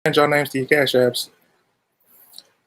Change your names to your cash apps.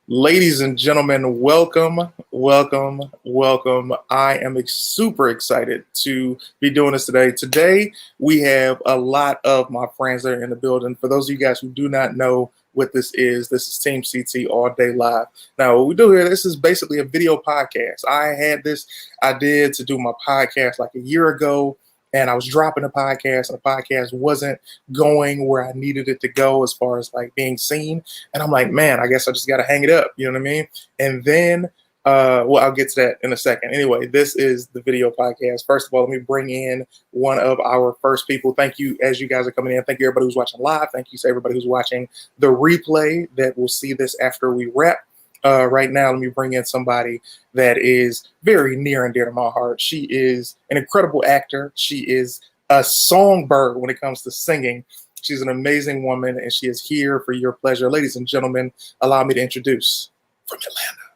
Ladies and gentlemen, welcome, welcome, welcome. I am super excited to be doing this today. Today, we have a lot of my friends that are in the building. For those of you guys who do not know what this is Team CT All Day Live. Now, what we do here, this is basically a video podcast. I had this idea to do my podcast like a year ago, and I was dropping the podcast, and the podcast wasn't going where I needed it to go as far as like being seen. And I'm like, man, I guess I just got to hang it up. You know what I mean? And then, well, I'll get to that in a second. Anyway, this is the video podcast. First of all, let me bring in one of our first people. Thank you as you guys are coming in. Thank you, everybody who's watching live. Thank you to everybody who's watching the replay that will see this after we wrap. Right now, let me bring in somebody that is very near and dear to my heart. She is an incredible actor. She is a songbird when it comes to singing. She's an amazing woman, and she is here for your pleasure. Ladies and gentlemen, allow me to introduce from Atlanta,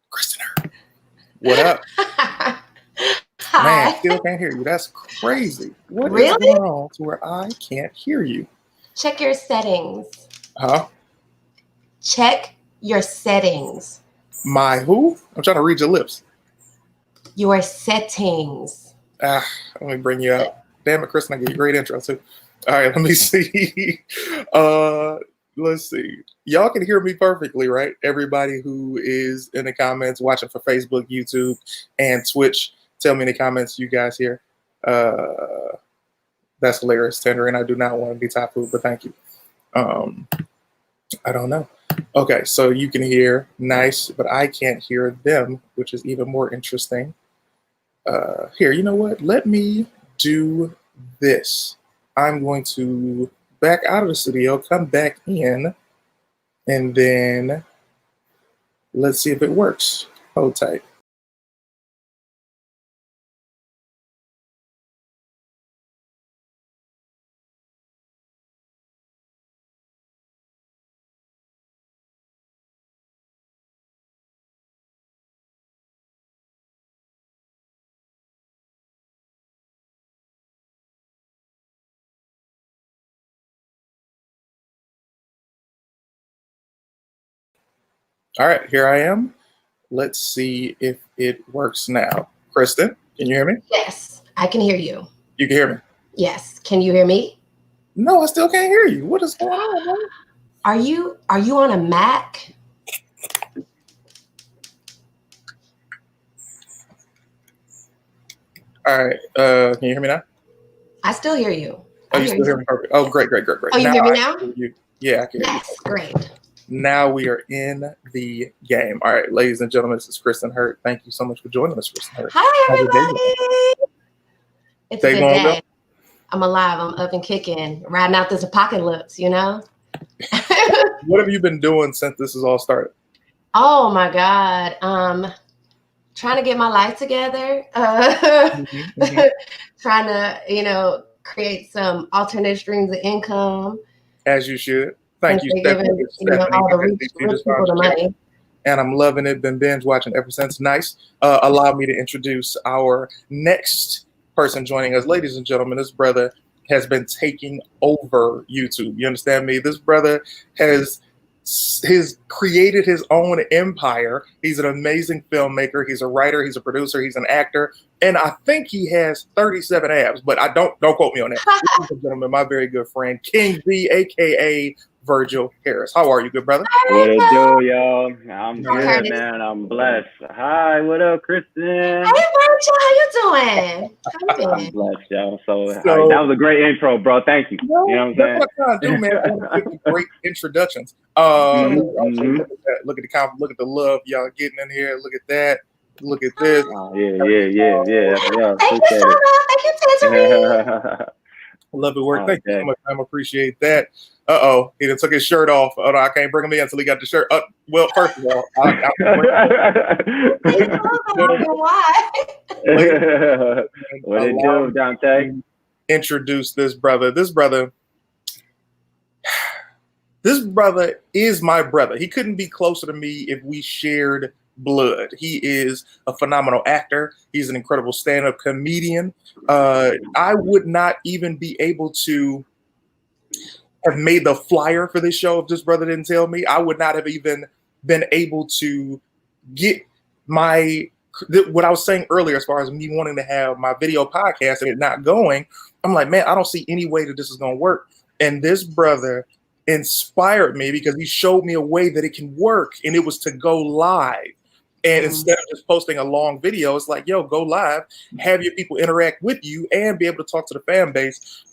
Kristen Hurt. What up? Hi. Man, still can't hear you. That's crazy. What is going on to where I can't hear you? Check your settings. Huh? Check your settings. My who? I'm trying to read your lips. Your settings. Let me bring you up. Damn it, Kristen, I get a great intro too. All right, let me see. Let's see. Y'all can hear me perfectly, right? Everybody who is in the comments watching for Facebook, YouTube, and Twitch, tell me in the comments you guys hear. That's hilarious, Tender, and I do not want to be top food, but thank you. I don't know. Okay, so you can hear nice, but I can't hear them, which is even more interesting. Here, you know what? Let me do this. I'm going to back out of the studio, come back in, and then let's see if it works. Hold tight. All right, here I am. Let's see if it works now. Kristen, can you hear me? Yes, I can hear you. You can hear me? Yes. Can you hear me? No, I still can't hear you. What is going on, man? Are you on a Mac? All right. Can you hear me now? I still hear you. Oh, you still hear me? Perfect. Oh, great. Oh, you hear me now? Yeah, I can hear you. Yes, great. Now we are in the game. All right, ladies and gentlemen, this is Kristen Hurt. Thank you so much for joining us, Kristen Hurt. Hi, everybody. It's a good day. I'm alive. I'm up and kicking, riding out this apocalypse, you know? What have you been doing since this has all started? Oh, my God. Trying to get my life together. Trying to, create some alternate streams of income. As you should. Thank you, Stephanie. All the rich people the money. And I'm loving it. Been binge watching ever since. Nice. Allow me to introduce our next person joining us. Ladies and gentlemen, this brother has been taking over YouTube. You understand me? This brother has created his own empire. He's an amazing filmmaker. He's a writer. He's a producer. He's an actor. And I think he has 37 abs, but I don't quote me on that. Ladies and gentlemen, my very good friend, King V, a.k.a. Virgil Harris. How are you, good brother? What it do, y'all? I'm good, man. I'm blessed. Hi, what up, Kristen? Hey, Virgil, how you doing? I'm blessed, y'all. So that was a great intro, bro. Thank you. You know what I'm saying? That's what I'm trying to do, man. I want to give great introductions. Look at the love y'all getting in here. Look at that. Look at this. Yeah. Thank you so much. Thank you, Tyree. Love the work. Thank you so much. I appreciate that. He done took his shirt off. Oh, no, I can't bring him in until he got the shirt. Well, first of all, what it do, Dante? Introduce this brother. This brother is my brother. He couldn't be closer to me if we shared blood. He is a phenomenal actor. He's an incredible stand-up comedian. I would not even be able to have made the flyer for this show if this brother didn't tell me. I would not have even been able to get what I was saying earlier as far as me wanting to have my video podcast and it not going. I'm like, man, I don't see any way that this is going to work. And this brother inspired me because he showed me a way that it can work, and it was to go live. And instead of just posting a long video, it's like, yo, go live, have your people interact with you and be able to talk to the fan base.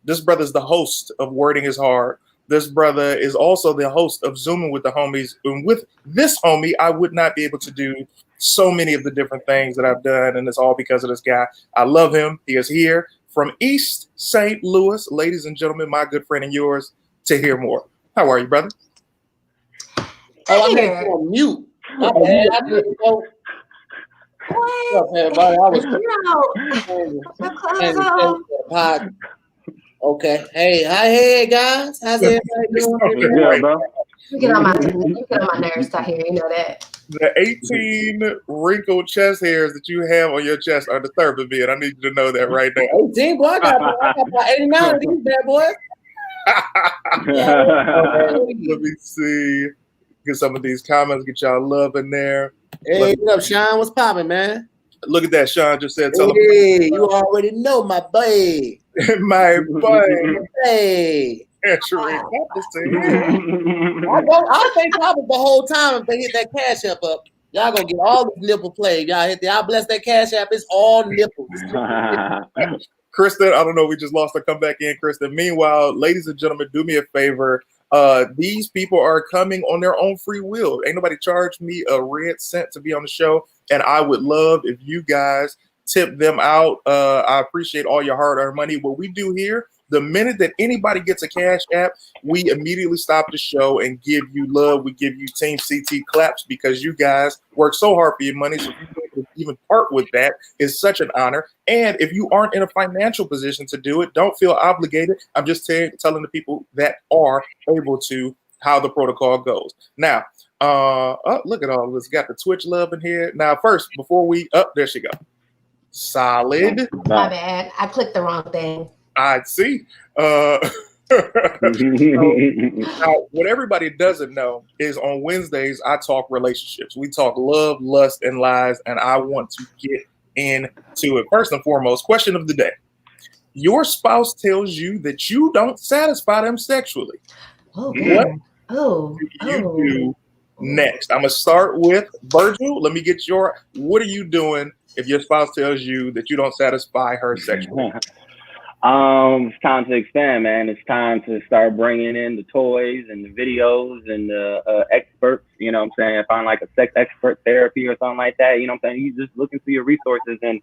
This brother's the host of Wording is Hard. This brother is also the host of Zooming with the Homies. And with this homie, I would not be able to do so many of the different things that I've done. And it's all because of this guy. I love him. He is here from East St. Louis. Ladies and gentlemen, my good friend and yours, Tahir Moore. How are you, brother? Oh, I'm here on mute. I didn't know. What? What's up, everybody? I was okay. Hey, guys. How's everybody doing? Yeah, bro. You get on my nerves, Tahir. You know that. The 18 wrinkled chest hairs that you have on your chest are disturbing me, and I need you to know that right now. 18, boy. I got about 89 of these bad boys. Let me see. Get some of these comments. Get y'all love in there. Hey, what up, Sean? What's poppin', man? Look at that. Sean just said, hey, you already know my boy. My boy. Hey. I'll think probably the whole time if they hit that cash app up, y'all gonna get all this nipple play. Y'all bless that cash app. It's all nipples. Kristen, I don't know. We just lost her. Come back in, Kristen. Meanwhile, ladies and gentlemen, do me a favor. These people are coming on their own free will. Ain't nobody charged me a red cent to be on the show, and I would love if you guys tip them out. I appreciate all your hard-earned money. What we do here, the minute that anybody gets a cash app, we immediately stop the show and give you love. We give you Team CT claps because you guys work so hard for your money. So you even part with that is such an honor. And if you aren't in a financial position to do it, don't feel obligated. I'm just telling the people that are able to how the protocol goes. Now, look at all this. Got the Twitch love in here. Now, first, before we there she go. Solid. My bad. I clicked the wrong thing. I see. Now, what everybody doesn't know is on Wednesdays, I talk relationships. We talk love, lust, and lies, and I want to get into it. First and foremost, question of the day. Your spouse tells you that you don't satisfy them sexually. Oh, what do you do next? I'm going to start with Virgil. Let me get what are you doing if your spouse tells you that you don't satisfy her sexually? It's time to expand, man. It's time to start bringing in the toys and the videos and the experts, you know what I'm saying? Find like a sex expert therapy or something like that, you know what I'm saying? You just look into your resources and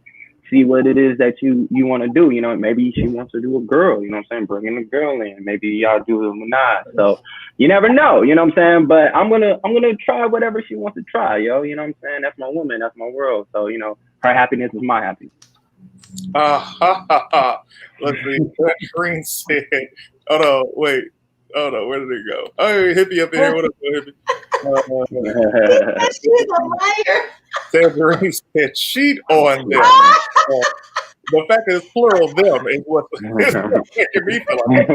see what it is that you want to do. You know, maybe she wants to do a girl, you know what I'm saying? Bringing a girl in. Maybe y'all do a menage. So you never know, you know what I'm saying? But I'm gonna try whatever she wants to try, yo. You know what I'm saying? That's my woman, that's my world. So, you know, her happiness is my happiness. Let's see. Green said, oh no, wait. Oh no, where did it go? Oh, hippie up in here. What up, hippie? She's a liar. Tangerine said, cheat on them. The fact that it's plural them is what's making me feel like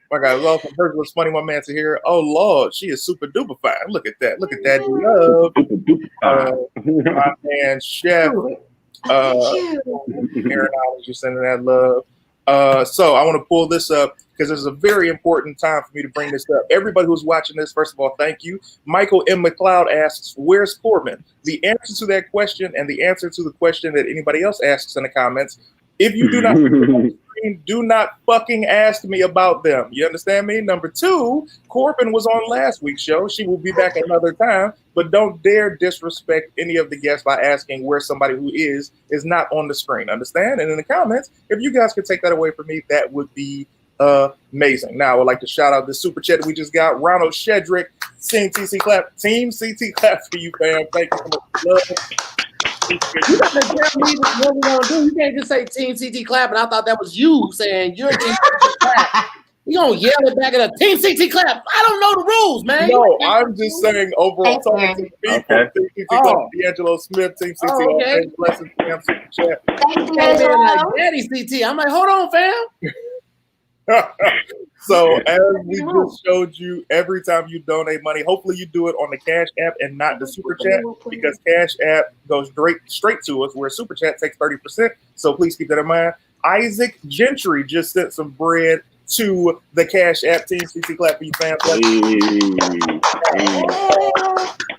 my God, it was also Virgil. It's funny, my man, to hear, oh Lord, she is super duper fine. Look at that. Look at that love. My man, Chef. Aaron, you're sending that love. So I want to pull this up because this is a very important time for me to bring this up. Everybody who's watching this, first of all, thank you. Michael M. McLeod asks, where's Corbin? The answer to that question and the answer to the question that anybody else asks in the comments, if you do not do not fucking ask me about them. You understand me? Number two, Corbin was on last week's show. She will be back another time, but don't dare disrespect any of the guests by asking where somebody who is not on the screen. Understand? And in the comments, if you guys could take that away from me, that would be amazing. Now, I would like to shout out the super chat that we just got. Ronald Shedrick, Team CT Clap. Team CT Clap for you, fam. Thank you so much. Love. You gotta tell me what we're gonna do. You can't just say Team CT Clap, and I thought that was you saying you're Team CT Clap. You gonna yell it back at a Team CT Clap? I don't know the rules, man. No, I'm just saying overall talking to people. Okay. Team CT Clap, D'Angelo Smith, Team CT. Okay. Blessings, fam, super chat. Thank you, D'Angelo. Like Daddy CT. I'm like, hold on, fam. So as we just showed you, every time you donate money, hopefully you do it on the Cash App and not the Super Chat, because Cash App goes straight to us, where Super Chat takes 30%. So please keep that in mind. Isaac Gentry just sent some bread to the Cash App team. CC clap for you fans.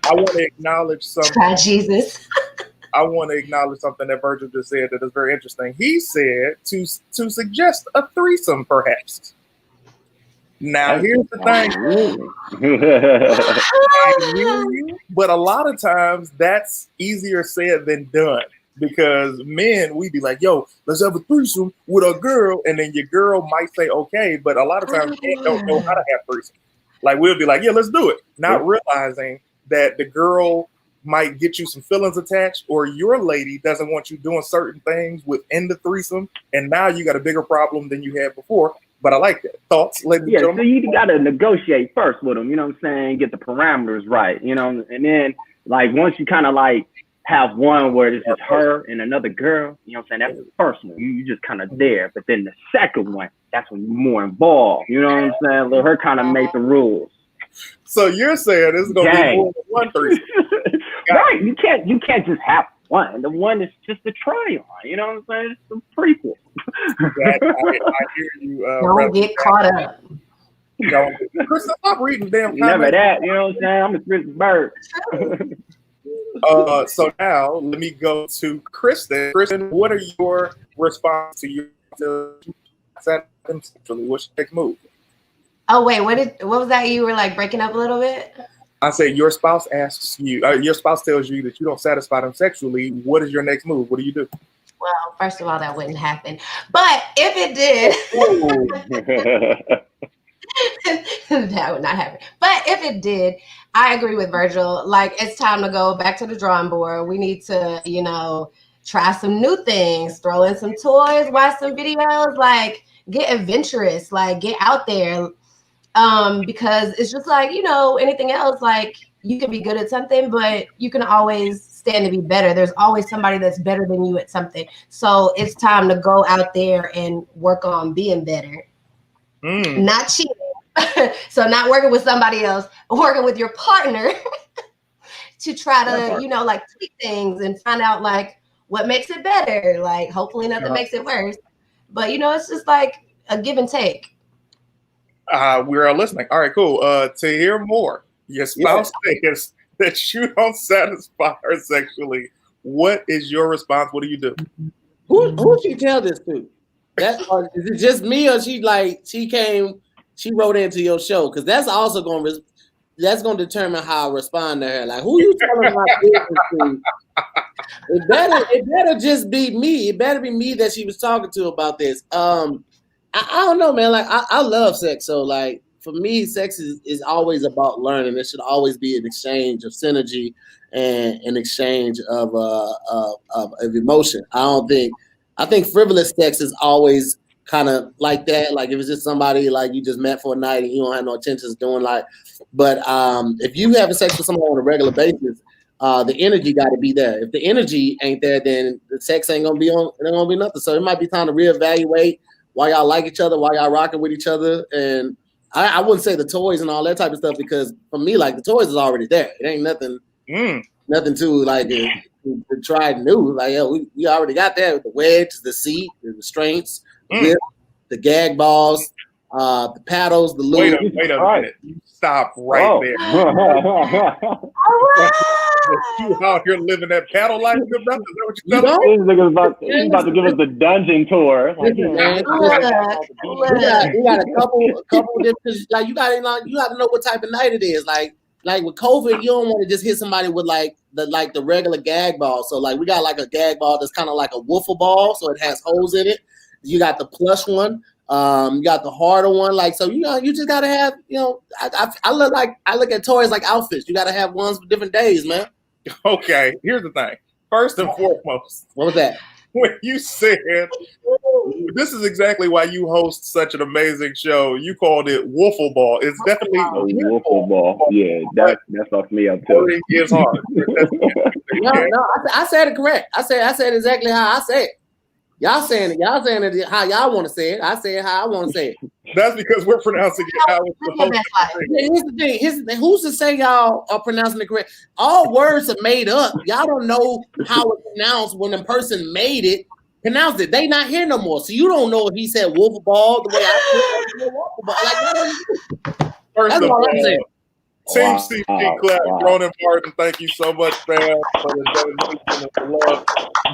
I want to acknowledge something. Try Jesus. I want to acknowledge something that Virgil just said that is very interesting. He said to suggest a threesome, perhaps. Now, here's the thing. I hear you, but a lot of times that's easier said than done, because men, we be like, yo, let's have a threesome with a girl. And then your girl might say, okay, but a lot of times men don't know how to have threesome. Like, we'll be like, yeah, let's do it. Not realizing that the girl might get you some feelings attached, or your lady doesn't want you doing certain things within the threesome. And now you got a bigger problem than you had before. But I like that. Thoughts, ladies and gentlemen? So you got to negotiate first with them, you know what I'm saying? Get the parameters right, you know? And then, like, once you kind of, like, have one where it's just her and another girl, you know what I'm saying? That's the first one. You just kind of there. But then the second one, that's when you're more involved. You know what I'm saying? Let her kind of make the rules. So you're saying this is going to be more than one threesome. Right. You can't just have one. The one is just a try on. You know what I'm saying? It's a prequel. I hear you. Don't get caught up. Chris, stop reading damn comments. Never that. You know what I'm saying? I'm a Chris Bird. So now let me go to Kristen. Kristen, what are your response to your what's your next move? Oh wait, what was that? You were like breaking up a little bit. I say your spouse asks you, your spouse tells you that you don't satisfy them sexually. What is your next move? What do you do? Well, first of all, that wouldn't happen. But if it did, that would not happen. But if it did, I agree with Virgil. Like, it's time to go back to the drawing board. We need to, try some new things, throw in some toys, watch some videos, like get adventurous, like get out there. Because it's just like, anything else, like you can be good at something, but you can always stand to be better. There's always somebody that's better than you at something. So it's time to go out there and work on being better. Not cheating. So not working with somebody else, working with your partner to try to, like tweak things and find out like what makes it better. Like hopefully nothing makes it worse. But it's just like a give and take. We are listening. All right, cool. To hear more, your spouse says that you don't satisfy her sexually. What is your response? What do you do? Who she tell this to? Is it just me, or she wrote into your show? Because that's also gonna determine how I respond to her. Like, who you telling my business to? It better just be me. It better be me that she was talking to about this. I don't know, man. Like, I love sex. So, like, for me, sex is always about learning. It should always be an exchange of synergy and an exchange of emotion. I think frivolous sex is always kind of like that. Like, if it's just somebody like you just met for a night and you don't have no intentions doing but if you having sex with someone on a regular basis, the energy got to be there. If the energy ain't there, then the sex ain't gonna be nothing. So it might be time to reevaluate why y'all like each other, why y'all rocking with each other. And I wouldn't say the toys and all that type of stuff, because for me, like, the toys is already there. It ain't nothing to like to try new. Like, we already got that with the wedge, the seat, the restraints, the gag balls, the paddles, the lube. Wait a minute. You stop right there. You out here living that paddle life, good brother? Is that what you're telling me? He's about to give us the dungeon tour. Like, we got a couple different, like, you gotta know what type of night it is. Like with COVID, you don't want to just hit somebody with the regular gag ball. So like we got like a gag ball that's kind of like a wiffle ball, so it has holes in it. You got the plush one. You got the harder one, like, so you just gotta have, I look at toys like outfits. You gotta have ones for different days, man. Okay, here's the thing. First and foremost, what was that? When you said this is exactly why you host such an amazing show. You called it Wiffle Ball. It's definitely a Wiffle Ball. Yeah, that fucked me up too. It's hard. No, I said it correct. I said exactly how I say it. Y'all saying it how y'all want to say it. I say it how I want to say it. That's because we're pronouncing it how it's supposed to be. Here's the thing. Who's to say y'all are pronouncing it correct? All words are made up. Y'all don't know how it's pronounced when the person made it. Pronounced it. They not here no more. So you don't know if he said wolf ball the way I said wolf ball. Like, First that's of all all, I'm saying. Team CC clap, Ronan Martin, thank you so much, fam, for the donation and the love.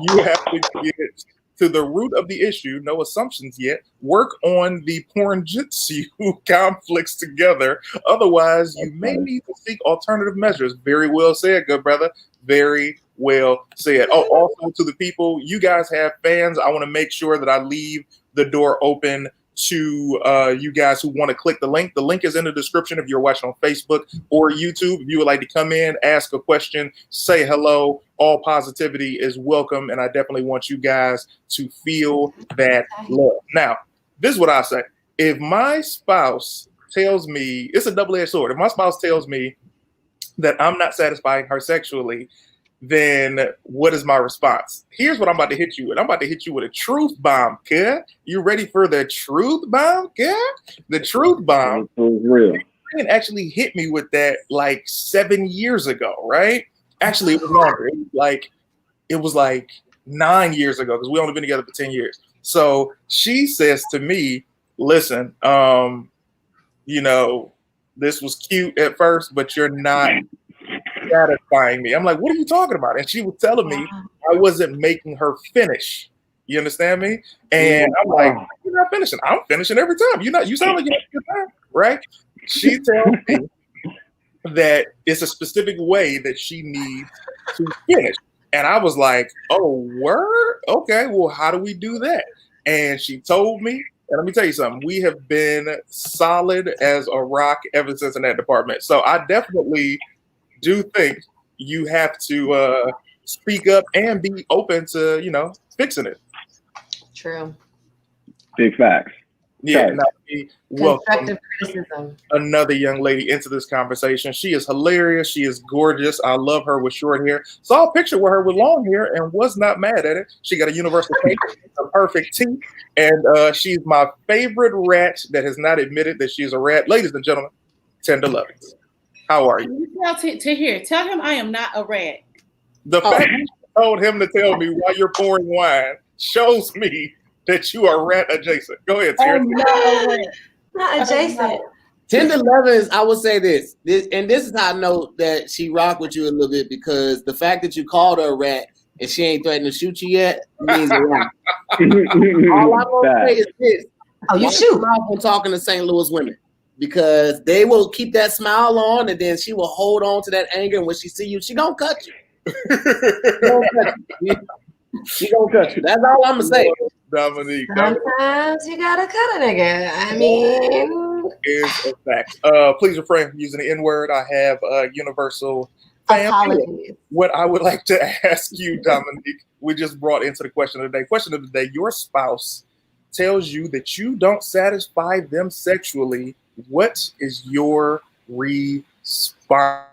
You have to get to the root of the issue, no assumptions yet. Work on the porn jitsu conflicts together. Otherwise, you may need to seek alternative measures. Very well said, good brother. Very well said. Oh, also to the people, you guys have fans. I want to make sure that I leave the door open to you guys who want to click the link. The link is in the description if you're watching on Facebook or YouTube. If you would like to come in, ask a question, say hello, all positivity is welcome. And I definitely want you guys to feel that love. Now, this is what I say. If my spouse tells me, it's a double-edged sword. If my spouse tells me that I'm not satisfying her sexually, then what is my response? Here's what I'm about to hit you with. I'm about to hit you with a truth bomb, kid. You ready for the truth bomb, kid? The truth bomb. Real. Actually hit me with that like 7 years ago, right? Actually, it was longer. It was like 9 years ago because we only been together for 10 years. So she says to me, listen, you know, this was cute at first, but you're not satisfying me. I'm like, what are you talking about? And she was telling me I wasn't making her finish. You understand me? And I'm like, you're not finishing. I'm finishing every time. You sound like you're having a good time, right? She tells me that it's a specific way that she needs to finish. And I was like, oh, word? Okay, well, how do we do that? And she told me, and let me tell you something, we have been solid as a rock ever since in that department. So I definitely do think you have to speak up and be open to, you know, fixing it. True. Big facts. Yeah. Now, Constructive criticism. Another young lady into this conversation. She is hilarious. She is gorgeous. I love her with short hair. Saw a picture with her with long hair and was not mad at it. She got a universal face, a perfect teeth, and she's my favorite rat that has not admitted that she's a rat. Ladies and gentlemen, Tender Lovins. How are you? Tell him I am not a rat. The fact you told him to tell me why you're pouring wine shows me that you are rat adjacent. Go ahead, Tara. Not adjacent. Tender Lovins, I would say this, and this is how I know that she rock with you a little bit, because the fact that you called her a rat and she ain't threatened to shoot you yet means a lot. All I'm gonna say is this: you shoot. I'm talking to St. Louis women, because they will keep that smile on, and then she will hold on to that anger. And when she see you, she gonna cut you. She gonna cut you. That's all I'm gonna say. Dominique. Sometimes you gotta cut a nigga. I mean, is a fact. Please refrain from using the N-word. I have universal apologies. What I would like to ask you, Dominique, we just brought into the question of the day. Question of the day: your spouse tells you that you don't satisfy them sexually. What is your response?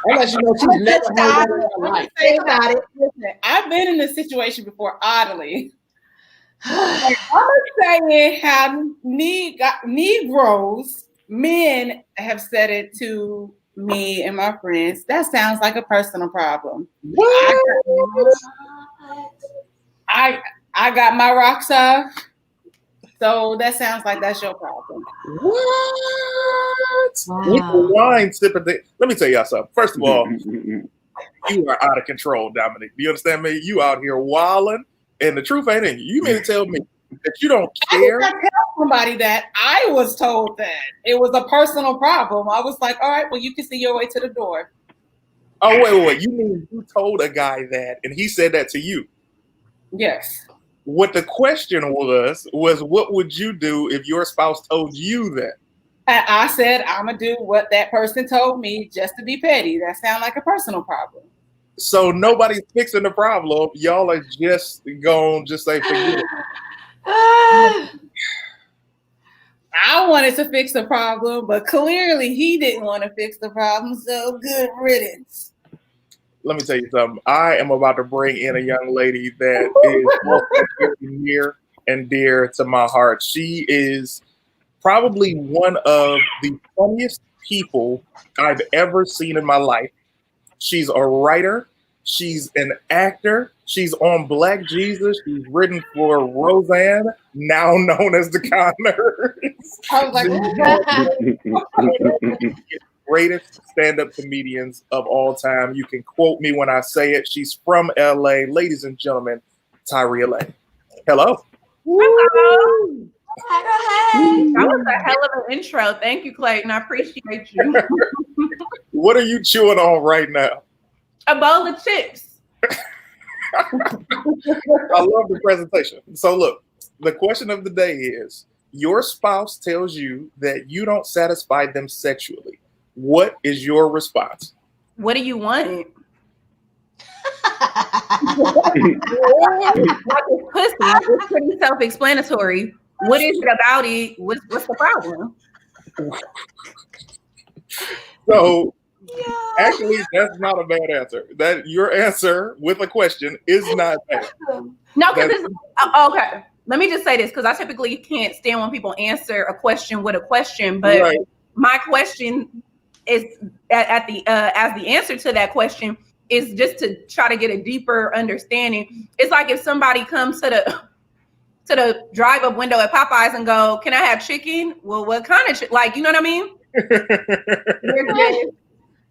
Unless you know she's never heard that in her life. Think about it. Listen, I've been in this situation before, oddly. I'm saying how Negroes, men have said it to me and my friends. That sounds like a personal problem. What? I got my rocks off. So that sounds like that's your problem. What? Wow. Wine sipping. Let me tell y'all something. First of all, you are out of control, Dominique. Do you understand me? You out here wilding, and the truth ain't in you. You mean to tell me that you don't care? I tell somebody that I was told that it was a personal problem. I was like, all right, well, you can see your way to the door. Oh, wait. You mean you told a guy that, and he said that to you? Yes. What the question was what would you do if your spouse told you that? And I said, I'm going to do what that person told me just to be petty. That sounds like a personal problem. So nobody's fixing the problem. Y'all are just going to just say, forget it. I wanted to fix the problem, but clearly he didn't want to fix the problem. So good riddance. Let me tell you something. I am about to bring in a young lady that is also very near and dear to my heart. She is probably one of the funniest people I've ever seen in my life. She's a writer. She's an actor. She's on Black Jesus. She's written for Roseanne, now known as the Connors. I was like, Greatest stand-up comedians of all time. You can quote me when I say it. She's from LA. Ladies and gentlemen, Tyree Elaine. Hello. hello. Hey. That was a hell of an intro. Thank you, Clayton. I appreciate you. What are you chewing on right now? A bowl of chips. I love the presentation. So look, the question of the day is, your spouse tells you that you don't satisfy them sexually. What is your response? What do you want? Pussy. It's pretty self-explanatory. What is it about it? What's the problem? So actually, that's not a bad answer. That your answer with a question is not bad. No, because okay. Let me just say this, because I typically can't stand when people answer a question with a question, but Right. my question is at the as the answer to that question is just to try to get a deeper understanding. It's like if somebody comes to the drive-up window at Popeyes and go, "Can I have chicken?" Well, what kind of like, you know what I mean?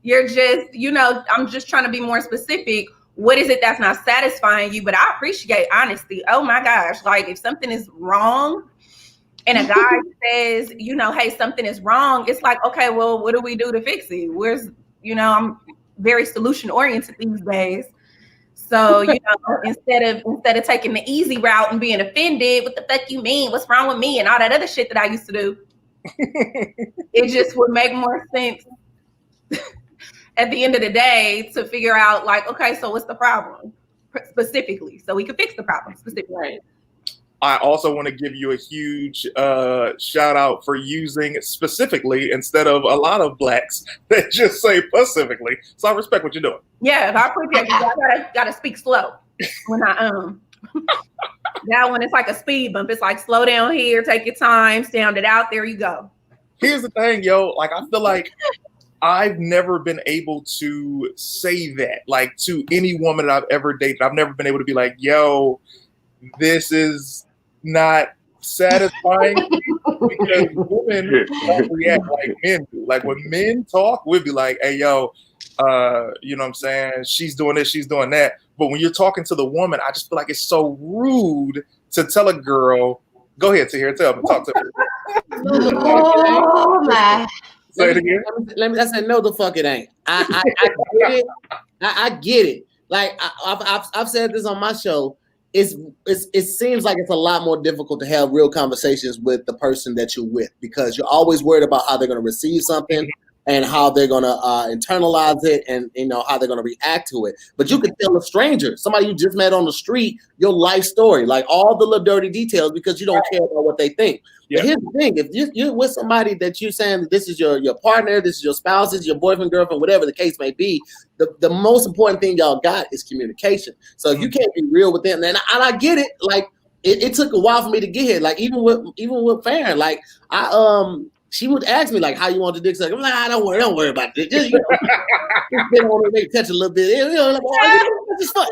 You're just, you know, I'm just trying to be more specific. What is it that's not satisfying you? But I appreciate honesty. Oh my gosh. Like if something is wrong and a guy says, you know, hey, something is wrong. It's like, okay, well, what do we do to fix it? Where's, you know, I'm very solution oriented these days. So, you know, instead of taking the easy route and being offended, what the fuck you mean? What's wrong with me? And all that other shit that I used to do. It just would make more sense at the end of the day to figure out like, okay, so what's the problem specifically? So we can fix the problem specifically. Right. I also want to give you a huge shout out for using specifically instead of a lot of blacks that just say specifically. So I respect what you're doing. Yeah, I appreciate you. I gotta speak slow when I that one it's like a speed bump. It's like slow down here, take your time, sound it out. There you go. Here's the thing, yo. Like I feel like I've never been able to say that like to any woman that I've ever dated. I've never been able to be like, yo, this is not satisfying because women don't react like men do. Like when men talk, we'd be like, hey, yo, you know what I'm saying? She's doing this, she's doing that. But when you're talking to the woman, I just feel like it's so rude to tell a girl, go ahead, Tahir, tell me, talk to me. Oh my. Say it again. I said, no, the fuck it ain't. I get it. I get it. Like I've said this on my show. It seems like it's a lot more difficult to have real conversations with the person that you're with because you're always worried about how they're going to receive something and how they're going to internalize it and you know how they're going to react to it. But you can tell a stranger, somebody you just met on the street, your life story, like all the little dirty details because you don't care about what they think. Yeah. But here's the thing: if you're with somebody that you're saying this is your partner, this is your spouse, this is your boyfriend, girlfriend, whatever the case may be, the most important thing y'all got is communication. So if you can't be real with them, and I get it, like it took a while for me to get here. Like even with Farron, like she would ask me like, "How you want the dick suck?" I'm like, "Don't worry about it. Just, you know, just been on it, maybe touch a little bit. You know, like, that's just fuck.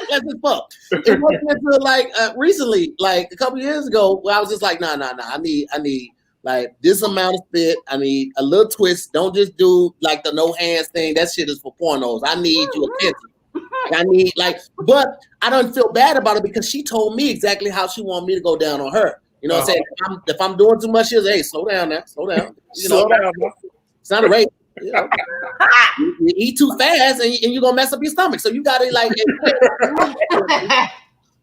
It wasn't until like recently, like a couple years ago, where I was just like, nah. I need like this amount of spit. I need a little twist. Don't just do like the no hands thing. That shit is for pornos. I need you attention. I need like, but I don't feel bad about it because she told me exactly how she wanted me to go down on her. You know what I'm saying? If I'm doing too much, she's hey, slow down now, slow down. You know, it's not a rape. You know? You eat too fast and you're gonna mess up your stomach. So you gotta like.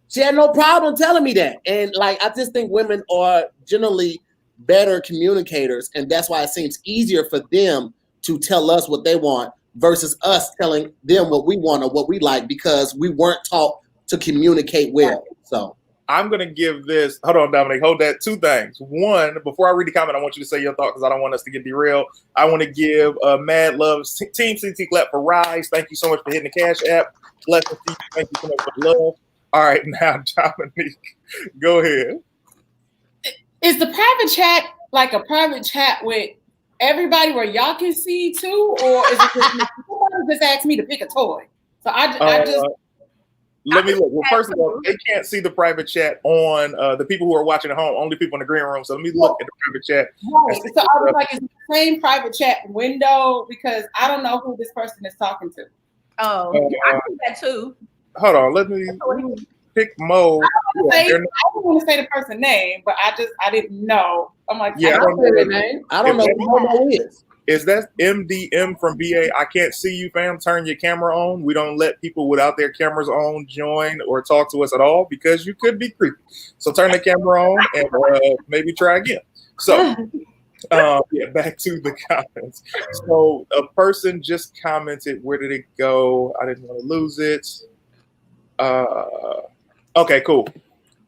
She had no problem telling me that, and like I just think women are generally better communicators, and that's why it seems easier for them to tell us what they want versus us telling them what we want or what we like because we weren't taught to communicate well. So. I'm going to give this. Hold on, Dominique. Hold that. Two things. One, before I read the comment, I want you to say your thought because I don't want us to get derailed. I want to give mad love. Team CT clap for Rise. Thank you so much for hitting the Cash App. Blessings to you. Thank you so much for the love. All right, now, Dominique, go ahead. Is the private chat like a private chat with everybody where y'all can see too? Or is it just somebody just asked me to pick a toy? So I just let me look. Well, first of all, they can't see the private chat on the people who are watching at home, only people in the green room. So let me look at the private chat. Right. So I was like, it's the same private chat window because I don't know who this person is talking to. Oh, I do that too. Hold on, let me pick Mo. I don't want to say the person's name, but I didn't know. I'm like, yeah, I don't know their name. I don't know who Mo is. Is that MDM from BA? I can't see you, fam. Turn your camera on. We don't let people without their cameras on join or talk to us at all because you could be creepy. So turn the camera on and maybe try again. So yeah, back to the comments. So a person just commented, where did it go? I didn't want to lose it. Okay, cool.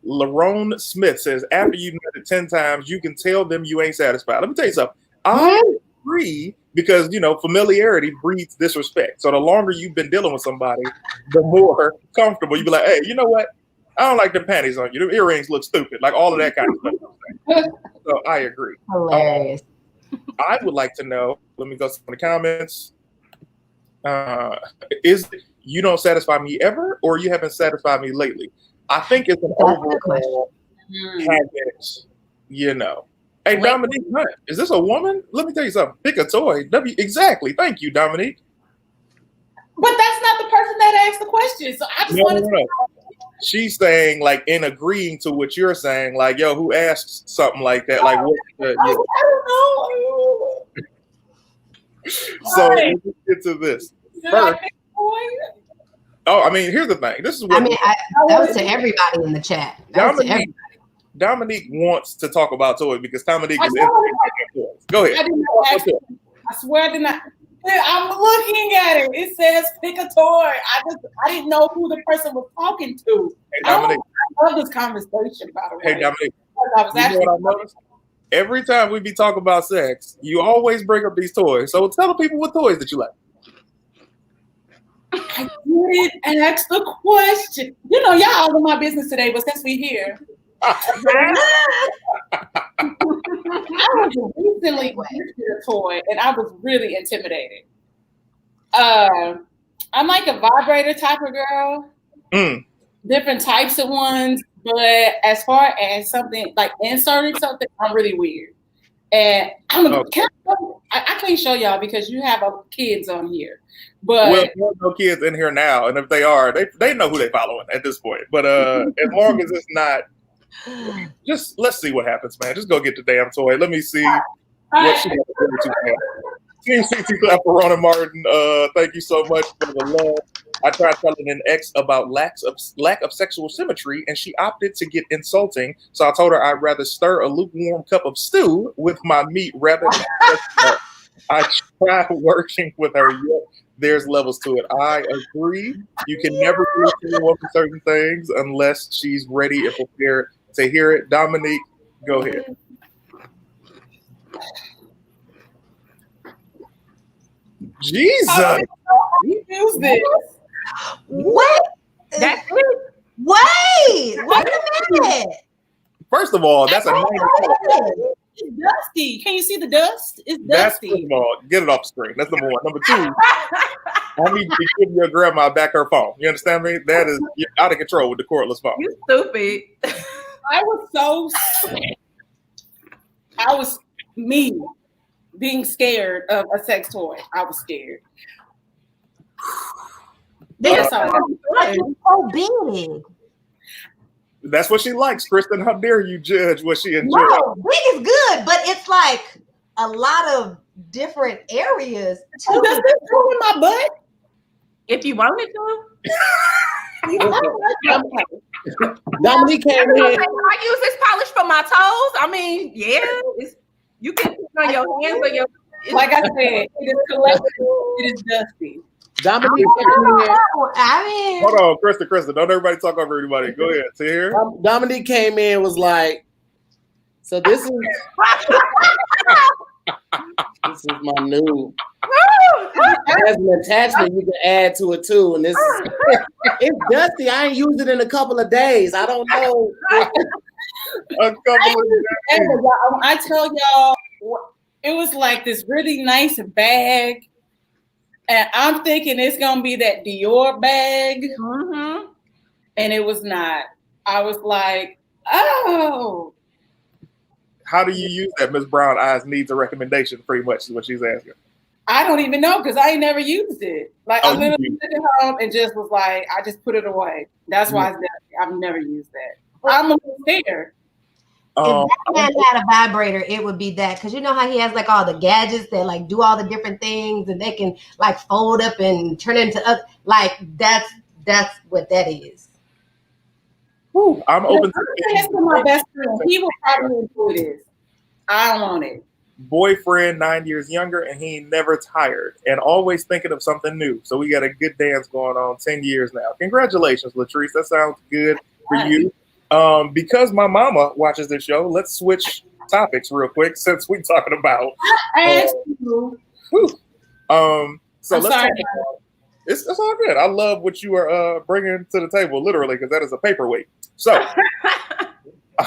Larone Smith says, after you've done it 10 times, you can tell them you ain't satisfied. Let me tell you something. I agree because, you know, familiarity breeds disrespect. So the longer you've been dealing with somebody, the more comfortable you be like, hey, you know what? I don't like the panties on you. The earrings look stupid. Like all of that kind of stuff. So I agree. Hilarious. I would like to know, let me go to the comments. Is you don't satisfy me ever or you haven't satisfied me lately? I think it's an overall habit, you know. Hey, Dominique, is this a woman? Let me tell you something. Pick a toy. Exactly. Thank you, Dominique. But that's not the person that asked the question. So I just wanted to know. She's saying, like, in agreeing to what you're saying, like, yo, who asked something like that? Like, what? I don't know. So let's get to this. First, I mean, here's the thing. This is what that was to everybody in the chat. Dominique wants to talk about toys because Dominique is into toys. Go ahead. I swear I did not. I'm looking at it. It says pick a toy. I didn't know who the person was talking to. Hey, Dominique. I love this conversation, by the way. Hey, Dominique. You know what I noticed? Every time we be talking about sex, you always bring up these toys. So tell the people what toys that you like. I didn't ask the question. You know, y'all all in my business today, but since we here. I was recently gifted a toy and I was really intimidated. I'm like a vibrator type of girl. Different types of ones, but as far as something like inserting something, I'm really weird. And I can't show y'all because you have kids on here. But there's no kids in here now, and if they are, they know who they're following at this point. But as long as it's not, just let's see what happens, man. Just go get the damn toy. Let me see what she got to do. Team CT clap for Rona Martin. Thank you so much for the love. I tried telling an ex about lack of sexual symmetry, and she opted to get insulting. So I told her I'd rather stir a lukewarm cup of stew with my meat rather than I tried working with her. Yet there's levels to it. I agree. You can never do a woman certain things unless she's ready and prepared to hear it. Dominique, go ahead. Jesus. Use this. What? That's it. Wait a minute. First of all, that's a nice. It's dusty. Can you see the dust? It's That's dusty. first of all, get it off the screen. That's number one. Number two, I need to give your grandma back her phone. You understand me? That is, you're out of control with the cordless phone. You stupid. I was so scared. I was being scared of a sex toy. I was scared. That's so big. That's what she likes, Kristen. How dare you judge what she enjoys? No, big is good, but it's like a lot of different areas. Does this go in my butt? If you wanted to. Dominique came in. I use this polish for my toes. I mean, yeah, you can put it on your hands or your. Like I said, it is collective. It is dusty. Dominique I mean, hold on, Krista, don't everybody talk over everybody. Go ahead, Tahir. Dominique came in, was like, so this is this is my new. There's an attachment you can add to it too, and this is it's dusty. I ain't used it in a couple of days. I don't know. A couple of days. I tell y'all, it was like this really nice bag, and I'm thinking it's gonna be that Dior bag, and it was not. I was like, oh. How do you use that? Miss Brown Eyes needs a recommendation, pretty much is what she's asking. I don't even know because I ain't never used it. Like I literally took it home and just was like, I just put it away. That's why it's dusty. I've never used that. I'm a little scared. If that man had a vibrator, it would be that, because you know how he has like all the gadgets that like do all the different things, and they can like fold up and turn into like that's what that is. Whew, I'm open to my best friend. He will probably do this. I don't want it. Boyfriend 9 years younger, and he ain't never tired and always thinking of something new. So we got a good dance going on 10 years now. Congratulations, Latrice. That sounds good for you. Because my mama watches this show, let's switch topics real quick since we're talking about. So let's talk about, it's all good. I love what you are bringing to the table, literally, because that is a paperweight. So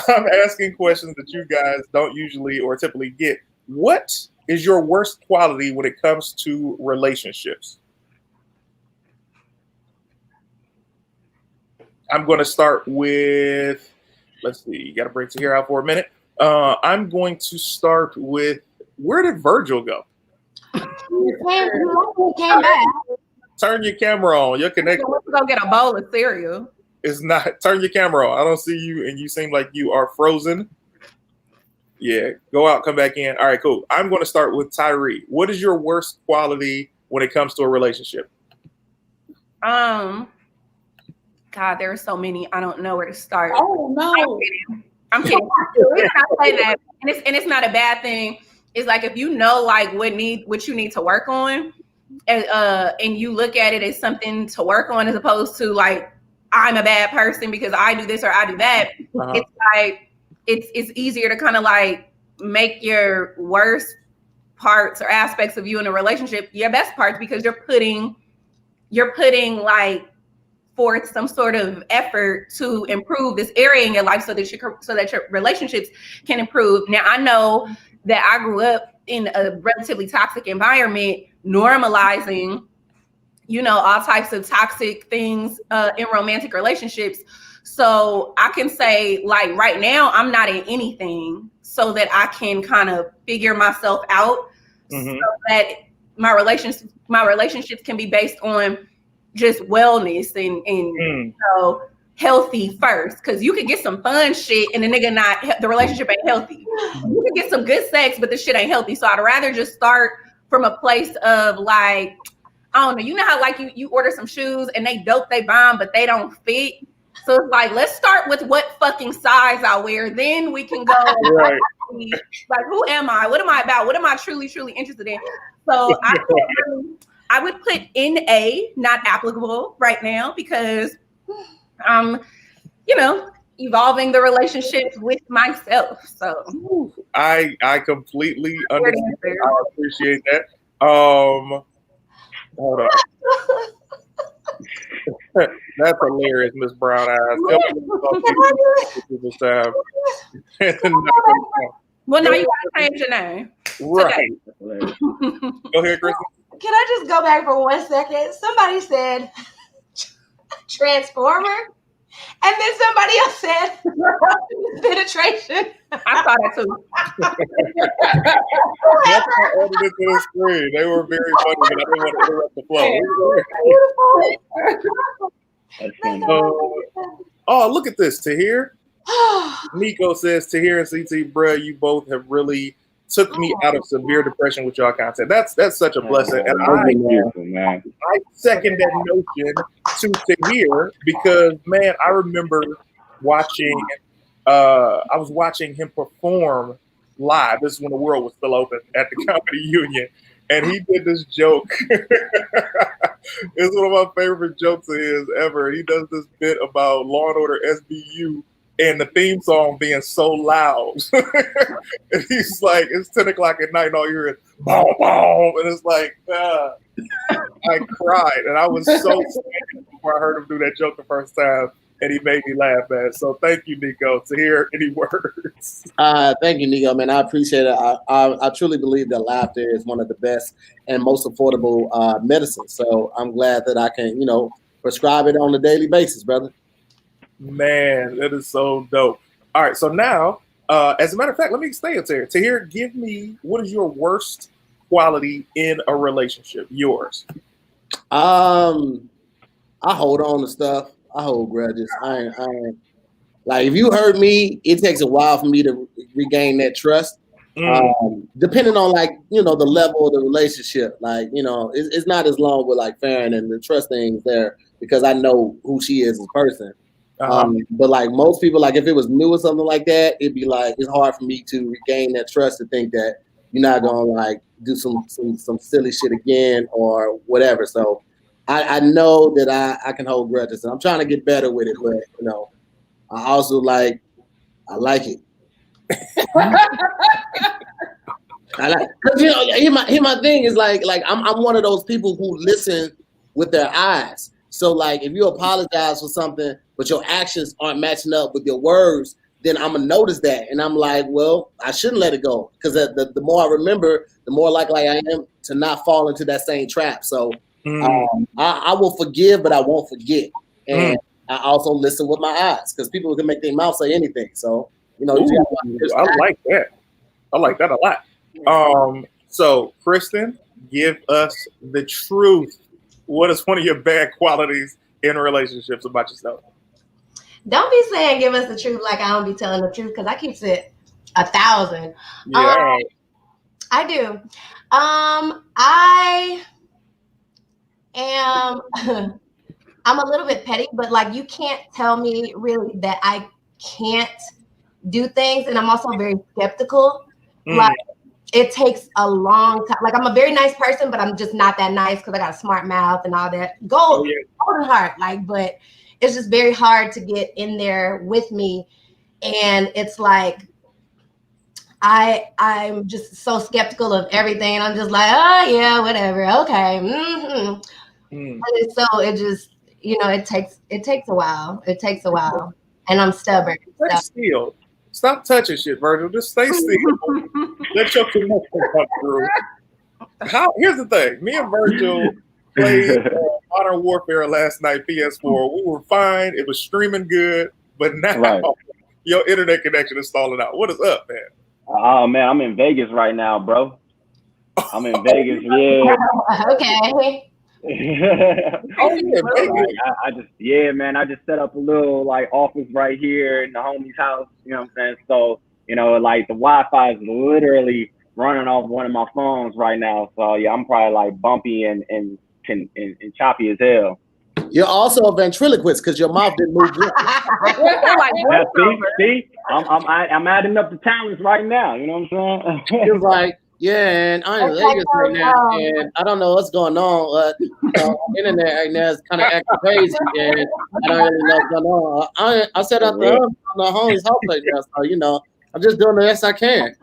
I'm asking questions that you guys don't usually or typically get. What is your worst quality when it comes to relationships? I'm going to start with, let's see, you got to bring Tahir out for a minute. I'm going to start with, where did Virgil go? He came back. Turn your camera on. Your connection. Let's go get a bowl of cereal. It's not. Turn your camera on. I don't see you, and you seem like you are frozen. Yeah, go out, come back in. All right, cool. I'm going to start with Tyree. What is your worst quality when it comes to a relationship? God, there are so many. I don't know where to start. Oh no, I'm kidding. The reason I say that, and it's not a bad thing. It's like if you know like what you need to work on, and you look at it as something to work on as opposed to like I'm a bad person because I do this or I do that. It's like it's easier to kind of like make your worst parts or aspects of you in a relationship your best parts because you're putting like forth some sort of effort to improve this area in your life so that your relationships can improve. Now I know that I grew up in a relatively toxic environment, normalizing, all types of toxic things in romantic relationships. So I can say like right now I'm not in anything so that I can kind of figure myself out so that my relationships can be based on just wellness and healthy first, because you could get some fun shit and the relationship ain't healthy. You can get some good sex, but the shit ain't healthy. So I'd rather just start from a place of like, I don't know, you know how like you order some shoes and they dope, they bomb, but they don't fit. So it's like, let's start with what fucking size I wear. Then we can go right. Like, who am I? What am I about? What am I truly, truly interested in? So I would put NA, not applicable right now, because I'm, evolving the relationships with myself. So I completely understand. I appreciate that. Hold on. That's hilarious, Miss Brown Eyes. Well, now you gotta change your name. Right. Go ahead, Kristen. Can I just go back for 1 second? Somebody said Transformer, and then somebody else said penetration. I saw that too. That's what I added it to the screen. They were very funny, but I didn't want to interrupt the flow. Oh, look at this, Tahir. Nico says, Tahir and CT, bruh, you both have really took me out of severe depression with y'all content. That's such a blessing. And I second that notion to Tahir because, man, I remember watching, I was watching him perform live. This is when the world was still open at the Comedy Union. and he did this joke. It's one of my favorite jokes of his ever. He does this bit about Law and Order SVU and the theme song being so loud. And he's like, it's 10 o'clock at night and all you hear is boom, boom. And it's like, I cried. And I was so sad before I heard him do that joke the first time. And he made me laugh, man. So thank you, Nico, to hear any words. Thank you, Nico, man. I appreciate it. I truly believe that laughter is one of the best and most affordable medicines. So I'm glad that I can, prescribe it on a daily basis, brother. Man, that is so dope. All right, so now, as a matter of fact, let me stay up there. Tahir, give me, what is your worst quality in a relationship? Yours. I hold on to stuff. I hold grudges. I ain't like, if you hurt me, it takes a while for me to regain that trust. Depending on the level of the relationship, it's not as long with like Farron, and the trust thing's there because I know who she is as a person. But like most people, like if it was new or something like that, it'd be like, it's hard for me to regain that trust to think that you're not gonna like do some silly shit again or whatever. So I know that I can hold grudges, and I'm trying to get better with it. But I also I like it. Because here my thing is like I'm one of those people who listen with their eyes. So like if you apologize for something, but your actions aren't matching up with your words, then I'm gonna notice that, and I'm like, well, I shouldn't let it go, because the more I remember, the more likely I am to not fall into that same trap. So. I will forgive, but I won't forget. And I also listen with my eyes, because people can make their mouth say anything. So, I like that. I like that a lot. So, Kristen, give us the truth. What is one of your bad qualities in relationships about yourself? Don't be saying give us the truth like I don't be telling the truth, because I keep it 1,000. Yeah. I do. I'm a little bit petty, but like you can't tell me really that I can't do things, and I'm also very skeptical. Like it takes a long time. Like I'm a very nice person, but I'm just not that nice because I got a smart mouth and all that. Golden heart, but it's just very hard to get in there with me, and it's like I'm just so skeptical of everything, and I'm just like, oh yeah, whatever, okay. And so it just, it takes a while. It takes a while, and I'm stubborn. Stay still. Stop touching shit, Virgil. Just stay still. Let your connection come through. Here's the thing. Me and Virgil played Modern Warfare last night, PS4. We were fine. It was streaming good, but now your internet connection is stalling out. What is up, man? Oh man, I'm in Vegas right now, bro. I'm in Vegas. Yeah. Okay. I just set up a little office right here in the homie's house, you know what I'm saying? So, the Wi-Fi is literally running off one of my phones right now. So yeah, I'm probably bumpy and choppy as hell. You're also a ventriloquist because your mouth didn't move. See, I'm adding up the talents right now, you know what I'm saying? You're like, yeah, and I'm in Vegas right now, and I don't know what's going on. Internet right now is kind of acting crazy, and I don't really know what's going on. I set up the homie's house right now, so I'm just doing the best I can.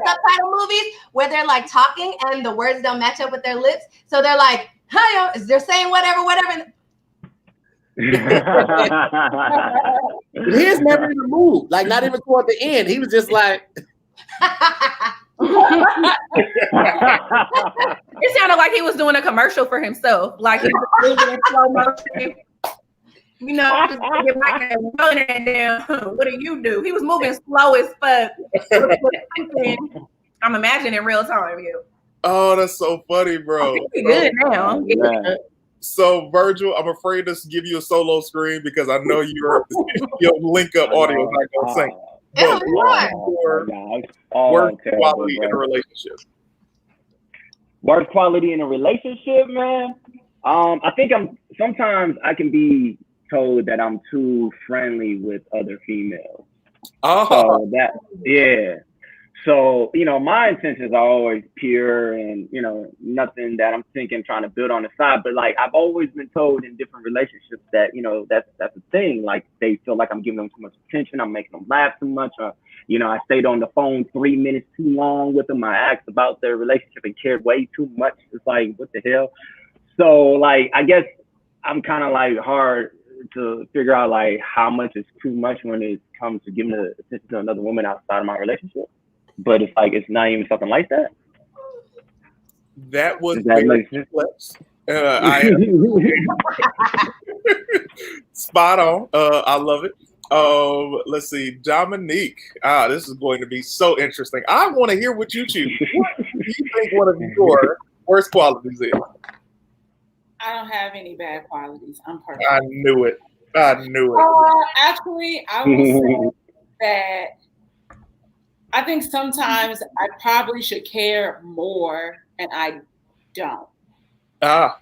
Subtitle movies where they're talking and the words don't match up with their lips, so they're like, "Hi, they're saying whatever." His never even moved, not even toward the end. He was just like. It sounded like he was doing a commercial for himself, like he was moving in slow motion. Just get back and running it down. What do you do? He was moving slow as fuck. I'm imagining in real time. Oh, that's so funny, bro. He's good now. So, Virgil, I'm afraid to give you a solo screen because I know your link up audio is not going to sync. Worst quality in a relationship. Worst quality in a relationship, man. I think sometimes I can be told that I'm too friendly with other females. Oh. So, you know, my intentions are always pure and, you know, nothing that I'm thinking trying to build on the side. But like I've always been told in different relationships that, you know, that's a thing. Like they feel like I'm giving them too much attention, I'm making them laugh too much. You know, I stayed on the phone 3 minutes too long with them. I asked about their relationship and cared way too much. It's like, what the hell? So like I guess I'm kind of like hard to figure out like how much is too much when it comes to giving the attention to another woman outside of my relationship. But it's like it's not even something like that. That was very complex. Spot on. I love it. Let's see, Dominique. This is going to be so interesting. I want to hear what you choose. What do you think one of your worst qualities is? I don't have any bad qualities. I'm perfect. I knew it. Actually, I will say that I think sometimes I probably should care more, and I don't. And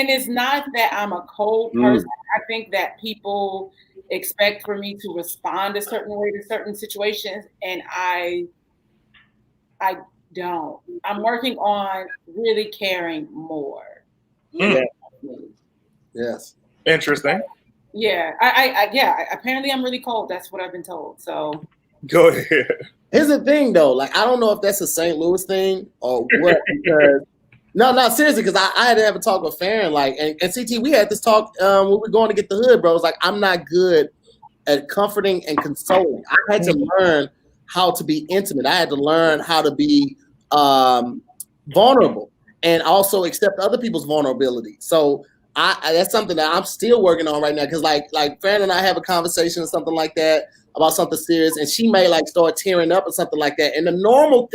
it's not that I'm a cold person. I think that people expect for me to respond a certain way to certain situations, and I don't. I'm working on really caring more. Yes. Interesting. Yeah. I apparently I'm really cold. That's what I've been told. So go ahead. Here's the thing though, like I don't know if that's a St. Louis thing or what, because no, seriously, because I had to have a talk with Farron, like, and CT, we had this talk when we were going to get the hood, bro. It's like, I'm not good at comforting and consoling. I had to learn how to be intimate. I had to learn how to be vulnerable and also accept other people's vulnerability. So that's something that I'm still working on right now. Because like Farron and I have a conversation or something like that about something serious, and she may like start tearing up or something like that. And the normal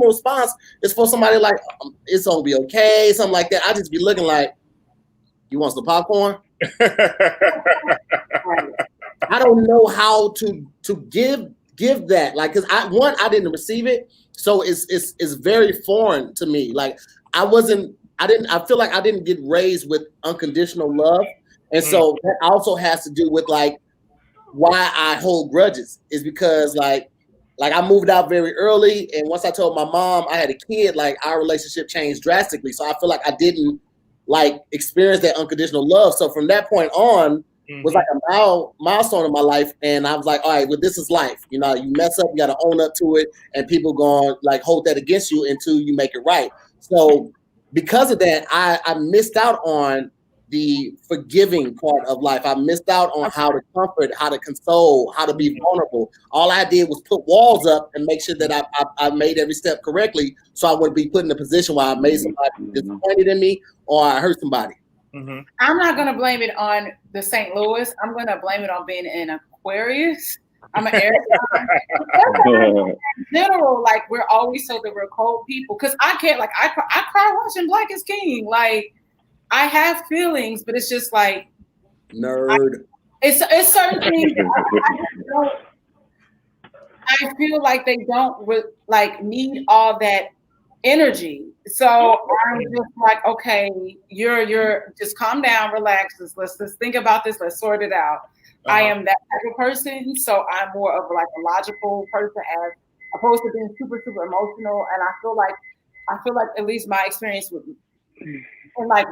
response is for somebody like, it's gonna be okay, something like that. I just be looking like, you want some popcorn? I don't know how to give that, like, because I didn't receive it, so it's very foreign to me. Like I feel like I didn't get raised with unconditional love, and so that also has to do with like why I hold grudges, is because like I moved out very early, and once I told my mom I had a kid, like our relationship changed drastically. So I feel like I didn't like experience that unconditional love. So from that point on was like a milestone in my life, and I was like, all right, well, this is life. You know, you mess up, you got to own up to it, and people going like hold that against you until you make it right. So because of that, I missed out on the forgiving part of life. I missed out on how to comfort, how to console, how to be vulnerable. All I did was put walls up and make sure that I made every step correctly, so I wouldn't be put in a position where I made somebody disappointed in me or I hurt somebody. I'm not going to blame it on the St. Louis. I'm going to blame it on being an Aquarius. I'm an air sign. In general, like we're always told that we're cold people, because I can't, like I cry watching Black is King. Like I have feelings, but it's just like nerd. It's certain things that I feel like they don't like need all that energy. So I'm just like, okay, you're just calm down, relax. Let's just think about this. Let's sort it out. I am that type of person, so I'm more of like a logical person as opposed to being super, super emotional. And I feel like at least my experience with in like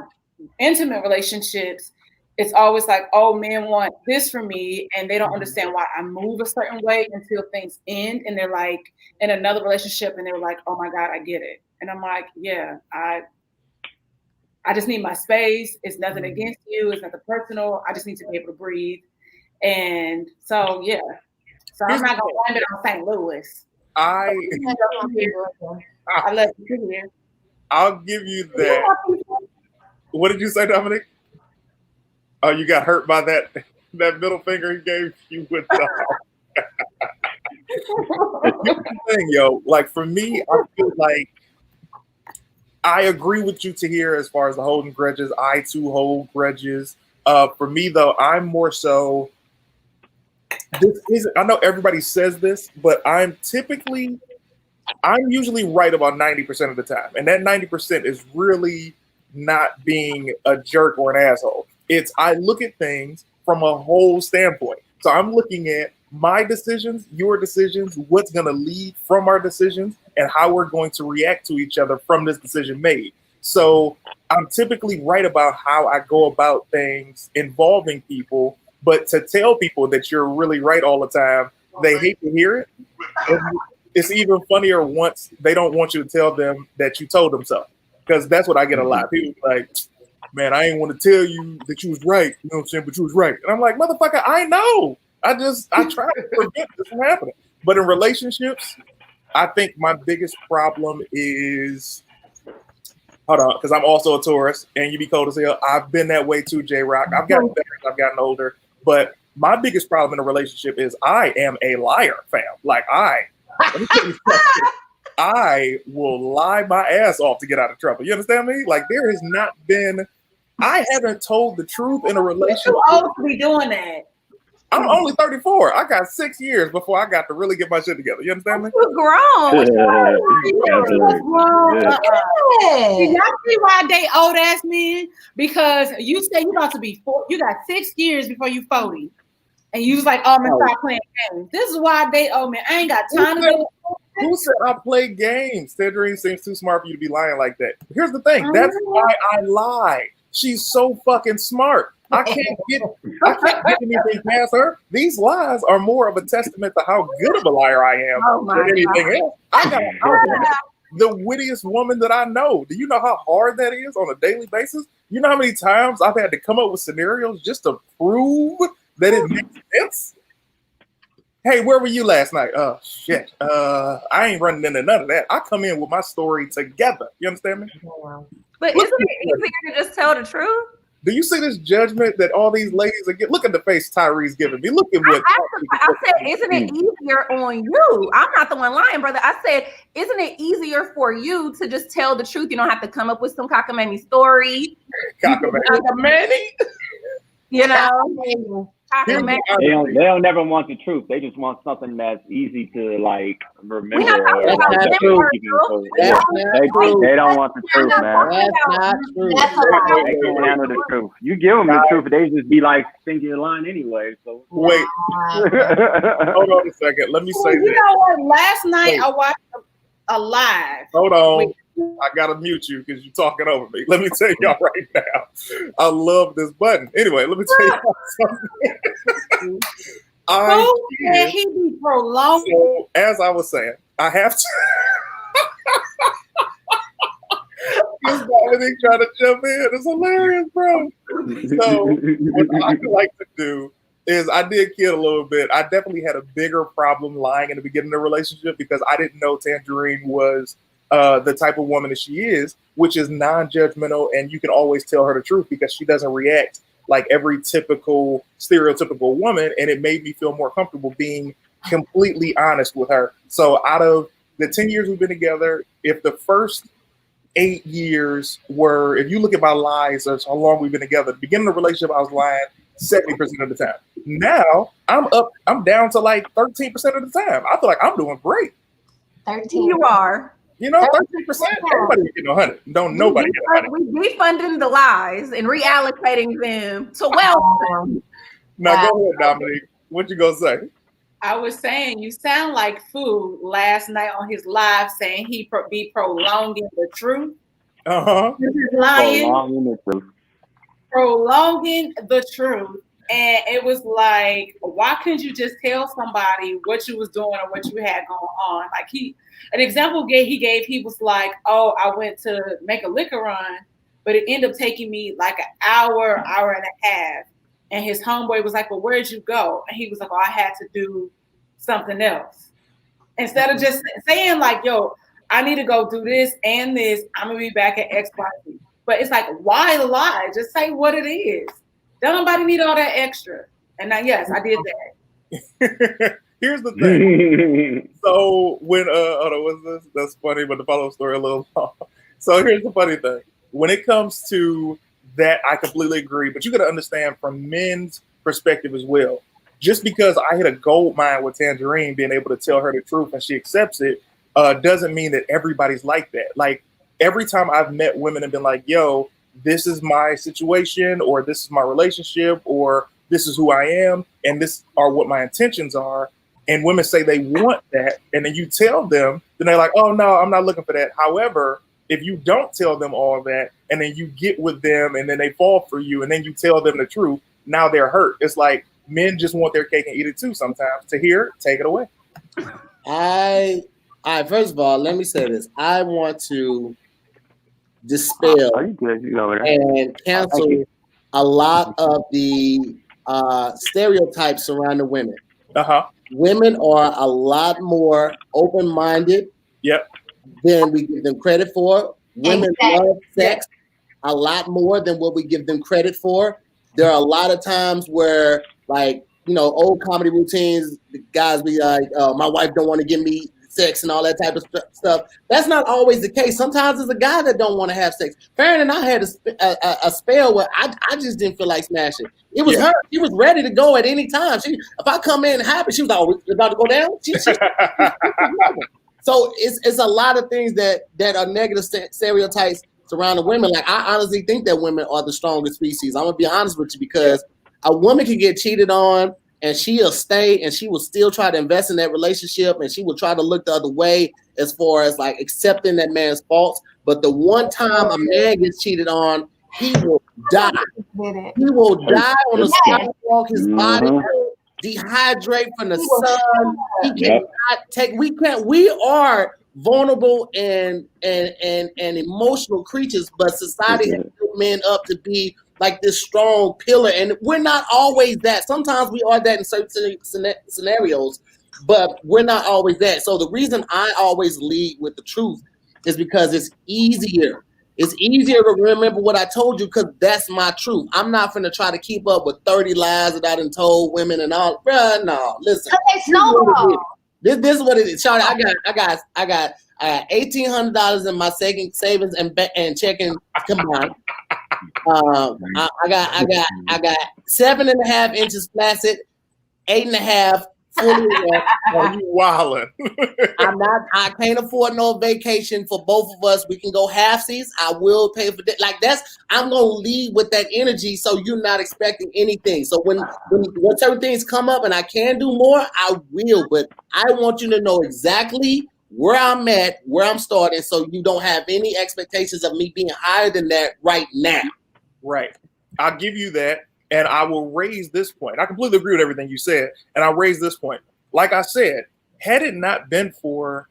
intimate relationships, it's always like, oh, men want this from me, and they don't understand why I move a certain way until things end, and they're like in another relationship, and they're like, oh my God, I get it. And I'm like, yeah, I just need my space. It's nothing against you. It's nothing personal. I just need to be able to breathe. And so, yeah. So I'm not going to blame it on St. Louis. I love you here. I'll give you that. What did you say, Dominique? Oh, you got hurt by that middle finger he gave you with the thing, yo. Like for me, I feel like I agree with you to here as far as the holding grudges. I too hold grudges. For me though, I'm more so. I know everybody says this, but I'm usually right about 90% of the time, and that 90% is really not being a jerk or an asshole. I look at things from a whole standpoint. So I'm looking at my decisions, your decisions, what's going to lead from our decisions, and how we're going to react to each other from this decision made. So I'm typically right about how I go about things involving people, but to tell people that you're really right all the time, they hate to hear it. It's even funnier once they don't want you to tell them that you told them so, because that's what I get a lot. People like, man, I ain't want to tell you that you was right, you know what I'm saying, but you was right. And I'm like, motherfucker, I know. I try to prevent this from happening. But in relationships, I think my biggest problem is, hold on, because I'm also a Taurus, and you be cold as hell. I've been that way too, J-Rock. I've gotten better as I've gotten older. But my biggest problem in a relationship is I am a liar, fam. Like I will lie my ass off to get out of trouble. You understand me? Like there has not been, I haven't told the truth in a relationship. You're supposed to be doing that. I'm only 34. I got 6 years before I got to really get my shit together. You understand me? You're grown. Y'all see why I date old ass men? Because you say you about to be 4, you got 6 years before you 40. And you was like, oh, I'm gonna stop playing games. This is why I date old men. I ain't got time to do. Who said I play games? Tangerine seems too smart for you to be lying like that. Here's the thing. That's why I lie. She's so fucking smart. I can't get anything past her. These lies are more of a testament to how good of a liar I am than anything else. I got the wittiest woman that I know. Do you know how hard that is on a daily basis? You know how many times I've had to come up with scenarios just to prove that it makes sense? Hey, where were you last night? Oh, shit. I ain't running into none of that. I come in with my story together. You understand me? But isn't it easier to just tell the truth? Do you see this judgment that all these ladies are getting? Look at the face Tyree's giving me. Look at what I said, isn't it easier on you? I'm not the one lying, brother. I said, isn't it easier for you to just tell the truth? You don't have to come up with some cockamamie story. Cockamamie? You know? They don't never want the truth. They just want something that's easy to like remember. They don't want the truth, man. That's not true. They can't handle the truth. You give them the truth, but they just be like thinking you're lying anyway. So wait, hold on a second. Let me say you know what? Last night I watched a live. Hold on. I gotta mute you because you're talking over me. Let me tell y'all right now. I love this button. Anyway, let me tell y'all something. He be prolonged. So, as I was saying, I have to. Dominique trying to jump in. It's hilarious, bro. So, what I like to do is I did kid a little bit. I definitely had a bigger problem lying in the beginning of the relationship because I didn't know Tangerine was the type of woman that she is, which is non-judgmental, and you can always tell her the truth because she doesn't react like every typical stereotypical woman, and it made me feel more comfortable being completely honest with her. So out of the 10 years we've been together, if the first 8 years were, if you look at my lies, that's how long we've been together, the beginning of the relationship, I was lying 70% of the time. Now I'm down to like 13% of the time. I feel like I'm doing great. 13. You are. You know, 13%. Everybody get 100. Don't nobody get 100. We defunding the lies and reallocating them to wealth. Now go ahead, Dominique. What you gonna say? I was saying you sound like Food last night on his live saying he be prolonging the truth. Lying. Prolonging the truth. And it was like, why couldn't you just tell somebody what you was doing or what you had going on? Like an example he was like, oh, I went to make a liquor run, but it ended up taking me like an hour and a half. And his homeboy was like, well, where'd you go? And he was like, oh, I had to do something else. Instead of just saying like, yo, I need to go do this and this. I'm going to be back at X, Y, Z. But it's like, why lie? Just say what it is. Don't nobody need all that extra. And now, yes, I did that. Here's the thing. So when what's this? That's funny, but the follow-up story a little long. So here's the funny thing. When it comes to that, I completely agree. But you got to understand from men's perspective as well. Just because I hit a gold mine with Tangerine, being able to tell her the truth and she accepts it, doesn't mean that everybody's like that. Like every time I've met women and been like, yo, this is my situation, or this is my relationship, or this is who I am, and this are what my intentions are. And women say they want that, and then you tell them, then they're like, oh no, I'm not looking for that. However, if you don't tell them all that, and then you get with them, and then they fall for you, and then you tell them the truth, now they're hurt. It's like men just want their cake and eat it too sometimes. To hear, take it away. First of all, let me say this. I want to dispel and cancel a lot of the stereotypes surrounding women. Women are a lot more open-minded than we give them credit for. Women love sex a lot more than what we give them credit for. There are a lot of times where, like, you know, old comedy routines, the guys be like, my wife don't want to give me sex and all that type of stuff. That's not always the case. Sometimes it's a guy that don't want to have sex. Farron and I had a spell where I just didn't feel like smashing. It was her. She was ready to go at any time. If I come in happy, she was like, oh, we're about to go down? So it's a lot of things that are negative stereotypes surrounding women. Like, I honestly think that women are the strongest species. I'm going to be honest with you, because a woman can get cheated on, and she'll stay, and she will still try to invest in that relationship, and she will try to look the other way as far as like accepting that man's faults. But the one time a man gets cheated on, he will die. He will die on the sidewalk. His body will dehydrate from the sun. He cannot take. We are vulnerable and emotional creatures, but society has built men up to be like this strong pillar, and we're not always that. Sometimes we are that in certain scenarios, but we're not always that. So the reason I always lead with the truth is because it's easier. It's easier to remember what I told you, because that's my truth. I'm not finna try to keep up with 30 lies that I done told women and all. Bruh, no, listen. This is what it is. Shawty, I got $1,800 in my savings and checking combined. I got 7.5 inches flaccid, 8.5 fully erect. You wildin'. I can't afford no vacation for both of us. We can go halfsies. I will pay for that. Like, I'm gonna lead with that energy, so you're not expecting anything. So when certain things come up and I can do more, I will. But I want you to know exactly where I'm at, where I'm starting, so you don't have any expectations of me being higher than that right now. Right. I'll give you that, and I will raise this point. I completely agree with everything you said, and I'll raise this point. Like I said, had it not been for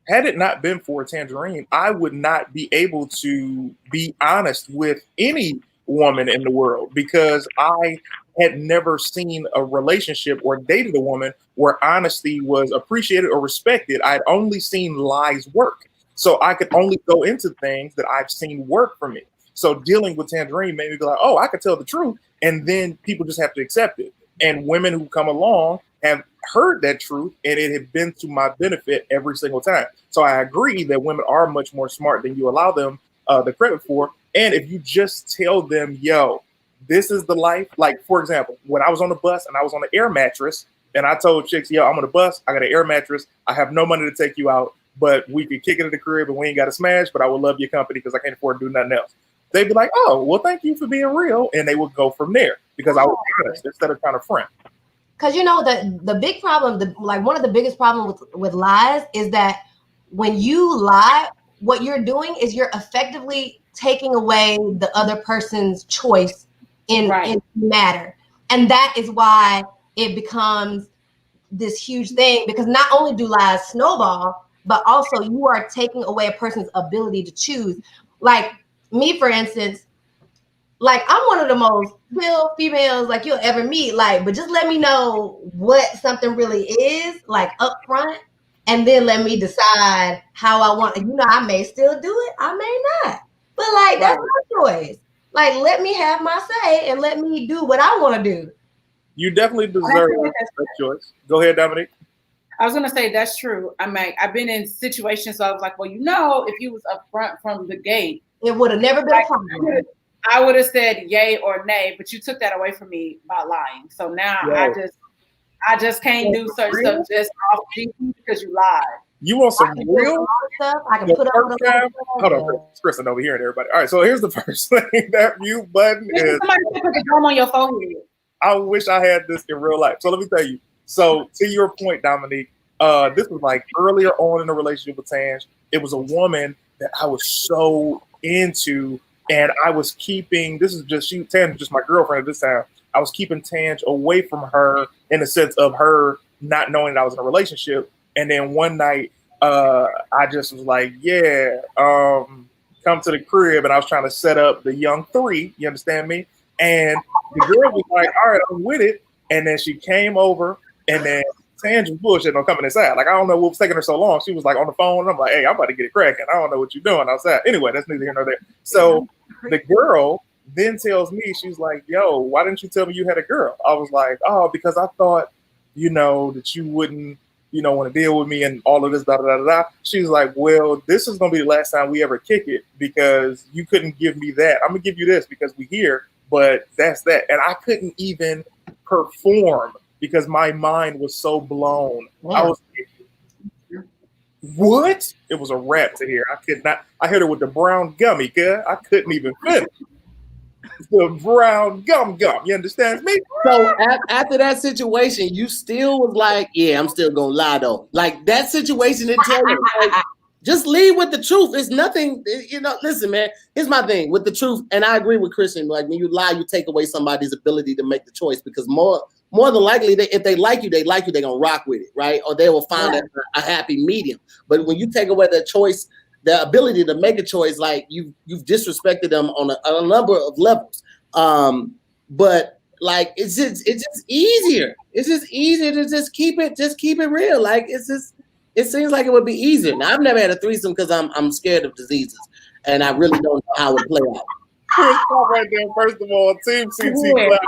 Tangerine, I would not be able to be honest with any woman in the world, because I had never seen a relationship or dated a woman where honesty was appreciated or respected. I'd only seen lies work. So I could only go into things that I've seen work for me. So dealing with Tangerine made me be like, oh, I could tell the truth. And then people just have to accept it. And women who come along have heard that truth, and it had been to my benefit every single time. So I agree that women are much more smart than you allow them the credit for. And if you just tell them, yo, this is the life. Like, for example, when I was on the bus and I was on the air mattress, and I told chicks, yo, I'm on the bus, I got an air mattress, I have no money to take you out, but we could kick it at the crib and we ain't got to smash, but I would love your company because I can't afford to do nothing else. They'd be like, oh, well, thank you for being real. And they would go from there because I was honest instead of trying to front. Because, you know, the big problem, one of the biggest problems with lies is that when you lie, what you're doing is you're effectively taking away the other person's choice in matter. And that is why it becomes this huge thing, because not only do lies snowball, but also you are taking away a person's ability to choose. Like me, for instance, like I'm one of the most real females like you'll ever meet. Like, but just let me know what something really is, like up front, and then let me decide how I want. You know, I may still do it, I may not. But like that's my choice. Like, let me have my say and let me do what I want to do. You definitely deserve that choice. Go ahead, Dominique. I was gonna say that's true. I mean, I've been in situations so I was like, well, you know, if you was up front from the gate, it would have never been a problem. I would have said yay or nay, but you took that away from me by lying. So now I just can't do certain stuff just off because you lied. You want some real stuff? I can put up with Hold on, Kristen over here and everybody. All right, so here's the first thing. That mute button is somebody put the drum on your forehead. I wish I had this in real life. So let me tell you. So to your point, Dominique, this was like earlier on in the relationship with Tange. It was a woman that I was so into, and I was keeping. This is just Tange, just my girlfriend at this time. I was keeping Tange away from her in the sense of her not knowing that I was in a relationship. And then one night, I just was like, yeah, come to the crib, and I was trying to set up the young three. You understand me? And the girl was like, all right, I'm with it. And then she came over, and then Tange was bullshit on coming inside. Like, I don't know what was taking her so long. She was like on the phone, and I'm like, hey, I'm about to get it cracking. I don't know what you're doing outside. Anyway, that's neither here nor there. So the girl then tells me, she's like, yo, why didn't you tell me you had a girl? I was like, oh, because I thought, that you wouldn't, want to deal with me and all of this, da, da, da, da. She's like, well, this is going to be the last time we ever kick it because you couldn't give me that. I'm going to give you this because we here, but that's that. And I couldn't even perform because my mind was so blown. Yeah. I was like, what? It was a wrap to hear. I could not. I hit her with the brown gummy, cuz I couldn't even finish. The brown gum. You understand me? So after that situation, you still was like, yeah, I'm still gonna lie though. Like that situation, it tell you, like, just lead with the truth. It's nothing, listen, man, here's my thing with the truth. And I agree with Christian. Like when you lie, you take away somebody's ability to make the choice because more than likely, if they like you, they're gonna rock with it, right? Or they will find a happy medium. But when you take away the choice, the ability to make a choice, like you've disrespected them on a number of levels. But like it's just easier. It's just easier to just keep it real. Like it seems like it would be easier. Now I've never had a threesome because I'm scared of diseases, and I really don't know how it would play out. Right there. First of all, Team CT Clap.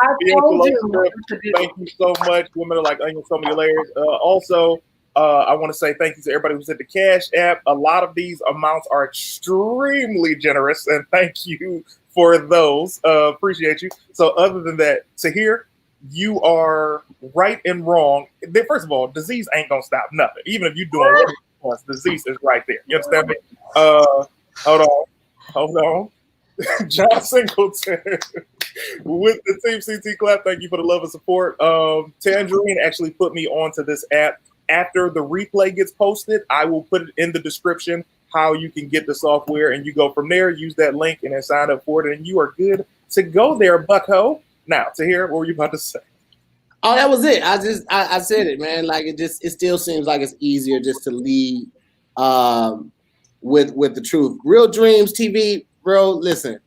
Thank you so much. Women are like onions, so many layers. Also, I want to say thank you to everybody who's at the Cash App. A lot of these amounts are extremely generous, and thank you for those. Appreciate you. So other than that, Tahir, you are right and wrong. First of all, disease ain't going to stop nothing. Even if you're doing what disease is right there. You understand me? Hold on. John Singleton with the Team CT Clap. Thank you for the love and support. Tangerine actually put me onto this app. After the replay gets posted, I will put it in the description how you can get the software, and you go from there, use that link, and then sign up for it, and you are good to go there, bucko. Now, Tahir, what were you about to say? Oh, that was it. I said it, man. Like it still seems like it's easier just to lead with the truth. Real Dreams TV, bro. Listen,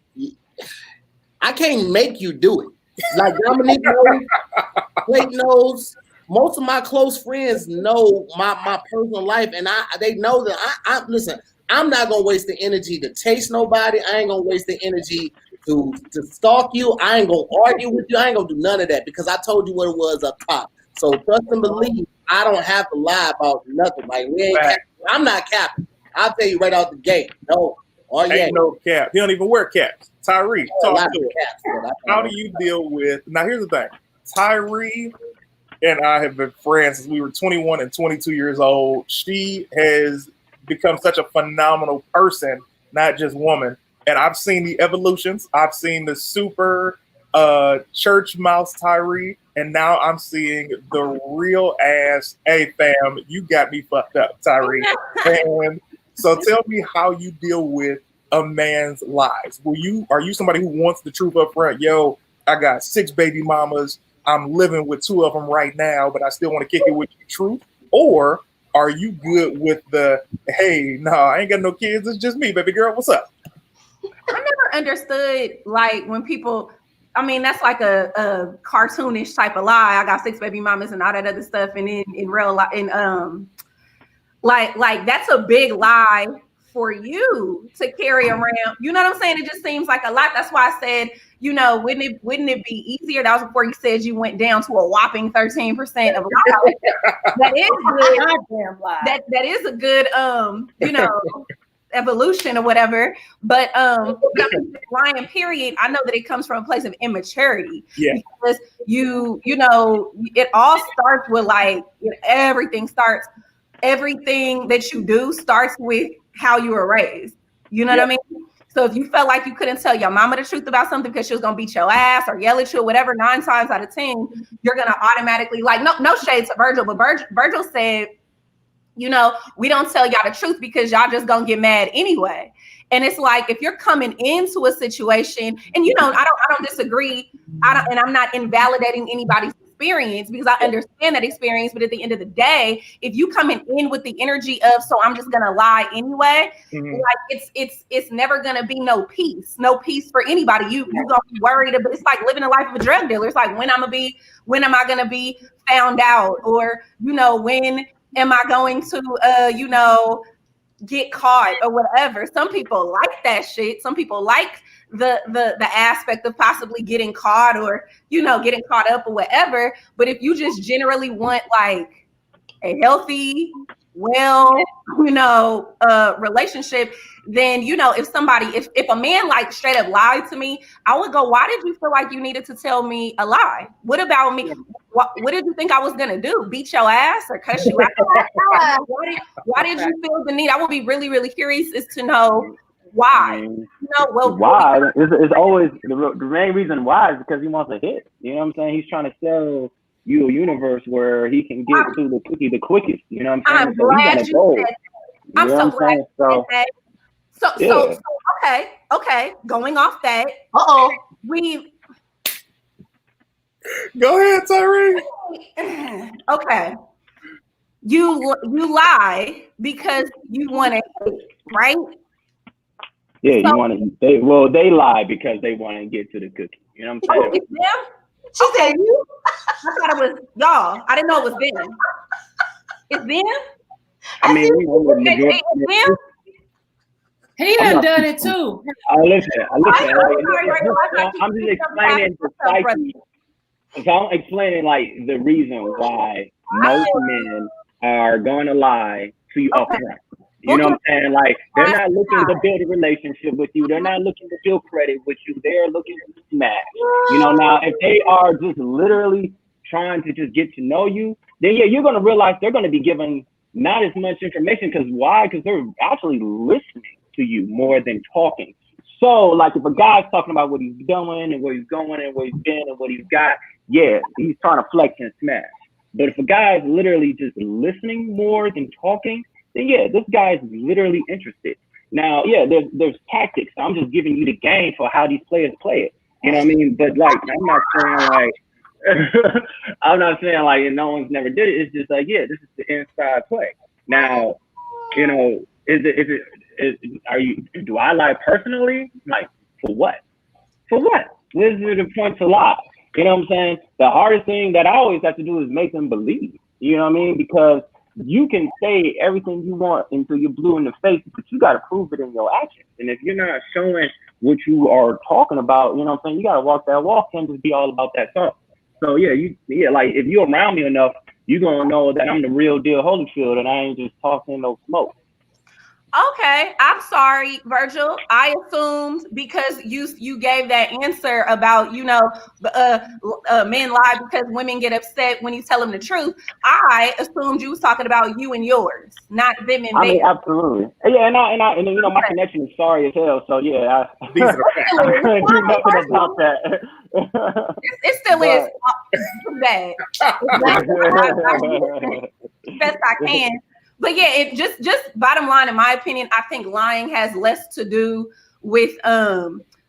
I can't make you do it. Like Dominique knows, Blake knows. Most of my close friends know my personal life, and they know that I listen. I'm not gonna waste the energy to chase nobody. I ain't gonna waste the energy to stalk you. I ain't gonna argue with you. I ain't gonna do none of that because I told you what it was up top. So trust and believe. I don't have to lie about nothing. Like I'm not capping. I'll tell you right out the gate. No, ain't no cap. He don't even wear caps. Tyree, talk to him. How do you deal with? Now here's the thing. Tyree and I have been friends since we were 21 and 22 years old. She has become such a phenomenal person, not just woman. And I've seen the evolutions. I've seen the super church mouse Tyree, and now I'm seeing the real ass. Hey, fam, you got me fucked up, Tyree. And so tell me how you deal with a man's lies. Are you somebody who wants the truth up front? Yo, I got 6 baby mamas. I'm living with 2 of them right now, but I still want to kick it with the truth? Or are you good with the, hey, no, I ain't got no kids. It's just me, baby girl. What's up? I never understood, like, when people, I mean, that's like a cartoonish type of lie. I got 6 baby mamas and all that other stuff. And in real life, like that's a big lie for you to carry around. You know what I'm saying? It just seems like a lot. That's why I said, wouldn't it be easier? That was before you said you went down to a whopping 13% of lies. That is good. That is a good evolution or whatever. But lying period, I know that it comes from a place of immaturity. Yeah. Because it all starts with everything that you do starts with how you were raised. You know what I mean? So if you felt like you couldn't tell your mama the truth about something because she was gonna beat your ass or yell at you or whatever, 9 times out of 10, you're gonna automatically, like, no shade to Virgil, but Virgil said, you know, we don't tell y'all the truth because y'all just gonna get mad anyway. And it's like, if you're coming into a situation, and you know, I don't disagree. And I'm not invalidating anybody's experience because I understand that experience. But at the end of the day, if you coming in with the energy of, so I'm just gonna lie anyway, like it's never gonna be no peace for anybody. You gonna be worried about. It's like living the life of a drug dealer. It's like, when am I gonna be found out, or you know, when am I going to you know, get caught or whatever. Some people like that shit. Some people like the aspect of possibly getting caught, or you know, getting caught up or whatever. But if you just generally want like a healthy, well, you know, relationship, then you know, if a man like straight up lied to me, I would go, why did you feel like you needed to tell me a lie? What about me? What did you think I was gonna do? Beat your ass or cuss you out? Why did you feel the need? I would be really, really curious as to know why. You know, well, why is always the main reason why is because he wants a hit. You know what I'm saying? He's trying to sell you a universe where he can get to the cookie the quickest. You know what I'm saying? I'm glad you said that. I'm so glad you said that. So okay. Going off that. Go ahead, Tyree. Okay. You lie because you want to hit, right? Yeah, so, you want to. They lie because they want to get to the cookie. You know what I'm saying? It's them. She said you. I thought it was y'all. I didn't know it was them. It's them. I mean, it's them. He done it too. Listen. I'm just explaining the psyche. So I'm explaining like the reason why most men are going to lie to you up front. You know what I'm saying? Like, they're not looking to build a relationship with you. They're not looking to build credit with you. They're looking to smash. You know, now if they are just literally trying to just get to know you, then yeah, you're going to realize they're going to be given not as much information. Because why? Because they're actually listening to you more than talking. So like, if a guy's talking about what he's doing and where he's going and where he's been and what he's got, yeah, he's trying to flex and smash. But if a guy's literally just listening more than talking, then yeah, this guy's literally interested. Now, yeah, there's tactics. I'm just giving you the game for how these players play it. You know what I mean? But like, I'm not saying like, I'm not saying like no one's never did it. It's just like, yeah, this is the inside play. Now, you know, do I lie personally? Like, for what? For what? This is the point to lie. You know what I'm saying? The hardest thing that I always have to do is make them believe. You know what I mean? Because you can say everything you want until you're blue in the face, but you got to prove it in your actions. And if you're not showing what you are talking about, you know what I'm saying? You got to walk that walk and just be all about that talk. So yeah, like if you're around me enough, you're going to know that I'm the real deal Holyfield and I ain't just talking no smoke. Okay, I'm sorry, Virgil. I assumed because you gave that answer about, you know, men lie because women get upset when you tell them the truth. I assumed you was talking about you and yours, not them and theirs. I mean, absolutely. Yeah, and you know, my connection is sorry as hell. So yeah, I couldn't do nothing about that. It still is bad. Best I can. But yeah, it just bottom line, in my opinion, I think lying has less to do with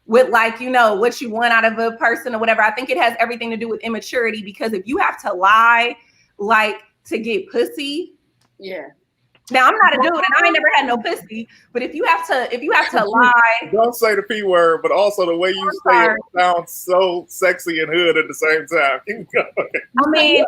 like, you know, what you want out of a person or whatever. I think it has everything to do with immaturity, because if you have to lie like to get pussy, yeah. Now I'm not a dude and I ain't never had no pussy, but if you have to lie, don't say the P word, but also the way you say it sounds so sexy and hood at the same time. I mean,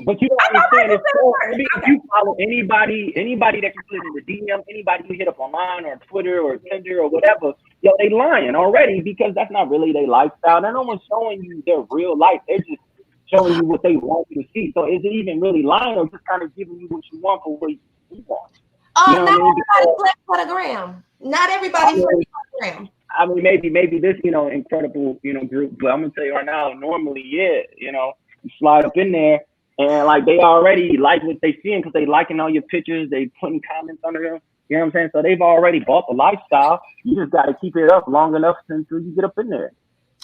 but you don't understand. If you follow anybody that you put in the DM, anybody you hit up online or Twitter or Tinder or whatever, yo, they lying already, because that's not really their lifestyle. They're no one's showing you their real life. They're just showing you what they want you to see. So is it even really lying, or just kind of giving you what you want for what you want? Oh, not everybody flex for the gram. Not everybody flex for the gram. I mean, maybe this, you know, incredible, you know, group, but I'm gonna tell you right now, normally, yeah, you know, you slide up in there and like they already like what they seeing because they liking all your pictures, they putting comments under them. You know what I'm saying? So they've already bought the lifestyle. You just got to keep it up long enough until you get up in there.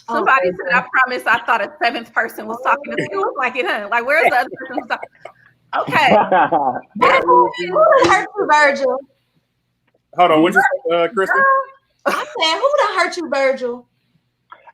Somebody said, I promise I thought a seventh person was talking to you. Like it, huh? Like, where's the other person who's talking? Okay. Who hurt you, Virgil? Hold on, what you say, Kristen? I said, who done hurt you, Virgil?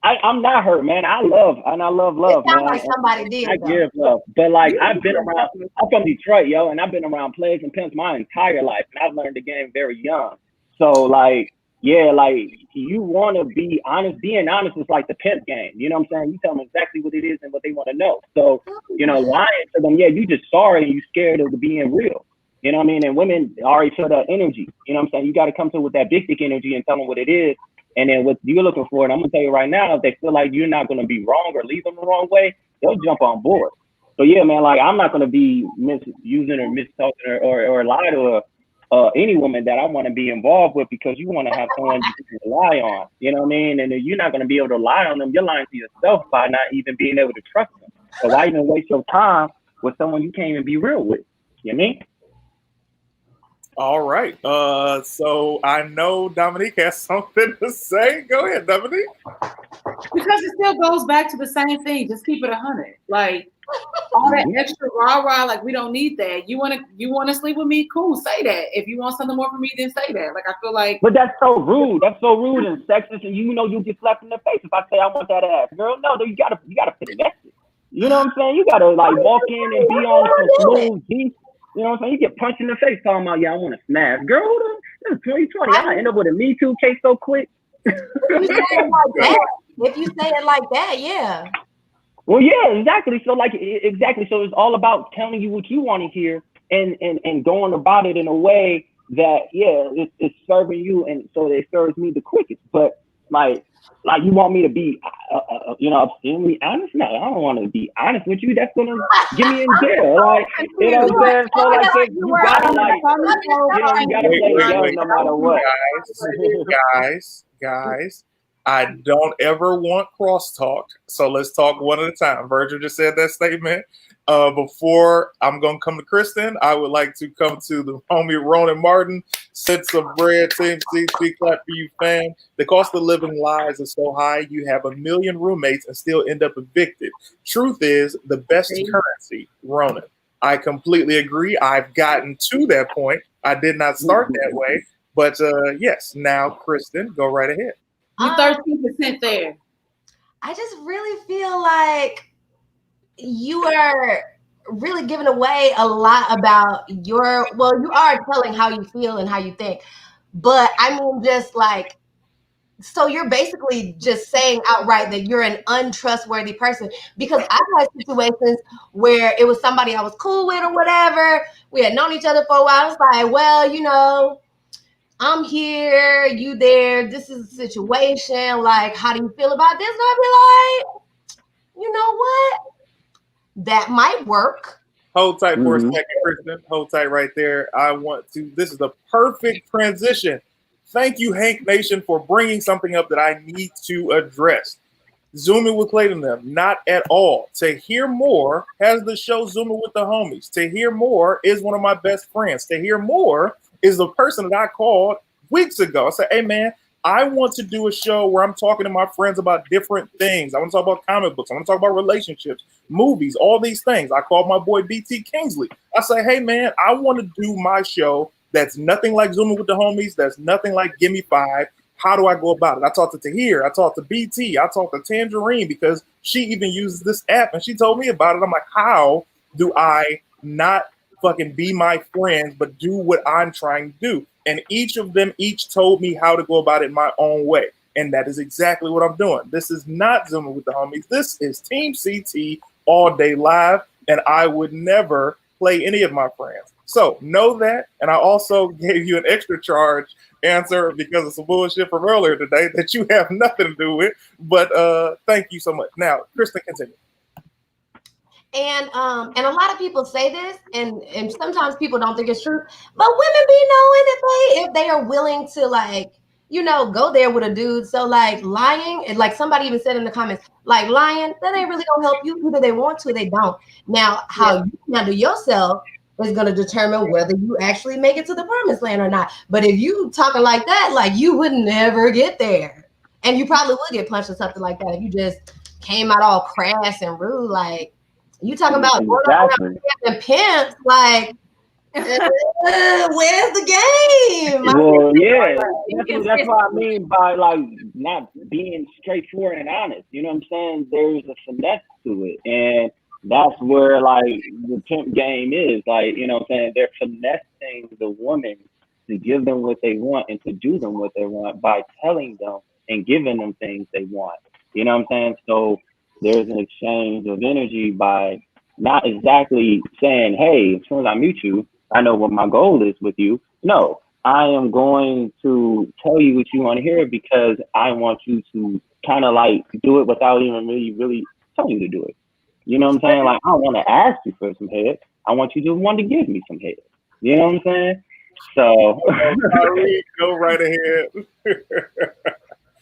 I'm not hurt, man. I love love, man. Like somebody did. I give love, but like I've been around. I'm from Detroit, yo, and I've been around players and pimps my entire life, and I've learned the game very young. So like, yeah, like you want to be honest. Being honest is like the pimp game. You know what I'm saying? You tell them exactly what it is and what they want to know. So you know, lying to them, yeah, you just sorry and you scared of being real. You know what I mean? And women already feel that energy. You know what I'm saying? You got to come to with that big stick energy and tell them what it is. And then what you're looking for, and I'm gonna tell you right now, if they feel like you're not gonna be wrong or lead them the wrong way, they'll jump on board. So yeah, man, like I'm not gonna be misusing or mistalking or lie to any woman that I want to be involved with, because you want to have someone you can rely on. You know what I mean? And if you're not gonna be able to lie on them, you're lying to yourself by not even being able to trust them. So why even waste your time with someone you can't even be real with? You know what I mean? All right. So I know Dominique has something to say. Go ahead, Dominique. Because it still goes back to the same thing. Just keep it 100. Like all that extra rah-rah, like we don't need that. You wanna sleep with me? Cool, say that. If you want something more from me, then say that. Like I feel like, but that's so rude. That's so rude and sexist, and you know you get slapped in the face if I say I want that ass, girl. No, you gotta finesse it. You know what I'm saying? You gotta like walk in and be on some smooth beat. You know what I'm saying? You get punched in the face talking about, yeah, I want to smash. Girl, this is 2020. I end up with a Me Too case so quick. If you say it like that, yeah. Well, yeah, exactly. So like, exactly. So it's all about telling you what you want to hear and going about it in a way that, yeah, it's serving you, and so it serves me the quickest. But like you want me to be, obscenely honest? No, I don't want to be honest with you. That's gonna get me in jail. Like, you know what I'm saying? So like, you gotta like, you gotta play the game no matter what. Guys, I don't ever want crosstalk. So let's talk one at a time. Virgil just said that statement. Before I'm gonna come to Kristen, I would like to come to the homie Ronan Martin. Send some bread, Team CT, clap for you, fam. The cost of living lies is so high, you have 1 million roommates and still end up evicted. Truth is, the best currency, Ronan. I completely agree. I've gotten to that point. I did not start that way, but yes. Now, Kristen, go right ahead. You're 13% there. I just really feel like you are really giving away a lot about you are telling how you feel and how you think, but I mean, just like, so you're basically just saying outright that you're an untrustworthy person, because I've had situations where it was somebody I was cool with or whatever. We had known each other for a while. It's like, well, you know, I'm here, you there, this is the situation. Like, how do you feel about this? And I'd be like, you know what? That might work. Hold tight for a second, Kristen. Hold tight right there. This is the perfect transition. Thank you, Hank Nation, for bringing something up that I need to address. Zooming with Clayton them, not at all. To hear more has the show Zooming with the Homies. To hear more is one of my best friends. To hear more is the person that I called weeks ago. I said, hey, man, I want to do a show where I'm talking to my friends about different things. I want to talk about comic books. I want to talk about relationships, movies, all these things. I called my boy BT Kingsley. I say, hey, man, I want to do my show that's nothing like Zooming with the Homies. That's nothing like Gimme 5. How do I go about it? I talked to Tahir. I talked to BT. I talked to Tangerine, because she even uses this app, and she told me about it. I'm like, how do I not fucking be my friends, but do what I'm trying to do? And each of them told me how to go about it my own way. And that is exactly what I'm doing. This is not Zooming with the Homies. This is Team CT all day live. And I would never play any of my friends. So know that. And I also gave you an extra charge answer because of some bullshit from earlier today that you have nothing to do with. But thank you so much. Now, Kristen, continue. And a lot of people say this, and sometimes people don't think it's true, but women be knowing if they are willing to, like, you know, go there with a dude. So like lying, and like somebody even said in the comments, like lying, that ain't really gonna help you. Either they want to, or they don't. Now, how you handle yourself is going to determine whether you actually make it to the promised land or not. But if you talking like that, like you would never get there. And you probably would get punched or something like that if you just came out all crass and rude. Like, you talking about going around and pimps, like, where's the game? Well, yeah, that's what I mean by like not being straightforward and honest. You know what I'm saying? There's a finesse to it, and that's where like the pimp game is. Like, you know what I'm saying? They're finessing the woman to give them what they want and to do them what they want by telling them and giving them things they want. You know what I'm saying? So there's an exchange of energy by not exactly saying, hey, as soon as I meet you, I know what my goal is with you. No, I am going to tell you what you want to hear because I want you to kind of like do it without even really telling you to do it. You know what I'm saying? Like, I don't want to ask you for some head. I want you to want to give me some head. You know what I'm saying? So go right ahead.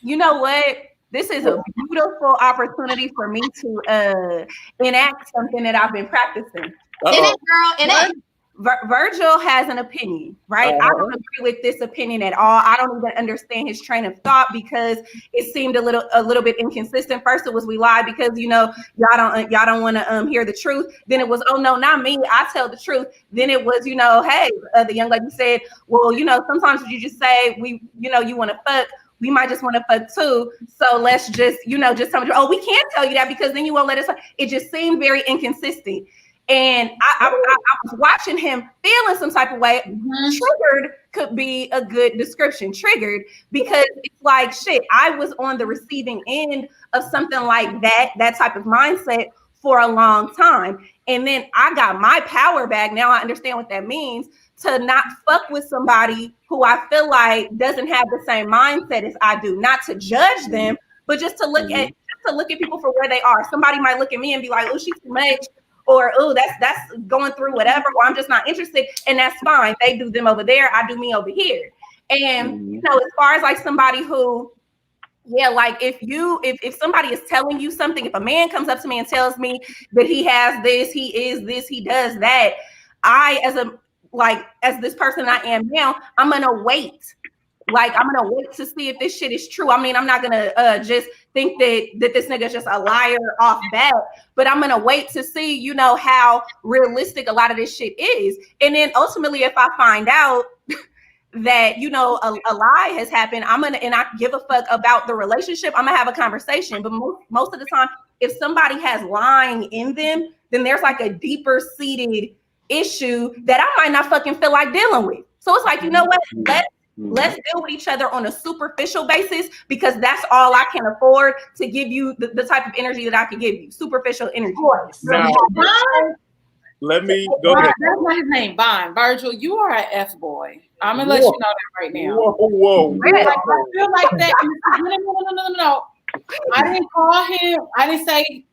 You know what? This is a beautiful opportunity for me to enact something that I've been practicing. Enact, girl, enact. Virgil has an opinion, right? I don't agree with this opinion at all. I don't even understand his train of thought because it seemed a little bit inconsistent. First, it was we lied because y'all don't want to hear the truth. Then it was, oh no, not me, I tell the truth. Then it was, hey, the young lady said, well, sometimes you just say you want to fuck. We might just want to fuck too. So let's just just tell me, oh, we can't tell you that because then you won't let us. It just seemed very inconsistent. And I was watching him feeling some type of way. Triggered could be a good description. Triggered because it's like, shit, I was on the receiving end of something like that type of mindset for a long time. And then I got my power back. Now I understand what that means to not fuck with somebody who I feel like doesn't have the same mindset as I do. Not to judge them, but just to look at people for where they are. Somebody might look at me and be like, oh, she's too much. Or, oh, that's going through whatever, or I'm just not interested. And that's fine. They do them over there. I do me over here. And, as far as like somebody who, like if somebody is telling you something, if a man comes up to me and tells me that he has this, he is this, he does that, I, as this person I am now, I'm going to wait. Like, I'm going to wait to see if this shit is true. I mean, I'm not going to just think that this nigga's just a liar off bat, but I'm going to wait to see, how realistic a lot of this shit is. And then ultimately, if I find out that, a lie has happened, and I give a fuck about the relationship, I'm going to have a conversation. But most of the time, if somebody has lying in them, then there's like a deeper seated issue that I might not fucking feel like dealing with. So it's like, you know what? Let's deal with each other on a superficial basis because that's all I can afford to give you the type of energy that I can give you. Superficial energy. Now, let me go ahead. That's not his name, Bond. Virgil, you are an F boy. I'm gonna let you know that right now. Whoa. I feel like that. No. I didn't call him. I didn't say,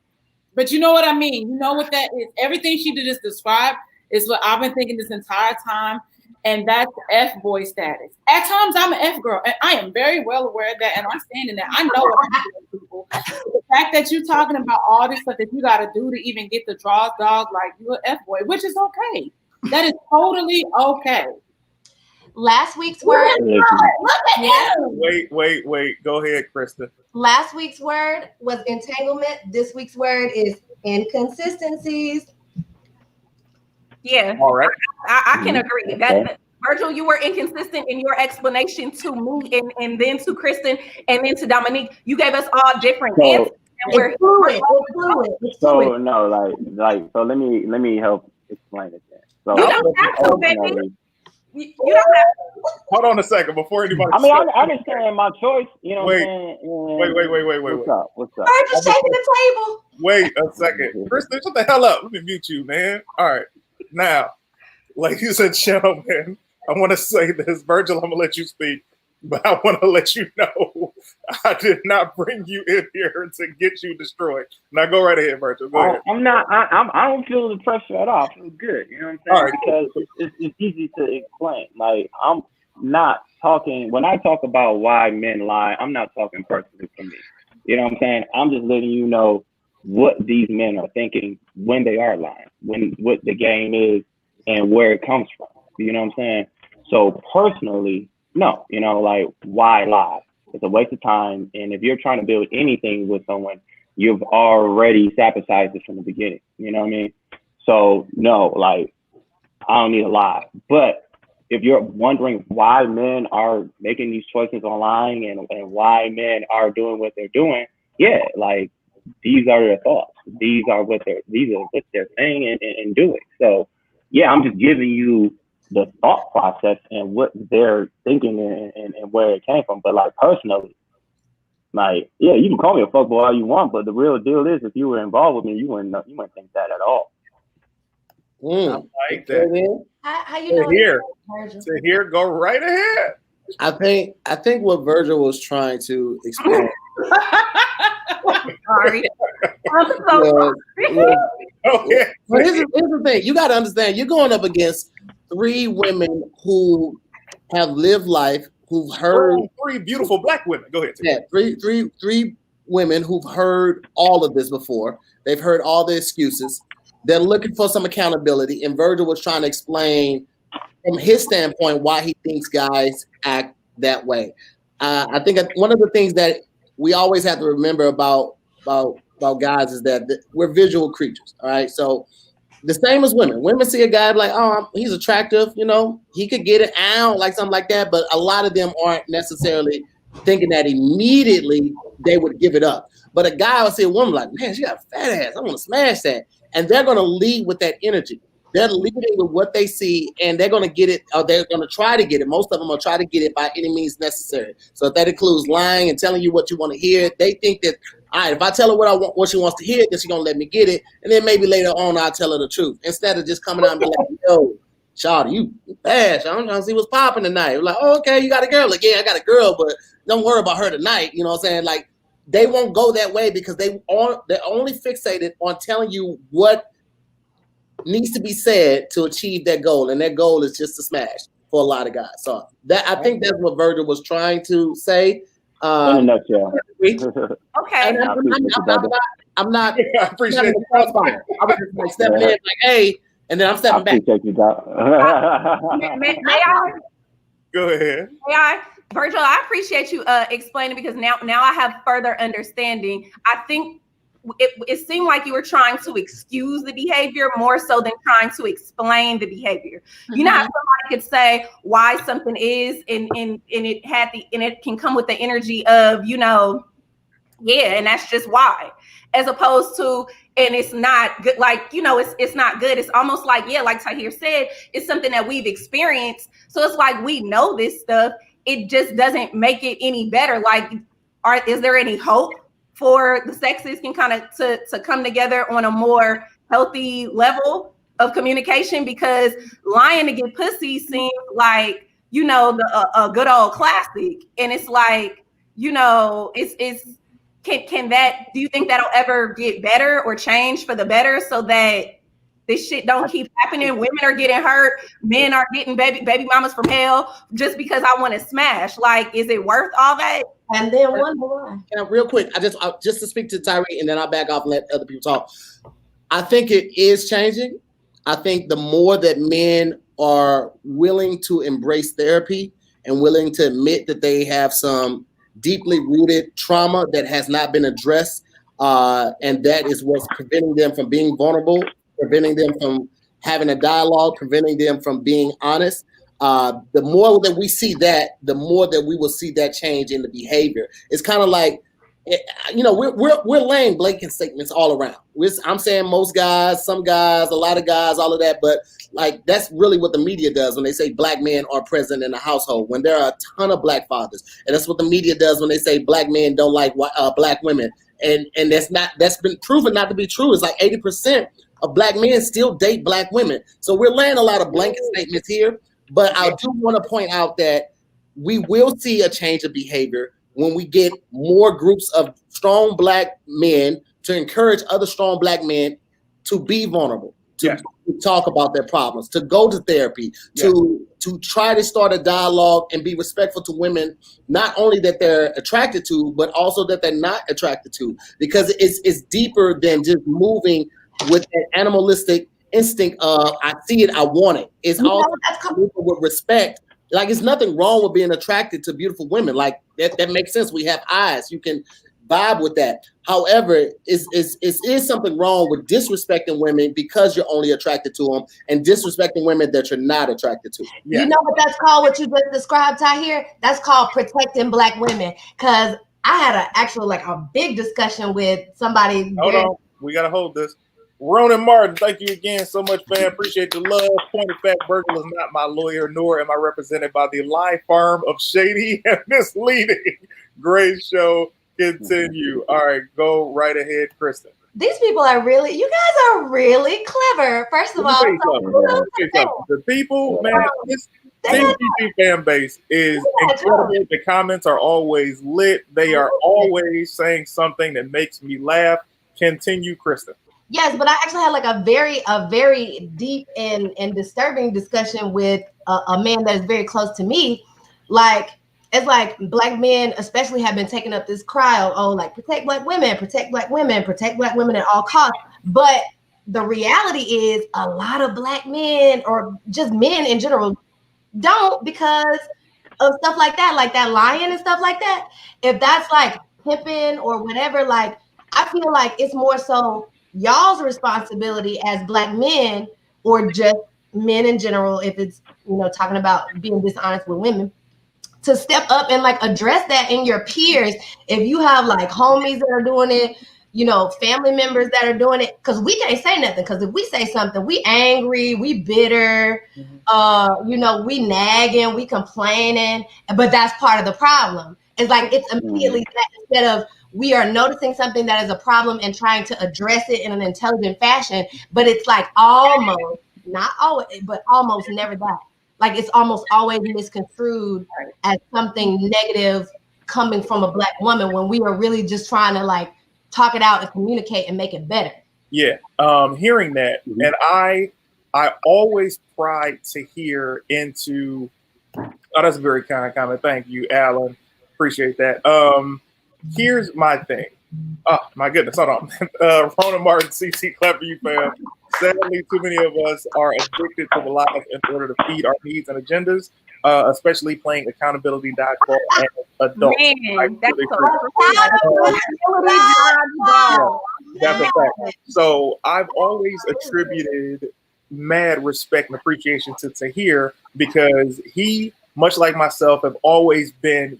but you know what I mean. You know what that is. Everything she just described is what I've been thinking this entire time. And that's F boy status. At times, I'm an F girl, and I am very well aware of that, and I stand in that. I know what I'm doing, people. The fact that you're talking about all this stuff that you got to do to even get the draws, dog, like you're an F boy, which is okay. That is totally okay. Last week's word. Look at him. Wait. Go ahead, Krista. Last week's word was entanglement. This week's word is inconsistencies. Yeah. All right. I can agree. That Virgil, you were inconsistent in your explanation to me and then to Kristen and then to Dominique. You gave us all different answers. So let me help explain it then. So you don't have to, baby. You don't have to. Hold on a second before anybody. I mean, I understand my choice. You know wait. What I'm saying? Wait. What's up? Virgil's taking the table. Wait a second. Kristen, shut the hell up. Let me mute you, man. All right. Now, ladies and gentlemen, I want to say this. Virgil, I'm going to let you speak, but I want to let you know I did not bring you in here to get you destroyed. Now, go right ahead, Virgil. Go ahead. I'm not. I don't feel the pressure at all. I feel good. You know what I'm saying? All right. Because it's easy to explain. Like, I'm not talking, when I talk about why men lie, I'm not talking personally for me. You know what I'm saying? I'm just letting you know what these men are thinking when they are lying, what the game is and where it comes from. You know what I'm saying? So personally, no, like, why lie? It's a waste of time. And if you're trying to build anything with someone, you've already sabotaged it from the beginning. You know what I mean? So no, like, I don't need a lie. But if you're wondering why men are making these choices online and why men are doing what they're doing, yeah, like, these are their thoughts. These are what they're saying and doing. So yeah, I'm just giving you the thought process and what they're thinking and where it came from. But like, personally, like, yeah, you can call me a fuckboy all you want, but the real deal is, if you were involved with me, you wouldn't think that at all. I like that. How you know? Say here, go right ahead. I think what Virgil was trying to explain. Sorry. I'm so sorry. Okay. But here's the thing. You got to understand, you're going up against 3 women who have lived life, who've heard 3 beautiful black women. Go ahead. Yeah, three women who've heard all of this before. They've heard all the excuses. They're looking for some accountability. And Virgil was trying to explain from his standpoint why he thinks guys act that way. I think one of the things that we always have to remember about guys is that we're visual creatures. All right. So the same as women. Women see a guy like, oh, he's attractive, he could get it out, like something like that. But a lot of them aren't necessarily thinking that immediately they would give it up. But a guy will see a woman like, man, she got a fat ass. I want to smash that. And they're going to lead with that energy. They're leading with what they see, and they're going to get it, or they're going to try to get it. Most of them will try to get it by any means necessary. So if that includes lying and telling you what you want to hear, they think that, all right, if I tell her what she wants to hear, then she's going to let me get it. And then maybe later on, I'll tell her the truth. Instead of just coming out and be like, yo, Shawty, you bad. I'm trying to see what's popping tonight. We're like, oh, okay, you got a girl. Like, yeah, I got a girl, but don't worry about her tonight. You know what I'm saying? Like, they won't go that way because they're only fixated on telling you what needs to be said to achieve that goal, and that goal is just to smash for a lot of guys. So I think that's what Virgil was trying to say. In a nutshell. Okay. I'm not. I appreciate it. I was just like stepping in, like, hey, and then I'm stepping back. May I? Go ahead. May I? Virgil, I appreciate you explaining, because now I have further understanding. I think it seemed like you were trying to excuse the behavior more so than trying to explain the behavior. Mm-hmm. You know how somebody could say why something is, and it can come with the energy of, yeah, and that's just why, as opposed to, and it's not good, like, it's not good. It's almost like, yeah, like Tahir said, it's something that we've experienced. So it's like, we know this stuff. It just doesn't make it any better. Like, is there any hope for the sexes can kind of to come together on a more healthy level of communication? Because lying to get pussy seems like, a good old classic. And it's like, can that, do you think that'll ever get better or change for the better so that this shit don't keep happening? Women are getting hurt. Men are getting baby mamas from hell just because I want to smash. Like, is it worth all that? And then one more. Real quick, just to speak to Tyree, and then I'll back off and let other people talk. I think it is changing. I think the more that men are willing to embrace therapy and willing to admit that they have some deeply rooted trauma that has not been addressed, and that is what's preventing them from being vulnerable, preventing them from having a dialogue, preventing them from being honest. The more that we see that, the more that we will see that change in the behavior. It's kind of like, we're laying blanket statements all around. I'm saying most guys, some guys, a lot of guys, all of that, but like, that's really what the media does when they say black men are present in the household, when there are a ton of black fathers. And that's what the media does when they say black men don't like black women. And that's been proven not to be true. It's like 80% of black men still date black women. So we're laying a lot of blanket statements here. But I do want to point out that we will see a change of behavior when we get more groups of strong black men to encourage other strong black men to be vulnerable, to talk about their problems, to go to therapy, to try to start a dialogue and be respectful to women, not only that they're attracted to, but also that they're not attracted to, because it's deeper than just moving with an animalistic instinct of I see it, I want it. It's all with respect. Like it's nothing wrong with being attracted to beautiful women. Like that makes sense. We have eyes. You can vibe with that. However, is something wrong with disrespecting women because you're only attracted to them and disrespecting women that you're not attracted to. Yeah. You know what that's called, what you just described, Tahir? That's called protecting Black women. Because I had a big discussion with somebody. Hold on. We got to hold this. Ronan Martin, thank you again so much, man. Appreciate the love. Point of fact, Virgil is not my lawyer, nor am I represented by the lie firm of shady and misleading. Great show. Continue. All right, go right ahead, Kristen. These people are really, you guys are really clever. First of all, the people, man, this TNT fan base is incredible. The comments are always lit. They are always saying something that makes me laugh. Continue, Kristen. Yes, but I actually had like a very deep and disturbing discussion with a man that is very close to me. Like, it's like Black men especially have been taking up this cry of, like, protect Black women, protect Black women, protect Black women at all costs. But the reality is a lot of Black men, or just men in general, don't, because of stuff like that lying and stuff like that. If that's like pimping or whatever, like, I feel like it's more so y'all's responsibility as Black men, or just men in general, if it's, talking about being dishonest with women, to step up and like address that in your peers. If you have like homies that are doing it, family members that are doing it, because we can't say nothing, because if we say something, we angry, we bitter, we nagging, we complaining, but that's part of the problem. It's like it's immediately that, instead of we are noticing something that is a problem and trying to address it in an intelligent fashion, but it's like almost, not always, but almost never that. Like it's almost always misconstrued as something negative coming from a Black woman, when we are really just trying to like talk it out and communicate and make it better. Yeah, hearing that, and I always try to hear into. Oh, that's a very kind comment. Thank you, Alan. Appreciate that. Here's my thing. Oh my goodness, hold on. Ronan Martin, CC, clap for you, fam. Sadly, too many of us are addicted to the life in order to feed our needs and agendas, especially playing accountability dodgeball as adults. Man, that's that's a fact. So I've always attributed mad respect and appreciation to Tahir, because he, much like myself, have always been,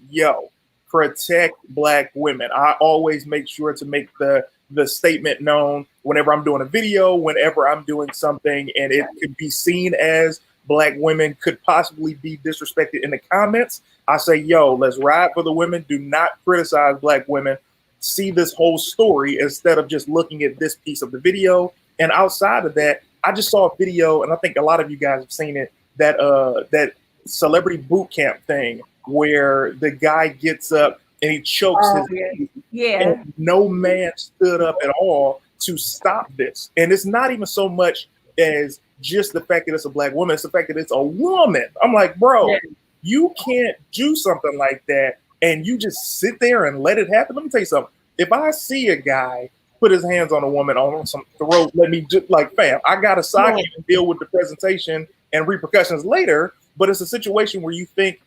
protect Black women. I always make sure to make the statement known whenever I'm doing a video, whenever I'm doing something, and it could be seen as Black women could possibly be disrespected in the comments. I say, let's ride for the women. Do not criticize Black women. See this whole story instead of just looking at this piece of the video. And outside of that, I just saw a video, and I think a lot of you guys have seen it, that celebrity boot camp thing, where the guy gets up and he chokes his yeah. And no man stood up at all to stop this. And it's not even so much as just the fact that it's a Black woman, it's the fact that it's a woman. I'm like, bro, you can't do something like that and you just sit there and let it happen. Let me tell you something. If I see a guy put his hands on a woman on some throat, let me just, like, fam, I got to sock it and deal with the presentation and repercussions later. But it's a situation where you think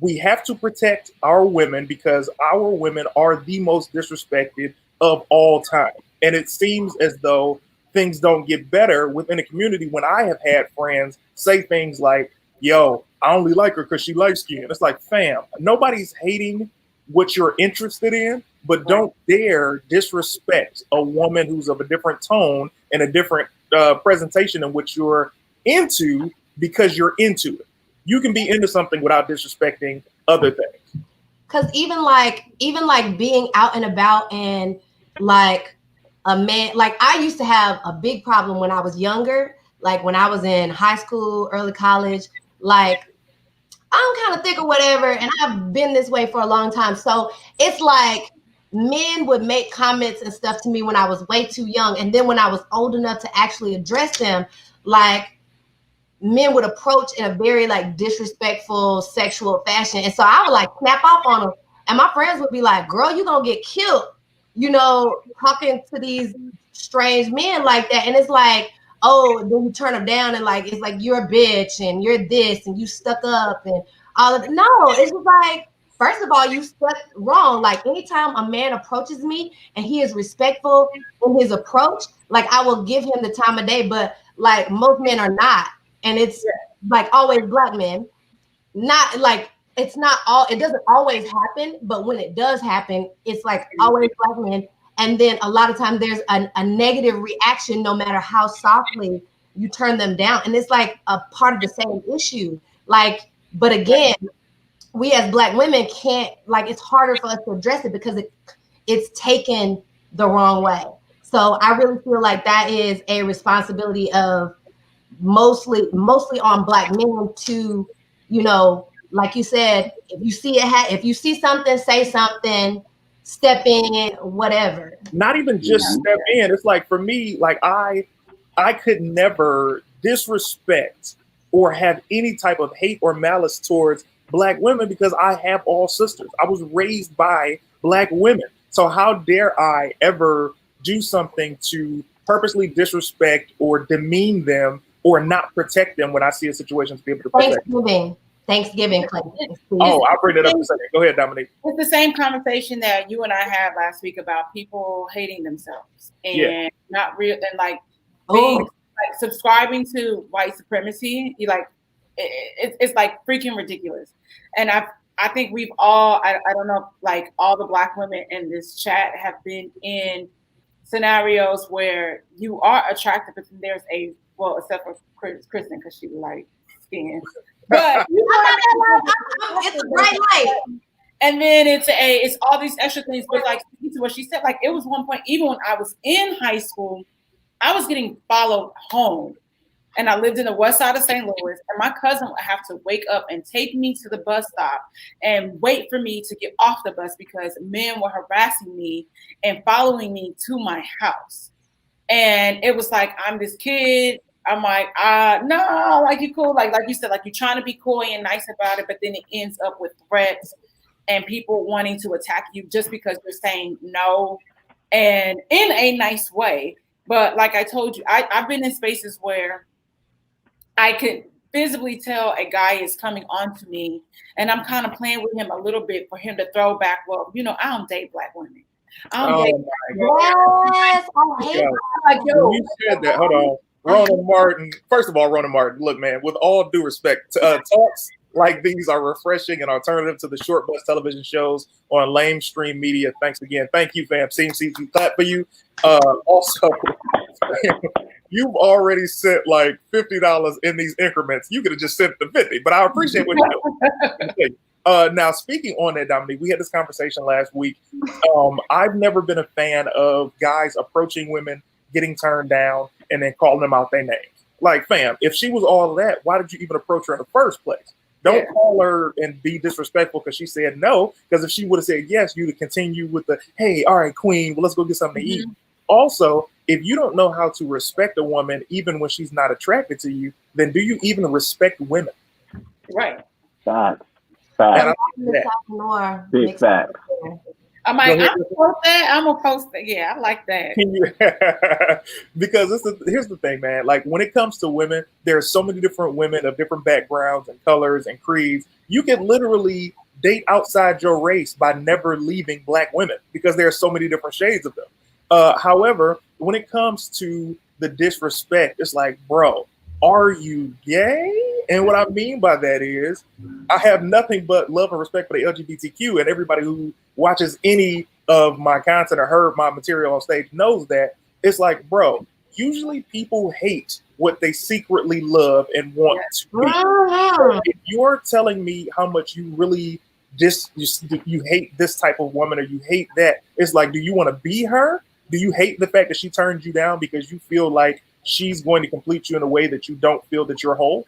we have to protect our women because our women are the most disrespected of all time. And it seems as though things don't get better within the community when I have had friends say things like, yo, I only like her because she light skinned. It's like, fam, nobody's hating what you're interested in, but don't dare disrespect a woman who's of a different tone and a different presentation in what you're into because you're into it. You can be into something without disrespecting other things. Because even like being out and about and like a man, like I used to have a big problem when I was younger, like when I was in high school, early college, like I'm kind of thick or whatever, and I've been this way for a long time. So it's like men would make comments and stuff to me when I was way too young. And then when I was old enough to actually address them, like men would approach in a very like disrespectful sexual fashion. And so I would like snap off on them. And my friends would be like, girl, you're going to get killed, you know, talking to these strange men like that. And it's like, oh, then you turn them down and like it's like you're a bitch and you're this and you stuck up and all of it. No, it's just like, first of all, you stuck wrong. Like anytime a man approaches me and he is respectful in his approach, like I will give him the time of day. But like most men are not, and it's like always black men. Not like it's not all. It doesn't always happen, but when it does happen, it's like always black men. And then a lot of times there's a negative reaction, no matter how softly you turn them down, and it's like a part of the same issue. Like, but again, we as black women can't, like, it's harder for us to address it because it's taken the wrong way. So I really feel like that is a responsibility of mostly on black men to, you know, like you said, if you see if you see something, say something, step in, whatever. Not even just step in. It's like, for me, like I could never disrespect or have any type of hate or malice towards black women because I have all sisters. I was raised by black women. So how dare I ever do something to purposely disrespect or demean them or not protect them when I see a situation to be able to protect them. Thanksgiving, Clayton. Oh, I'll bring it up in a second. Go ahead, Dominique. It's the same conversation that you and I had last week about people hating themselves and not real, and like being like subscribing to white supremacy. You like it's like freaking ridiculous. And I think we've all, I don't know, like all the black women in this chat have been in scenarios where you are attracted, but there's except for Kristen, because she was like skin. But it's a bright light. And then it's all these extra things. But like to what she said, like it was one point, even when I was in high school, I was getting followed home. And I lived in the west side of St. Louis, and my cousin would have to wake up and take me to the bus stop and wait for me to get off the bus because men were harassing me and following me to my house. And it was like, I'm this kid. I'm like, no, like you cool. Like you said, like you're trying to be coy and nice about it, but then it ends up with threats and people wanting to attack you just because you're saying no and in a nice way. But like I told you, I've been in spaces where I could visibly tell a guy is coming on to me and I'm kind of playing with him a little bit for him to throw back, well, you know, I don't date black women. I don't date black women. You said that. Hold on. Ronan Martin. First of all, Ronan Martin, look, man, with all due respect, talks like these are refreshing and alternative to the short bus television shows on lamestream media. Thanks again. Thank you, fam. CMC, clap for you. Also, you've already sent like $50 in these increments. You could have just sent the 50, but I appreciate what you're doing. Now, speaking on that, Dominique, we had this conversation last week. I've never been a fan of guys approaching women, getting turned down, and then calling them out their names. Like, fam, if she was all of that, why did you even approach her in the first place? Don't call her and be disrespectful because she said no. Because if she would have said yes, you'd continue with the, hey, all right, queen, well, let's go get something to eat. Also, if you don't know how to respect a woman, even when she's not attracted to you, then do you even respect women? Right. Facts. Big facts. I'm like, I'm gonna post that. Yeah, I like that. Because here's the thing, man. Like when it comes to women, there's so many different women of different backgrounds and colors and creeds. You can literally date outside your race by never leaving black women because there are so many different shades of them. However, when it comes to the disrespect, it's like, bro, are you gay? And what I mean by that is I have nothing but love and respect for the LGBTQ, and everybody who watches any of my content or heard my material on stage knows that. It's like, bro, usually people hate what they secretly love and want to be. So if you're telling me how much you really you hate this type of woman or you hate that, it's like, do you want to be her? Do you hate the fact that she turned you down because you feel like she's going to complete you in a way that you don't feel that you're whole?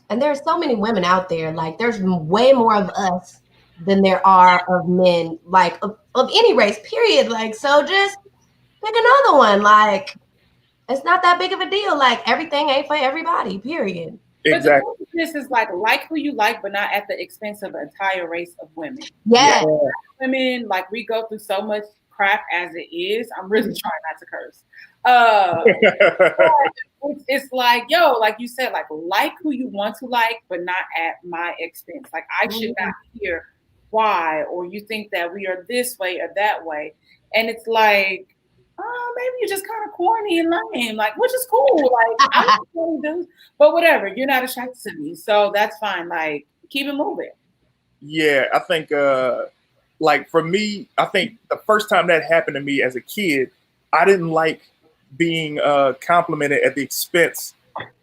And there's so many women out there. Like there's way more of us than there are of men, like of any race, period. Like, so just pick another one. Like, it's not that big of a deal. Like everything ain't for everybody, period. Exactly. But this is like who you like, but not at the expense of an entire race of women. Yeah. Women, like we go through so much crap as it is. I'm really trying not to curse. It's like, yo, like you said, like who you want to like, but not at my expense. Like I should not hear why, or you think that we are this way or that way. And it's like, oh, maybe you're just kind of corny and lame, like, which is cool. Like, I don't do, but whatever, you're not attracted to me. So that's fine. Like, keep it moving. Yeah, I think like for me, I think the first time that happened to me as a kid, I didn't like being complimented at the expense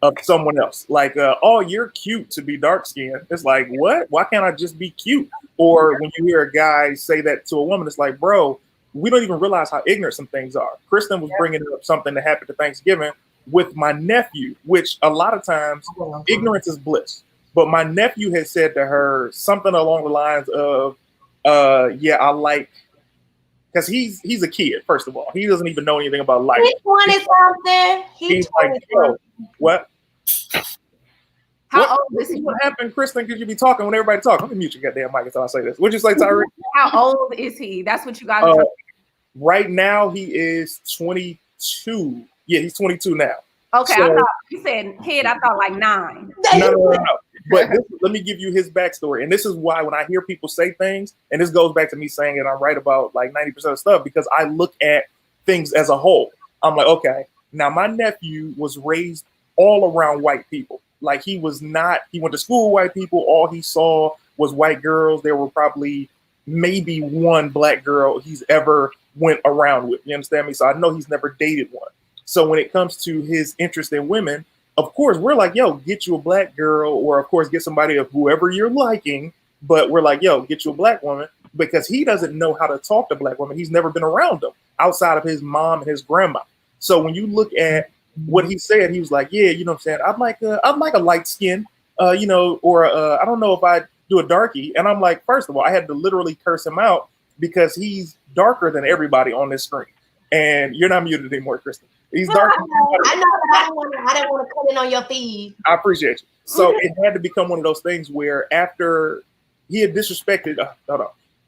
of someone else. Like, oh, you're cute to be dark skinned. It's like, what? Why can't I just be cute? Or when you hear a guy say that to a woman, it's like, bro, we don't even realize how ignorant some things are. Kristen was bringing up something that happened to Thanksgiving with my nephew, which a lot of times ignorance is bliss. But my nephew had said to her something along the lines of, yeah, I like, because he's a kid, first of all. He doesn't even know anything about life. He's 20 something. He's like, yo, what? How old is he? What happened, Kristen? Could you be talking when everybody talks? Let me mute your goddamn mic until I say this. What'd you say, Tyree? How old is he? That's what you guys are talking about. Right now, he is 22. Yeah, he's 22 now. Okay, So, I thought you said kid. I thought like 9. No. But let me give you his backstory. And this is why when I hear people say things, and this goes back to me saying that I'm right about like 90% of stuff, because I look at things as a whole. I'm like, okay, now my nephew was raised all around white people. Like he went to school with white people. All he saw was white girls. There were probably maybe one black girl he's ever went around with. You understand me? So I know he's never dated one. So when it comes to his interest in women, of course, we're like, yo, get you a black girl, or of course, get somebody of whoever you're liking. But we're like, yo, get you a black woman, because he doesn't know how to talk to black women. He's never been around them outside of his mom and his grandma. So when you look at what he said, he was like, yeah, you know what I'm saying? I'd like a light skin, you know, or I don't know if I do a darkie. And I'm like, first of all, I had to literally curse him out because he's darker than everybody on this screen. And you're not muted anymore, Kristen. He's darker. I know, but I don't want to come in on your feed. I appreciate you. So it had to become one of those things where after he had disrespected,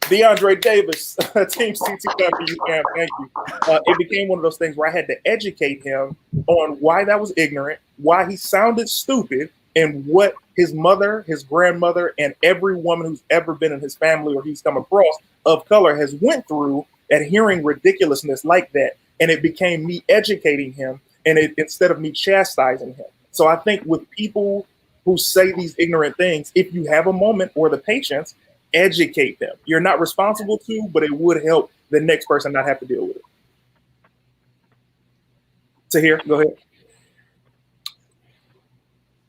DeAndre Davis, Team CTW, thank you. It became one of those things where I had to educate him on why that was ignorant, why he sounded stupid, and what his mother, his grandmother, and every woman who's ever been in his family or he's come across of color has went through at hearing ridiculousness like that. And it became me educating him, and instead of me chastising him. So I think with people who say these ignorant things, if you have a moment or the patience, educate them. You're not responsible to, but it would help the next person not have to deal with it. Tahir, go ahead.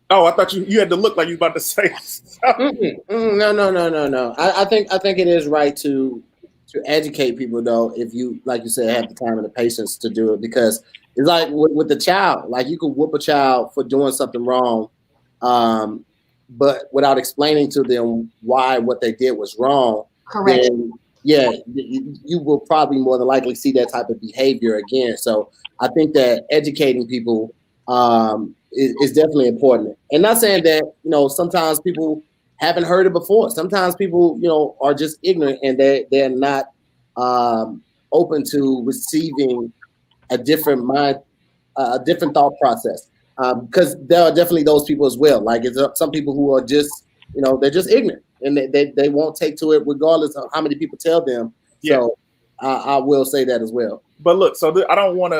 Oh, I thought you had to look like you were about to say something. No. I think it is right to educate people, though, if you, like you said, have the time and the patience to do it, because it's like with the child, like you can whoop a child for doing something wrong, but without explaining to them why what they did was wrong. Correct. Then, yeah, you will probably more than likely see that type of behavior again. So I think that educating people is definitely important. And not saying that, you know, sometimes people haven't heard it before. Sometimes people, you know, are just ignorant and they're not open to receiving a different mind, a different thought process. Because there are definitely those people as well. Like it's some people who are just, you know, they're just ignorant and they won't take to it regardless of how many people tell them. Yeah. So I will say that as well. But look, so I don't want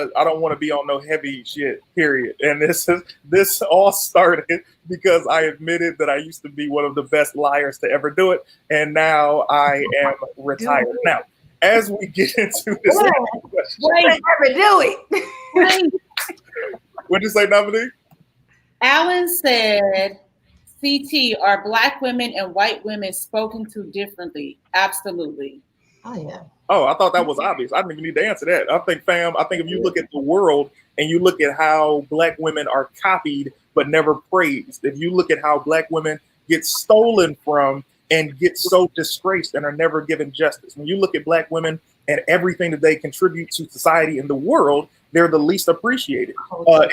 to be on no heavy shit, period. And this all started because I admitted that I used to be one of the best liars to ever do it, and now I am retired. Now, as we get into this, never do it. What'd you say, Dominique? Alan said, "CT, are Black women and white women spoken to differently?" Absolutely. Oh yeah. Oh, I thought that was obvious. I didn't even need to answer that. I think if you look at the world and you look at how Black women are copied but never praised, if you look at how Black women get stolen from and get so disgraced and are never given justice, when you look at Black women and everything that they contribute to society and the world, they're the least appreciated,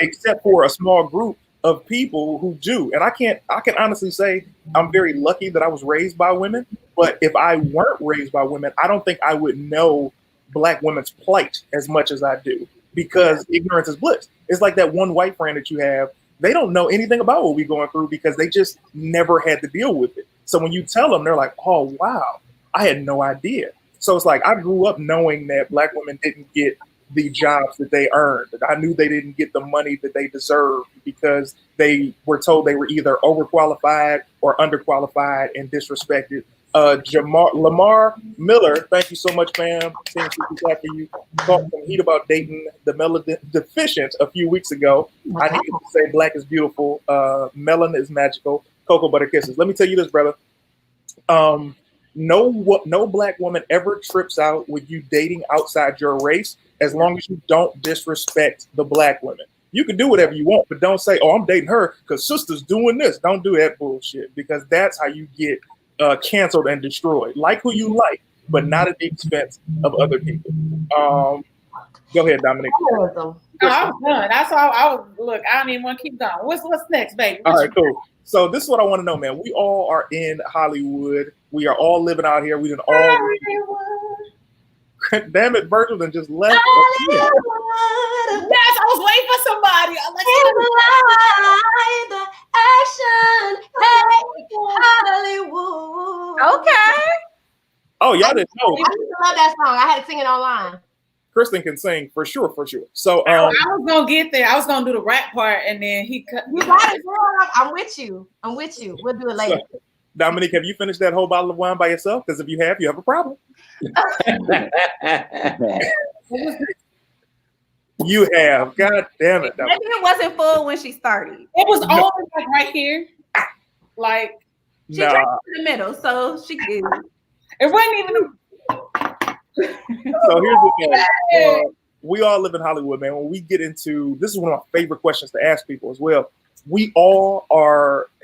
except for a small group of people who do. And I can honestly say I'm very lucky that I was raised by women. But if I weren't raised by women, I don't think I would know Black women's plight as much as I do. because ignorance is bliss. It's like that one white friend that you have. They don't know anything about what we're going through because they just never had to deal with it. So when you tell them, they're like, oh, wow, I had no idea. So it's like I grew up knowing that Black women didn't get the jobs that they earned. I knew they didn't get the money that they deserved because they were told they were either overqualified or underqualified and disrespected. Lamar Miller, thank you so much, ma'am. Seems to be after you talked some heat about dating the melanin deficient a few weeks ago. I needed to say black is beautiful, melanin is magical, cocoa butter kisses. Let me tell you this, brother. No Black woman ever trips out with you dating outside your race as long as you don't disrespect the Black women. You can do whatever you want, but don't say, oh, I'm dating her because sister's doing this. Don't do that bullshit because that's how you get canceled and destroyed. Like who you like, but not at the expense of other people. Go ahead, Dominique. No, I'm done. That's all. I don't even want to keep going. What's next, baby? All right, cool. So this is what I want to know, man. We all are in Hollywood. We are all living out here. We done all. Damn it, Virgil done just left. Yes, I was waiting for somebody. I'm like, the action, hey, Hollywood. Okay. Oh, y'all didn't know. I used to love that song. I had to sing it online. Kristen can sing for sure. So I was gonna get there. I was gonna do the rap part, and then he cut. You got it, girl. I'm with you. We'll do it later. So, Dominique, have you finished that whole bottle of wine by yourself? Because if you have a problem. You have. God damn it. Maybe it wasn't full when she started. It was always like right here. Like she drank in the middle, so she good. It wasn't even. So here's the thing. We all live in Hollywood, man. When we get into this is one of my favorite questions to ask people as well. We all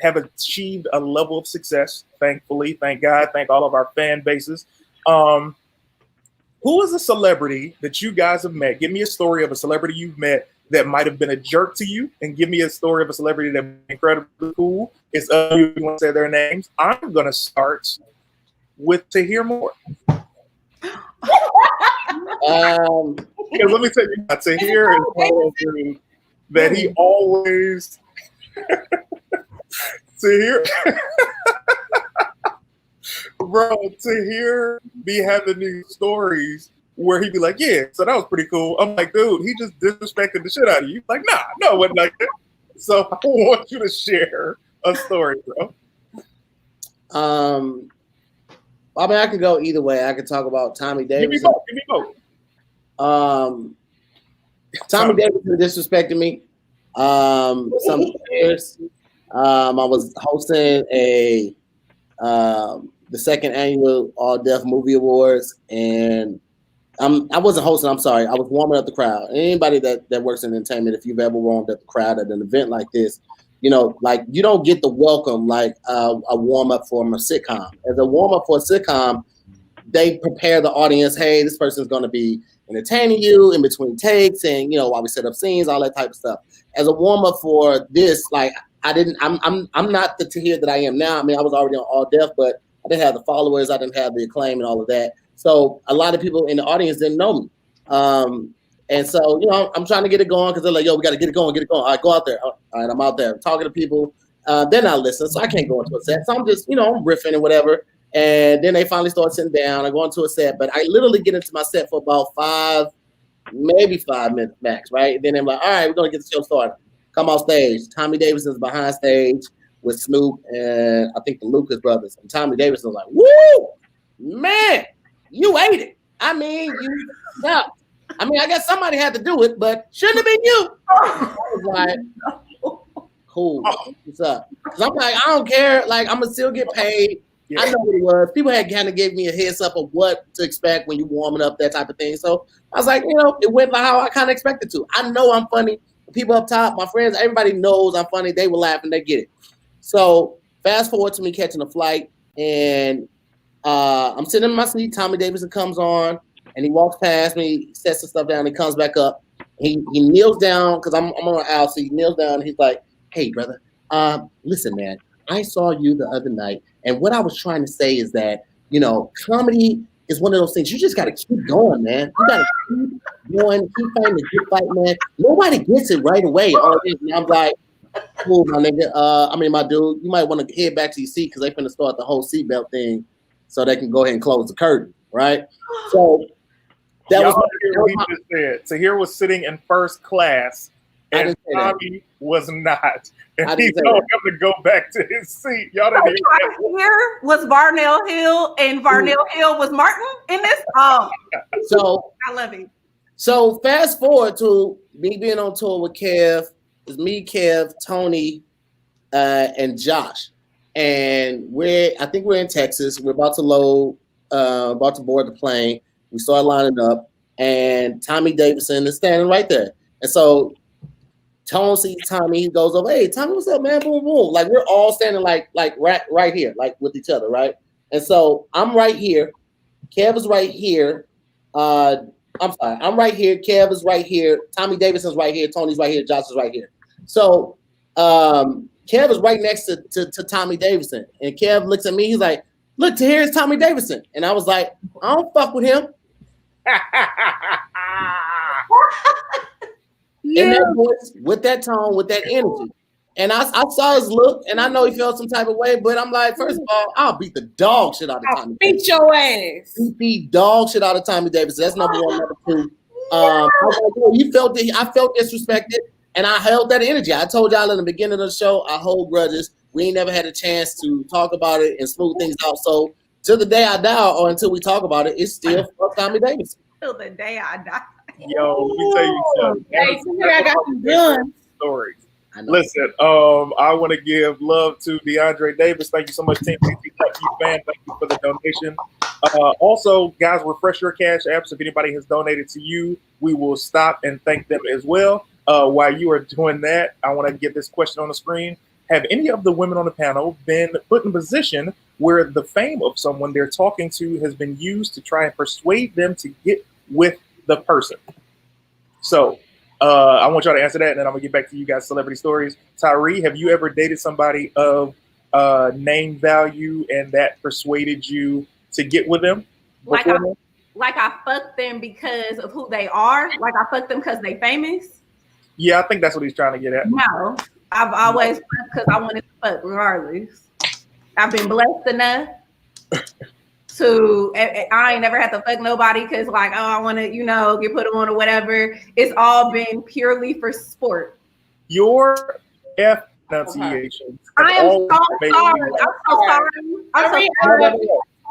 have achieved a level of success, thankfully. Thank God. Thank all of our fan bases. Who is a celebrity that you guys have met? Give me a story of a celebrity you've met that might have been a jerk to you, and give me a story of a celebrity that's incredibly cool. It's you want to say their names. I'm gonna start with To Hear More. Because let me tell you, To Hear is one of those dudes that he always To Hear. Bro, To Hear be having these stories where he'd be like, yeah, so that was pretty cool. I'm like, dude, he just disrespected the shit out of you. Like, nah, no, it wasn't like that. So I want you to share a story, bro. I mean, I could go either way. I could talk about Tommy Davis. Give me both. Tommy Davis disrespected me. Some years. I was hosting the second annual All Deaf Movie Awards, and I wasn't hosting. I'm sorry, I was warming up the crowd. Anybody that works in entertainment, if you've ever warmed up the crowd at an event like this, you know, like you don't get the welcome like a warm up for a sitcom. As a warm up for a sitcom, they prepare the audience. Hey, this person's going to be entertaining you in between takes, and you know, while we set up scenes, all that type of stuff. As a warm up for this, like I'm not the To Hear that I am now. I mean, I was already on All Deaf, but I didn't have the followers, I didn't have the acclaim and all of that. So a lot of people in the audience didn't know me. And so, you know, I'm trying to get it going because they're like, yo, we got to get it going. All right, go out there. All right, I'm out there. I'm talking to people. They're not listening, so I can't go into a set. So I'm just, you know, I'm riffing and whatever. And then they finally start sitting down. I go into a set, but I literally get into my set for about maybe 5 minutes max, right? And then I'm like, all right, we're going to get the show started. Come off stage. Tommy Davis is behind stage with Snoop and I think the Lucas brothers. And Tommy Davis was like, woo, man, you ate it. I mean, I guess somebody had to do it, but shouldn't have been you. I was like, cool. What's up? Because I'm like, I don't care. Like, I'm going to still get paid. Yeah. I know what it was. People had kind of gave me a heads up of what to expect when you warming up, that type of thing. So I was like, you know, it went like how I kind of expected to. I know I'm funny. The people up top, my friends, everybody knows I'm funny. They were laughing. They get it. So fast forward to me catching a flight, and I'm sitting in my seat. Tommy Davidson comes on, and he walks past me, sets some stuff down, he comes back up. He kneels down because I'm on an aisle, so he kneels down, and he's like, hey, brother, listen, man, I saw you the other night, and what I was trying to say is that, you know, comedy is one of those things you just got to keep going, man. You got to keep going, keep fighting the good fight, man. Nobody gets it right away. And I'm like, cool, my nigga. My dude, you might want to head back to your seat because they finna start the whole seatbelt thing so they can go ahead and close the curtain, right? So that was what he just said. Tahir was sitting in first class and Tommy was not. And he told him to go back to his seat. Y'all didn't hear that. Here was Varnell Hill and Varnell Hill was Martin in this. So I love it. So fast forward to me being on tour with Kev. It's me, Kev, Tony, and Josh. And I think we're in Texas. We're about to load, about to board the plane. We start lining up, and Tommy Davidson is standing right there. And so Tone sees Tommy. He goes over, "Hey, Tommy, what's up, man?" Boom, boom. Like we're all standing like right here, like with each other, right? And so I'm right here. Kev is right here. I'm sorry. I'm right here. Kev is right here. Tommy Davidson's right here. Tony's right here. Josh is right here. So Kev is right next to Tommy Davidson. And Kev looks at me. He's like, "Look, here's Tommy Davidson." And I was like, "I don't fuck with him." In that voice, with that tone, with that energy. And I saw his look, and I know he felt some type of way, but I'm like, first of all, I'll beat the dog shit out of Tommy Davidson. Beat your ass. Beat dog shit out of Tommy Davidson. That's number one. Number two, I was like, I felt disrespected, and I held that energy. I told y'all in the beginning of the show, I hold grudges. We ain't never had a chance to talk about it and smooth things out. So till the day I die, or until we talk about it, it's still fuck Tommy Davidson. Till the day I die. Yo, let me tell you something. Hey, I got some guns. Stories. Listen, I want to give love to DeAndre Davis. Thank you so much, Team fan. Thank you for the donation. Also, guys, refresh your cash apps. If anybody has donated to you, we will stop and thank them as well. While you are doing that, I want to get this question on the screen. Have any of the women on the panel been put in a position where the fame of someone they're talking to has been used to try and persuade them to get with the person? So I want y'all to answer that, and then I'm gonna get back to you guys' celebrity stories. Tyree, have you ever dated somebody of name value and that persuaded you to get with them? Like I fucked them because of who they are? Like I fucked them because they famous? Yeah, I think that's what he's trying to get at. No, I've always fucked because I wanted to fuck regardless. I've been blessed enough to, I ain't never had to fuck nobody because like, oh, I want to, get put on or whatever. It's all been purely for sport. Your F pronunciation. I am so sorry. I'm so sorry.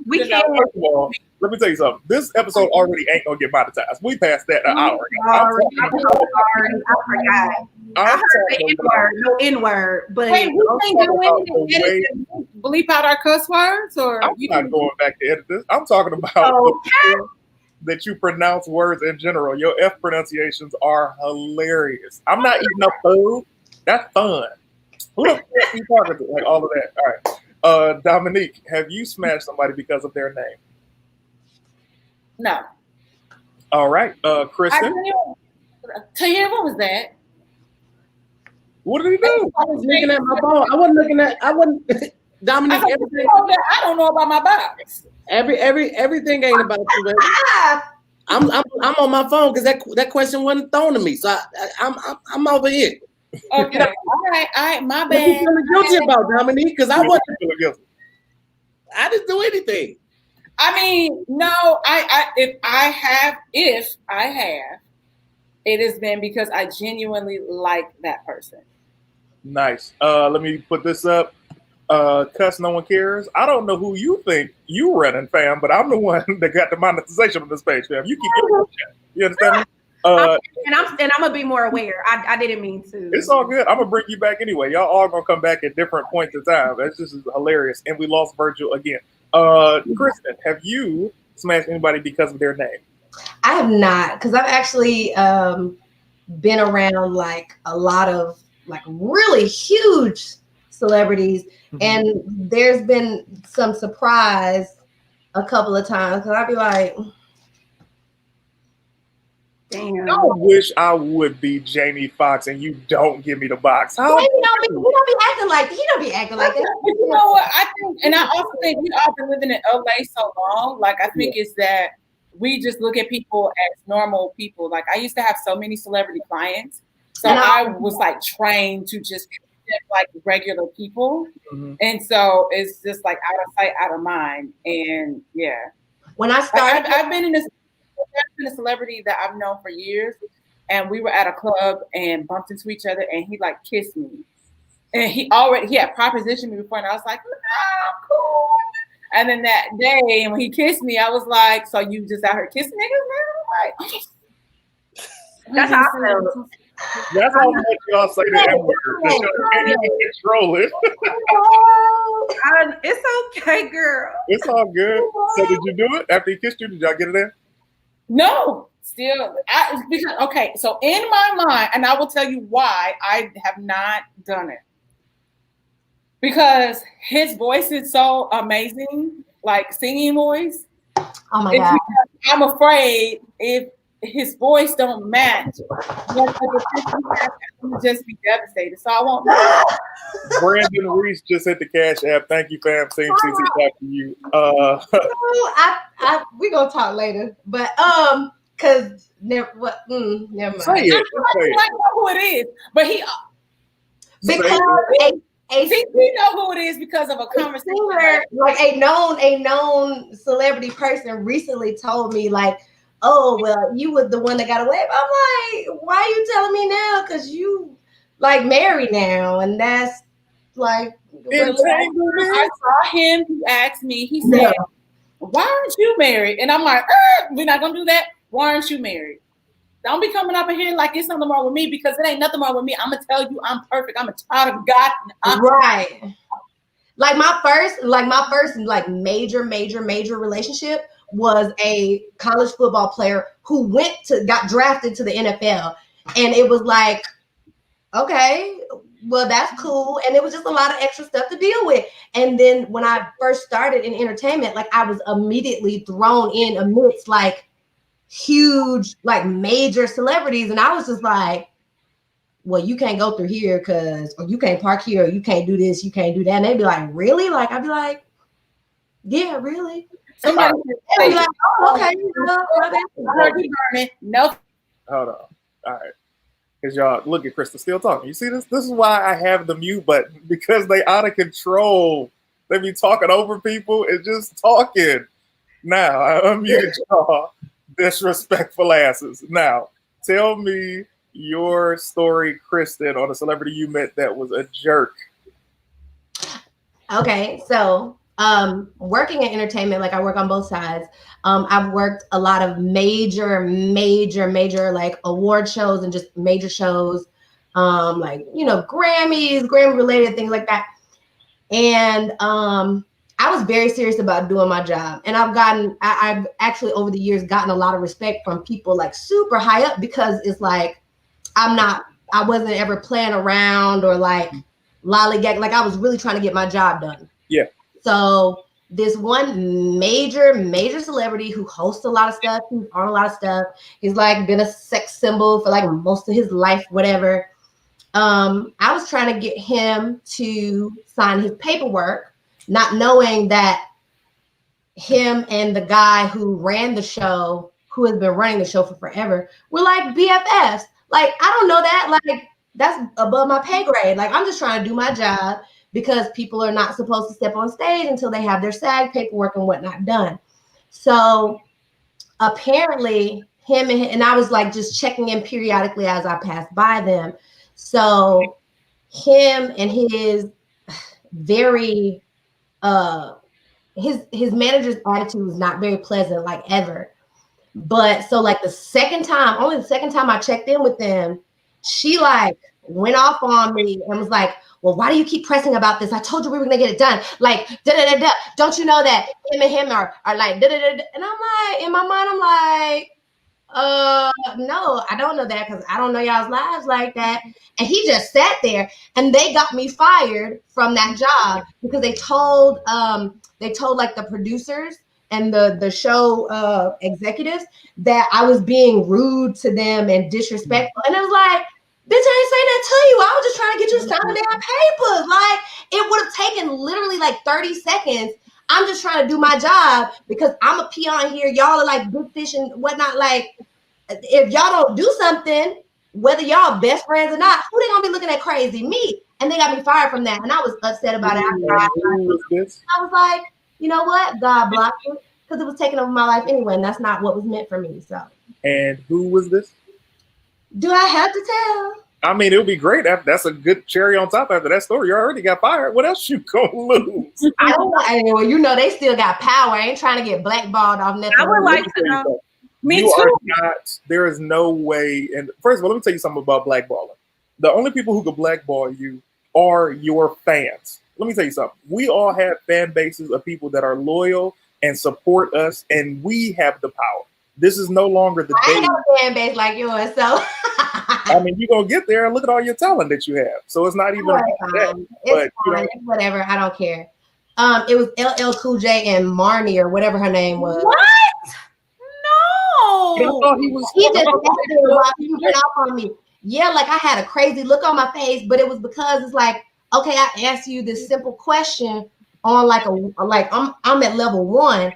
We can't. First of all, let me tell you something. This episode already ain't gonna get monetized. We passed that an hour ago. I'm so sorry. I forgot. I heard the N-word, no N-word, but wait, we can't go in and edit and bleep out our cuss words, or I'm not going back to edit this. I'm talking about that you pronounce words in general. Your F pronunciations are hilarious. I'm not eating up food. That's fun. Who the fuck are you talking to? Like all of that. All right. Dominique, have you smashed somebody because of their name? No. All right. Kristen. Tahir, what was that? What did he do? I was looking at my phone. I wasn't Dominique. Everything. I don't know about my box. Everything ain't about you, baby. I'm on my phone because that question wasn't thrown to me. So I'm over here. Okay. All right. My bad. What you feeling guilty about, Dominique? Because I wasn't feeling guilty. I didn't do anything. I mean, no, if I have, it has been because I genuinely like that person. Nice. Let me put this up. Cuss, no one cares. I don't know who you think you running, fam, but I'm the one that got the monetization on this page, fam. You keep your chat. You understand me? And I'm gonna be more aware. I didn't mean to. It's all good. I'm gonna bring you back anyway. Y'all all gonna come back at different points in time. That's just hilarious. And we lost Virgil again. Kristen, have you smashed anybody because of their name? I have not, because I've actually been around like a lot of like really huge celebrities, and there's been some surprise a couple of times because I'd be like, Damn. I wish I would be Jamie Foxx and you don't give me the box. How? He don't be acting like that. But you know what? I think, and I also think we all been living in LA so long. Like, I think it's that we just look at people as normal people. Like, I used to have so many celebrity clients, so I was like trained to just like regular people, and so it's just like out of sight, out of mind. And yeah, when I started, I've been a celebrity that I've known for years, and we were at a club and bumped into each other, and he like kissed me, and he had propositioned me before, and I was like, "No, cool." And then that day, when he kissed me, I was like, "So you just out here kissing niggas, man?" Like, that's how I felt. That's how much y'all say the N-word. That y'all can't even control it. It's okay, girl. It's all good. So did you do it after he kissed you? Did y'all get it in? No, still. Okay, so in my mind, and I will tell you why I have not done it. Because his voice is so amazing, like singing voice. Oh my God. I'm afraid if his voice don't match, I'm just be devastated. So I won't know. Brandon Reese just hit the Cash App. Thank you, fam. Same CC back to you. We gonna talk later, but cause never mind. Say it. I know who it is, but he because we know who it is because of a conversation. Like a known celebrity person recently told me like, oh, well, you were the one that got away. I'm like, why are you telling me now? Because you like married now, and that's like. I saw him. He asked me. He said, "Why aren't you married?" And I'm like, "We're not gonna do that. Why aren't you married? Don't be coming up in here like it's something wrong with me because it ain't nothing wrong with me. I'm gonna tell you, I'm perfect. I'm a child of God." Right. Like my first major relationship was a college football player who got drafted to the NFL. And it was like, okay, well, that's cool. And it was just a lot of extra stuff to deal with. And then when I first started in entertainment, like I was immediately thrown in amidst like huge, like major celebrities. And I was just like, well, you can't go through here or you can't park here, or you can't do this, you can't do that. And they'd be like, really? Like, I'd be like, yeah, really? Somebody be like, oh, okay. No. Hold on. All right. Because y'all, look at Krista still talking. You see this? This is why I have the mute button, because they out of control. They be talking over people and just talking. Now, I unmuted y'all disrespectful asses. Now, tell me your story, Kristen, on a celebrity you met that was a jerk. Okay, so working in entertainment, like I work on both sides. I've worked a lot of major like award shows and just major shows, like, you know, Grammy related things like that. And I was very serious about doing my job. And I've actually over the years gotten a lot of respect from people like super high up, because it's like, I wasn't ever playing around or like lollygag. Like I was really trying to get my job done. Yeah. So this one major celebrity who hosts a lot of stuff, who's on a lot of stuff, he's like been a sex symbol for like most of his life, whatever. I was trying to get him to sign his paperwork, not knowing that him and the guy who ran the show, who has been running the show for forever, were like BFFs. Like, I don't know that. Like, that's above my pay grade. Like, I'm just trying to do my job, because people are not supposed to step on stage until they have their SAG paperwork and whatnot done. So apparently him and I was like just checking in periodically as I passed by them. So him and his very his manager's attitude was not very pleasant, like ever. But so like only the second time I checked in with them, she like went off on me and was like, well, why do you keep pressing about this? I told you we were gonna get it done. Like, da-da-da-da. Don't you know that him are like, da-da-da-da. And I'm like, in my mind, I'm like, no, I don't know that, because I don't know y'all's lives like that. And he just sat there, and they got me fired from that job because they told like the producers and the show executives that I was being rude to them and disrespectful. And it was like, bitch, I ain't saying that to you. I was just trying to get you to sign the damn papers. Like, it would have taken literally like 30 seconds. I'm just trying to do my job because I'm a peon here. Y'all are like big fish and whatnot. Like, if y'all don't do something, whether y'all best friends or not, who they gonna be looking at crazy? Me. And they got me fired from that. And I was upset about it. I was like, you know what? God blocked it because it was taking over my life anyway. And that's not what was meant for me. So. And who was this? Do I have to tell? I mean, it would be great. That's a good cherry on top after that story. You already got fired. What else you gonna lose? I don't know. Well, you know, they still got power. I ain't trying to get blackballed off nothing. I would like to know. Me you too. Are not. There is no way. And first of all, let me tell you something about blackballing. The only people who can blackball you are your fans. Let me tell you something. We all have fan bases of people that are loyal and support us, and we have the power. This is no longer the I day. ain't got a fan base like yours, so. I mean, you're gonna get there and look at all your talent that you have. So it's not even about that. It's fine. It's whatever. I don't care. It was LL Cool J and Marnie or whatever her name was. What? No. I thought he was. He just went off on me. Yeah, like I had a crazy look on my face, but it was because it's like, okay, I asked you this simple question on like I'm at level 1,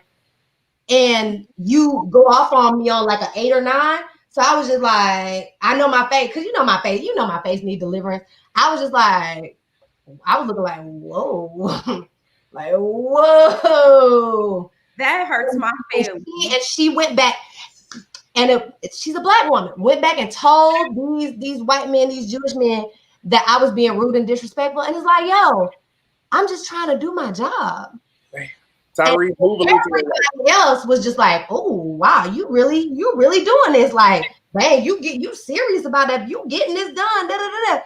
and you go off on me on like an 8 or 9. So I was just like, I know my face, because you know my face need deliverance. I was just like, I was looking like, whoa, like, whoa. That hurts my feelings. And she went back, and she's a black woman, went back and told these white men, these Jewish men, that I was being rude and disrespectful. And it's like, yo, I'm just trying to do my job. Tyree, everybody else was just like, oh wow, you really doing this? Like, man, you serious about that? You getting this done? Da, da, da, da.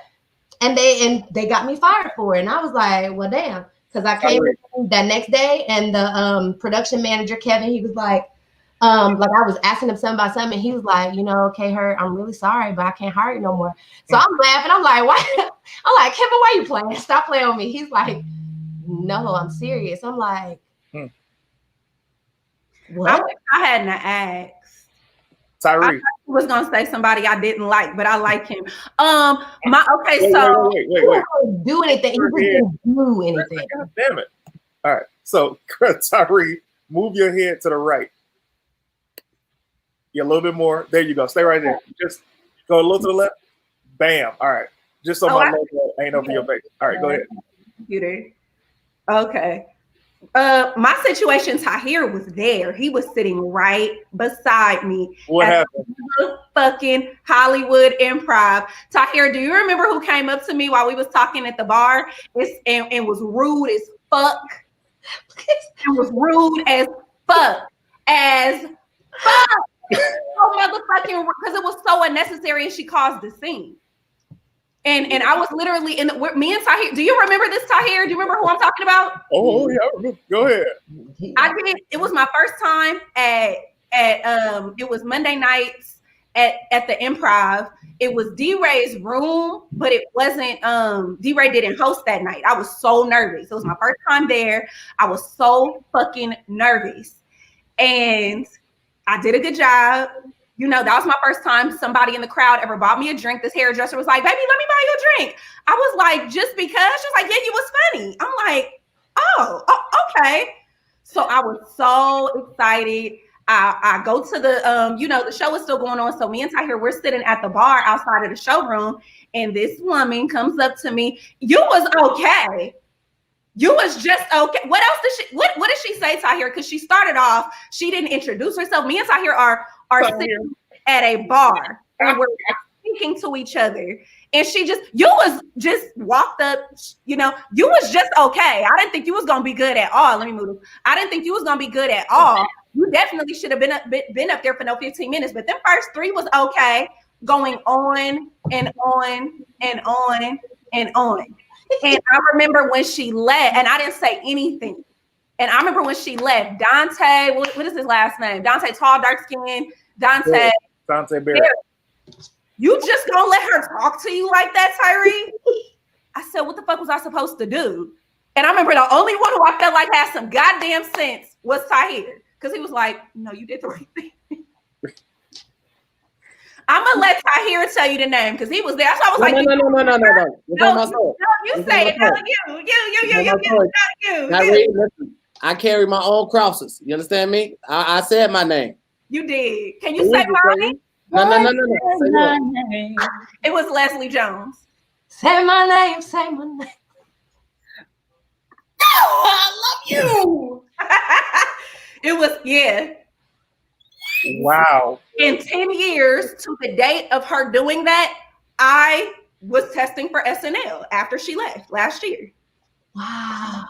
And they got me fired for it. And I was like, well, damn, because I came that next day, and the production manager Kevin, he was like I was asking him something about something, and he was like, you know, okay, I'm really sorry, but I can't hire you no more. So I'm laughing. I'm like, why? I'm like, Kevin, why you playing? Stop playing with me. He's like, no, I'm serious. I'm like. What? I wish I hadn't asked. Tyree. I was gonna say somebody I didn't like, but I like him. Wait. Do anything. He didn't do anything. God damn it. All right. So Tyree, move your head to the right. Yeah, a little bit more. There you go. Stay right there. Just go a little to the left. Bam. All right. Just so my logo ain't over your face. All right, go ahead. Computer. Okay. My situation, Tahir was there. He was sitting right beside me. What happened? Fucking Hollywood Improv. Tahir, do you remember who came up to me while we was talking at the bar and was rude as fuck? And was rude as fuck. Oh, motherfucking, because it was so unnecessary, and she caused the scene. And I was literally me and Tahir. Do you remember this, Tahir? Do you remember who I'm talking about? Oh yeah, go ahead. I did. It was my first time at it was Monday nights at the Improv. It was D-Ray's room, but it wasn't. D-Ray didn't host that night. I was so nervous. It was my first time there. I was so fucking nervous, and I did a good job. You know, that was my first time somebody in the crowd ever bought me a drink. This hairdresser was like, baby, let me buy you a drink. I was like, just because? She was like, yeah, you was funny. I'm like, oh, okay. So I was so excited. I go to the, the show is still going on. So me and Tahir, we're sitting at the bar outside of the showroom. And this woman comes up to me. You was okay. You was just okay. What else what did she say, Tahir? Because she started off, she didn't introduce herself. Me and Tahir are sitting at a bar and we're speaking to each other. And you was just walked up, you was just okay. I didn't think you was going to be good at all. Let me move. I didn't think you was going to be good at all. You definitely should have been up there for no 15 minutes. But them first 3 was okay, going on and on and on and on. And I remember when she left, and I didn't say anything. And I remember when she left, Dante, what is his last name? Dante, tall, dark skin. Dante Barrett. You just gonna let her talk to you like that, Tyree? I said, what the fuck was I supposed to do? And I remember the only one who I felt like had some goddamn sense was Tahir. Because he was like, no, you did the right thing. I'm gonna let Tahir tell you the name because he was there. That's why I was like, No. You say it. No, you. Tyree, listen, I carry my own crosses. You understand me? I said my name. You did. Can you say mine? No. Say my name. It was Leslie Jones. Say my name. Say my name. Oh, I love you. It was, yeah. Wow. In 10 years to the date of her doing that, I was testing for SNL after she left last year. Wow.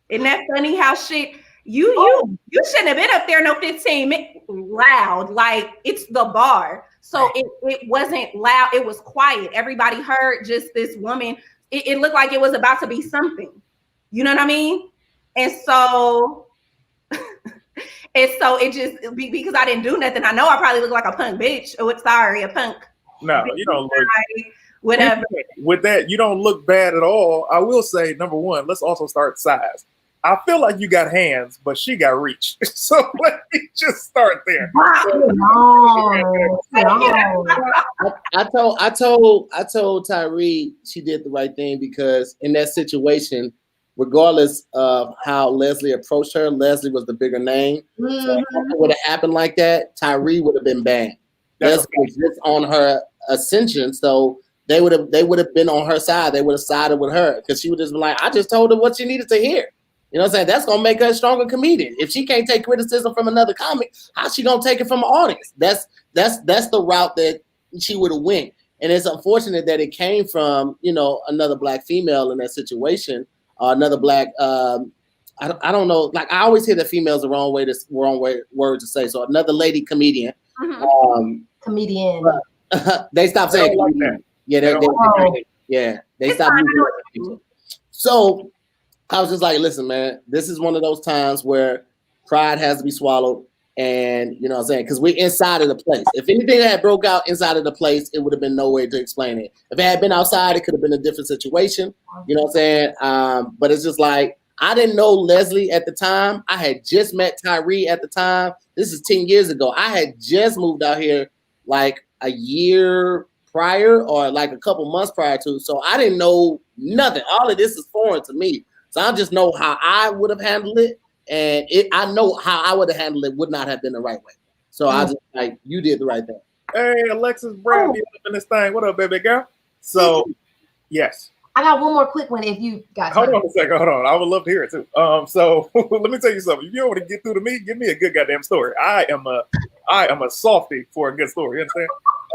Isn't that funny how shit you shouldn't have been up there no 15 minutes loud. Like it's the bar. So it wasn't loud, it was quiet. Everybody heard just this woman. It looked like it was about to be something. You know what I mean? And so it just because I didn't do nothing. I know I probably look like a punk bitch. Oh, sorry, a punk. No, you don't look. Whatever. With that, you don't look bad at all. I will say, number one, let's also start size. I feel like you got hands, but she got reach. So let me just start there. I told Tyree she did the right thing because in that situation, regardless of how Leslie approached her, Leslie was the bigger name. Mm-hmm. So if it would have happened like that, Tyree would have been banned. Leslie was just on her ascension, so they would have been on her side. They would have sided with her because she would just be like, I just told her what she needed to hear. You know what I'm saying? That's gonna make her a stronger comedian. If she can't take criticism from another comic, how's she gonna take it from an audience? That's the route that she would have went. And it's unfortunate that it came from, another black female in that situation. Another black, I don't know. Like I always hear that female's the wrong word to say. So another lady comedian. Mm-hmm. Comedian. They stopped saying comedian. They stopped using it. So I was just like, listen, man, this is one of those times where pride has to be swallowed. And you know what I'm saying? Because we're inside of the place. If anything had broke out inside of the place, it would have been no way to explain it. If it had been outside, it could have been a different situation. You know what I'm saying? But it's just like, I didn't know Leslie at the time. I had just met Tyree at the time. This is 10 years ago. I had just moved out here like a year prior or like a couple months prior to. So I didn't know nothing. All of this is foreign to me. So I just know how I would have handled it. And I know how I would have handled it would not have been the right way. So I just like, you did the right thing. Hey, Alexis Brown, be up in this thing. What up, baby girl? So, yes. I got one more quick one if you got time. Hold on a second. Hold on. I would love to hear it too. So let me tell you something. If you don't want to get through to me, give me a good goddamn story. I am a softie for a good story. You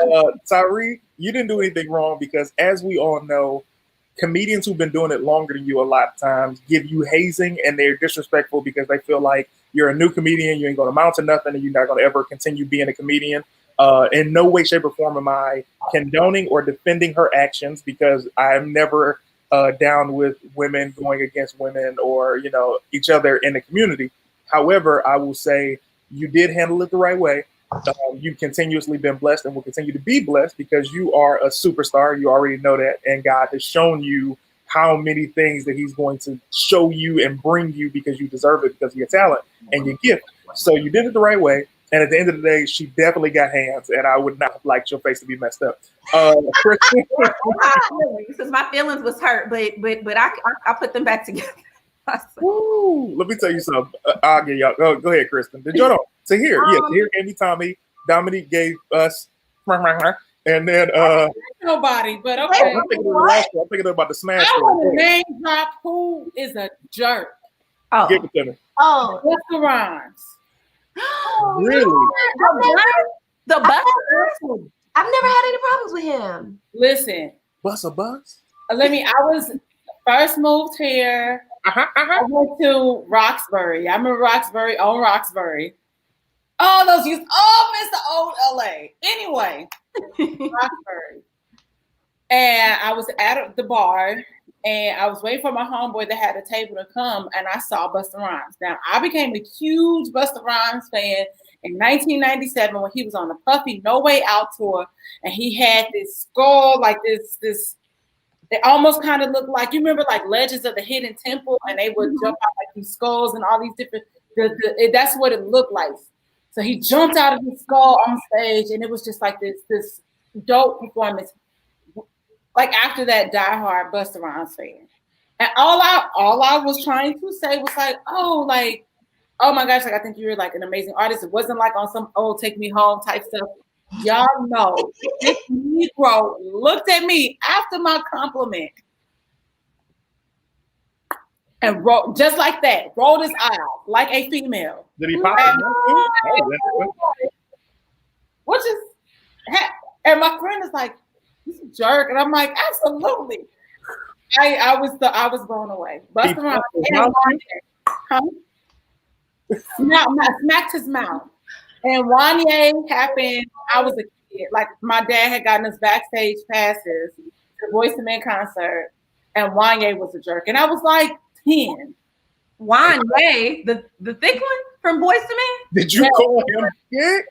understand? Tyree, you didn't do anything wrong because as we all know, comedians who've been doing it longer than you a lot of times give you hazing and they're disrespectful because they feel like you're a new comedian, you ain't going to amount to nothing, and you're not going to ever continue being a comedian. In no way, shape, or form am I condoning or defending her actions because I'm never down with women going against women or, each other in the community. However, I will say you did handle it the right way. You've continuously been blessed and will continue to be blessed because you are a superstar. You already know that. And God has shown you how many things that he's going to show you and bring you because you deserve it because of your talent and your gift. So you did it the right way. And at the end of the day, she definitely got hands, and I would not have liked your face to be messed up. Because my feelings was hurt, but I put them back together. Woo. Let me tell you something. I'll get y'all. Go ahead, Kristen. Did y'all know? Tahir, Tahir gave me Tommy. Dominique gave us, and then nobody. But okay. I'm thinking about the smash. I want to name drop who is a jerk. Oh, give it to me. Oh, Busta Rhymes. Really? The Busta. I've never had any problems with him. Listen, Busta Bus. I was first moved here. I went to Roxbury. I'm in Roxbury, on Roxbury. Oh, those used. Oh, Mr. Old LA. Anyway, Roxbury. And I was at the bar, and I was waiting for my homeboy that had a table to come, and I saw Busta Rhymes. Now, I became a huge Busta Rhymes fan in 1997 when he was on the Puffy No Way Out tour, and he had this skull, like this. They almost kind of looked like, you remember like Legends of the Hidden Temple, and they would jump out like these skulls and all these different That's what it looked like. So he jumped out of his skull on stage, and it was just like this dope performance. Like after that Die Hard Busta Rhymes fan. And all I was trying to say was like, oh my gosh, like I think you're like an amazing artist. It wasn't like on some take me home type stuff. Y'all know this Negro looked at me after my compliment and rolled just like that, rolled his eye like a female. Did he pop? Which is, and my friend is like, "He's a jerk," and I'm like, "Absolutely." I was blown away. Busta Rhymes smacked his mouth, and Wanye happened. I was a kid. Like my dad had gotten us backstage passes to Boyz II Men concert, and Wanye was a jerk, and I was like 10. Wanye, the thick one from Boyz II Men. Did you call him thick?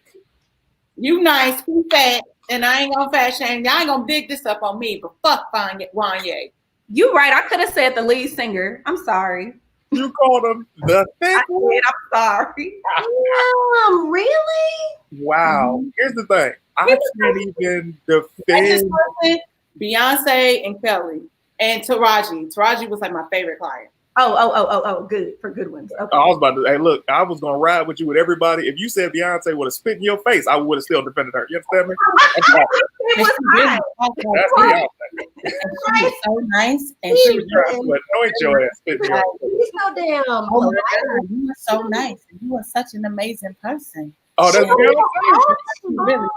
You nice, you fat, and I ain't gonna fat shame. Y'all ain't gonna dig this up on me, but fuck Wanye. You right. I could have said the lead singer. I'm sorry. You called him the thick one? I'm sorry. Really? Wow. Here's the thing. I can't even defend Beyonce and Kelly and Taraji. Taraji was like my favorite client. Oh, good for good ones. Okay. I was about to. Hey, look, I was gonna ride with you with everybody. If you said Beyonce would have spit in your face, I would have still defended her. You understand me? It was high. That's Beyonce. So nice, and She was trying to anoint your ass. Spit in your face. He's so damn. oh my God, you are so nice. You are such an amazing person. Oh, that's Beyonce. Really.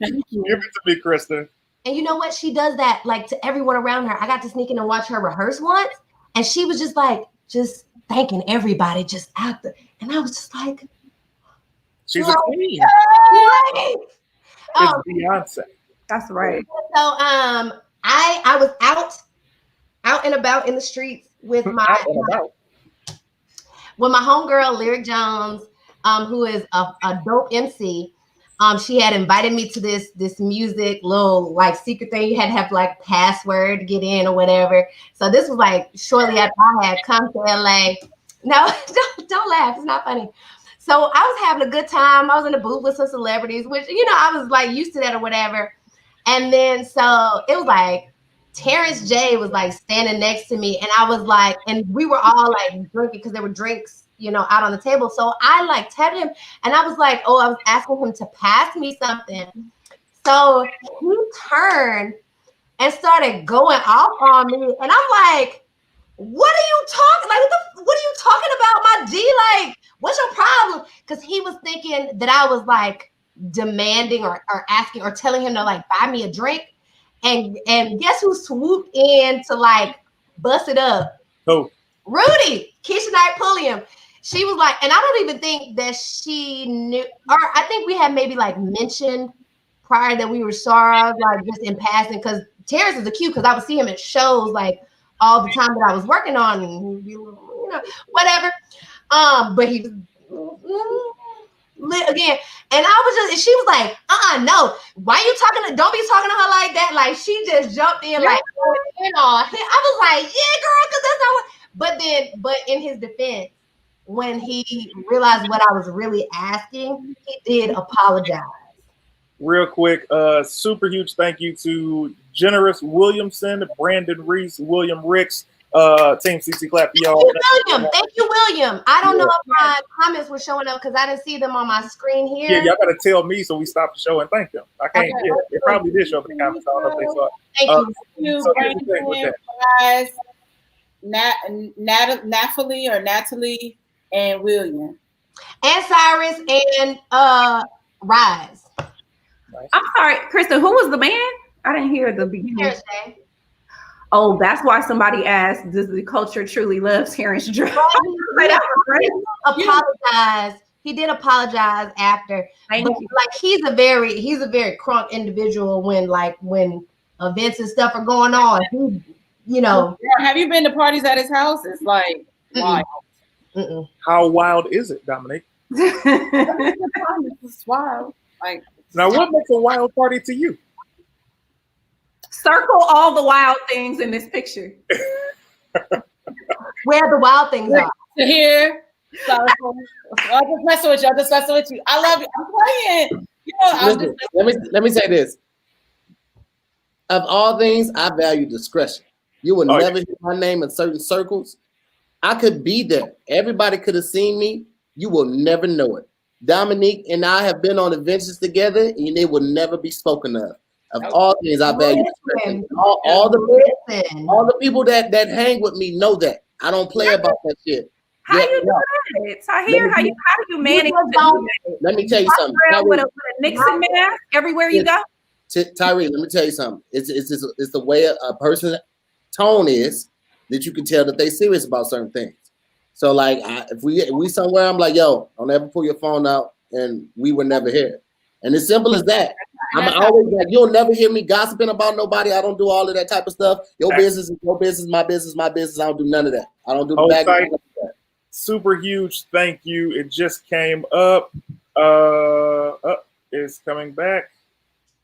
Thank you. Give it to me, Kristen. And you know what? She does that like to everyone around her. I got to sneak in and watch her rehearse once, and she was just like, just thanking everybody just out there. And I was just like, She's a queen. right. It's Beyonce. That's right. So I was out and about in the streets with my homegirl Lyric Jones, who is a dope MC. She had invited me to this music little like secret thing. You had to have like password to get in or whatever. So this was like shortly after I had come to LA. No, don't laugh. It's not funny. So I was having a good time. I was in the booth with some celebrities, which, you know, I was like used to that or whatever. And then so it was like Terrence J was like standing next to me, and I was like, and we were all like drinking because there were drinks, you know, out on the table. So I like tapped him, and I was like, I was asking him to pass me something. So he turned and started going off on me, and I'm like, what are you talking? Like, what are you talking about, my G? Like, what's your problem? Because he was thinking that I was like demanding or asking or telling him to like buy me a drink. And guess who swooped in to like bust it up? Who? Rudy. Keisha Knight Pulliam. She was like, and I don't even think that she knew, or I think we had maybe like mentioned prior that we were sorry, like just in passing, because Terrence is a cute, because I would see him at shows like all the time that I was working on, and you know, whatever. But he was lit again, and I was just, and she was like, no, why you talking to, don't be talking to her like that. Like she just jumped in like, you know, I was like, yeah, girl, because that's not what, but in his defense, when he realized what I was really asking, he did apologize. Real quick, super huge thank you to Generous Williamson, Brandon Reese, William Ricks, Team CC Clap, y'all. Thank you, William. I don't know if my comments were showing up because I didn't see them on my screen here. Yeah, y'all gotta tell me so we stop the show and thank them. I can't. Yeah, it probably did show up in the comments. I don't know if they saw it. Thank you. So here's the thing with guys, Natalie and William. And Cyrus and Rise. I'm sorry, Kristen, who was the man? I didn't hear the beginning. Oh, that's why somebody asked, does the culture truly love Terrence J? Apologize. He did apologize after. But like he's a very crunk individual when events and stuff are going on. He, you know. Have you been to parties at his house? It's like wild. How wild is it, Dominique? It's wild. Like, now, what makes a wild party to you? Circle all the wild things in this picture. Where the wild things are. here. So, I'm just messing with you. I'm just messing with you. I love you. I'm playing. You know, Listen, let me say this. Of all things, I value discretion. You will never hear my name in certain circles. I could be there. Everybody could have seen me. You will never know it. Dominique and I have been on adventures together, and they will never be spoken of. Of all things, I value discretion. All the people that hang with me know that. I don't play about that shit. How you do that? Tahir, how do you manage to do that? Let me tell you something. With a Nixon mask everywhere you go? Tyree, let me tell you something. It's the way a person's tone is that you can tell that they serious about certain things. So like if we somewhere, I'm like, yo, don't ever pull your phone out, and we would never hear it. And it's simple as that. I'm always like, you'll never hear me gossiping about nobody. I don't do all of that type of stuff. Your business is your business, my business, my business. I don't do none of that. I don't do the background. Super huge thank you. It just came up. It's coming back.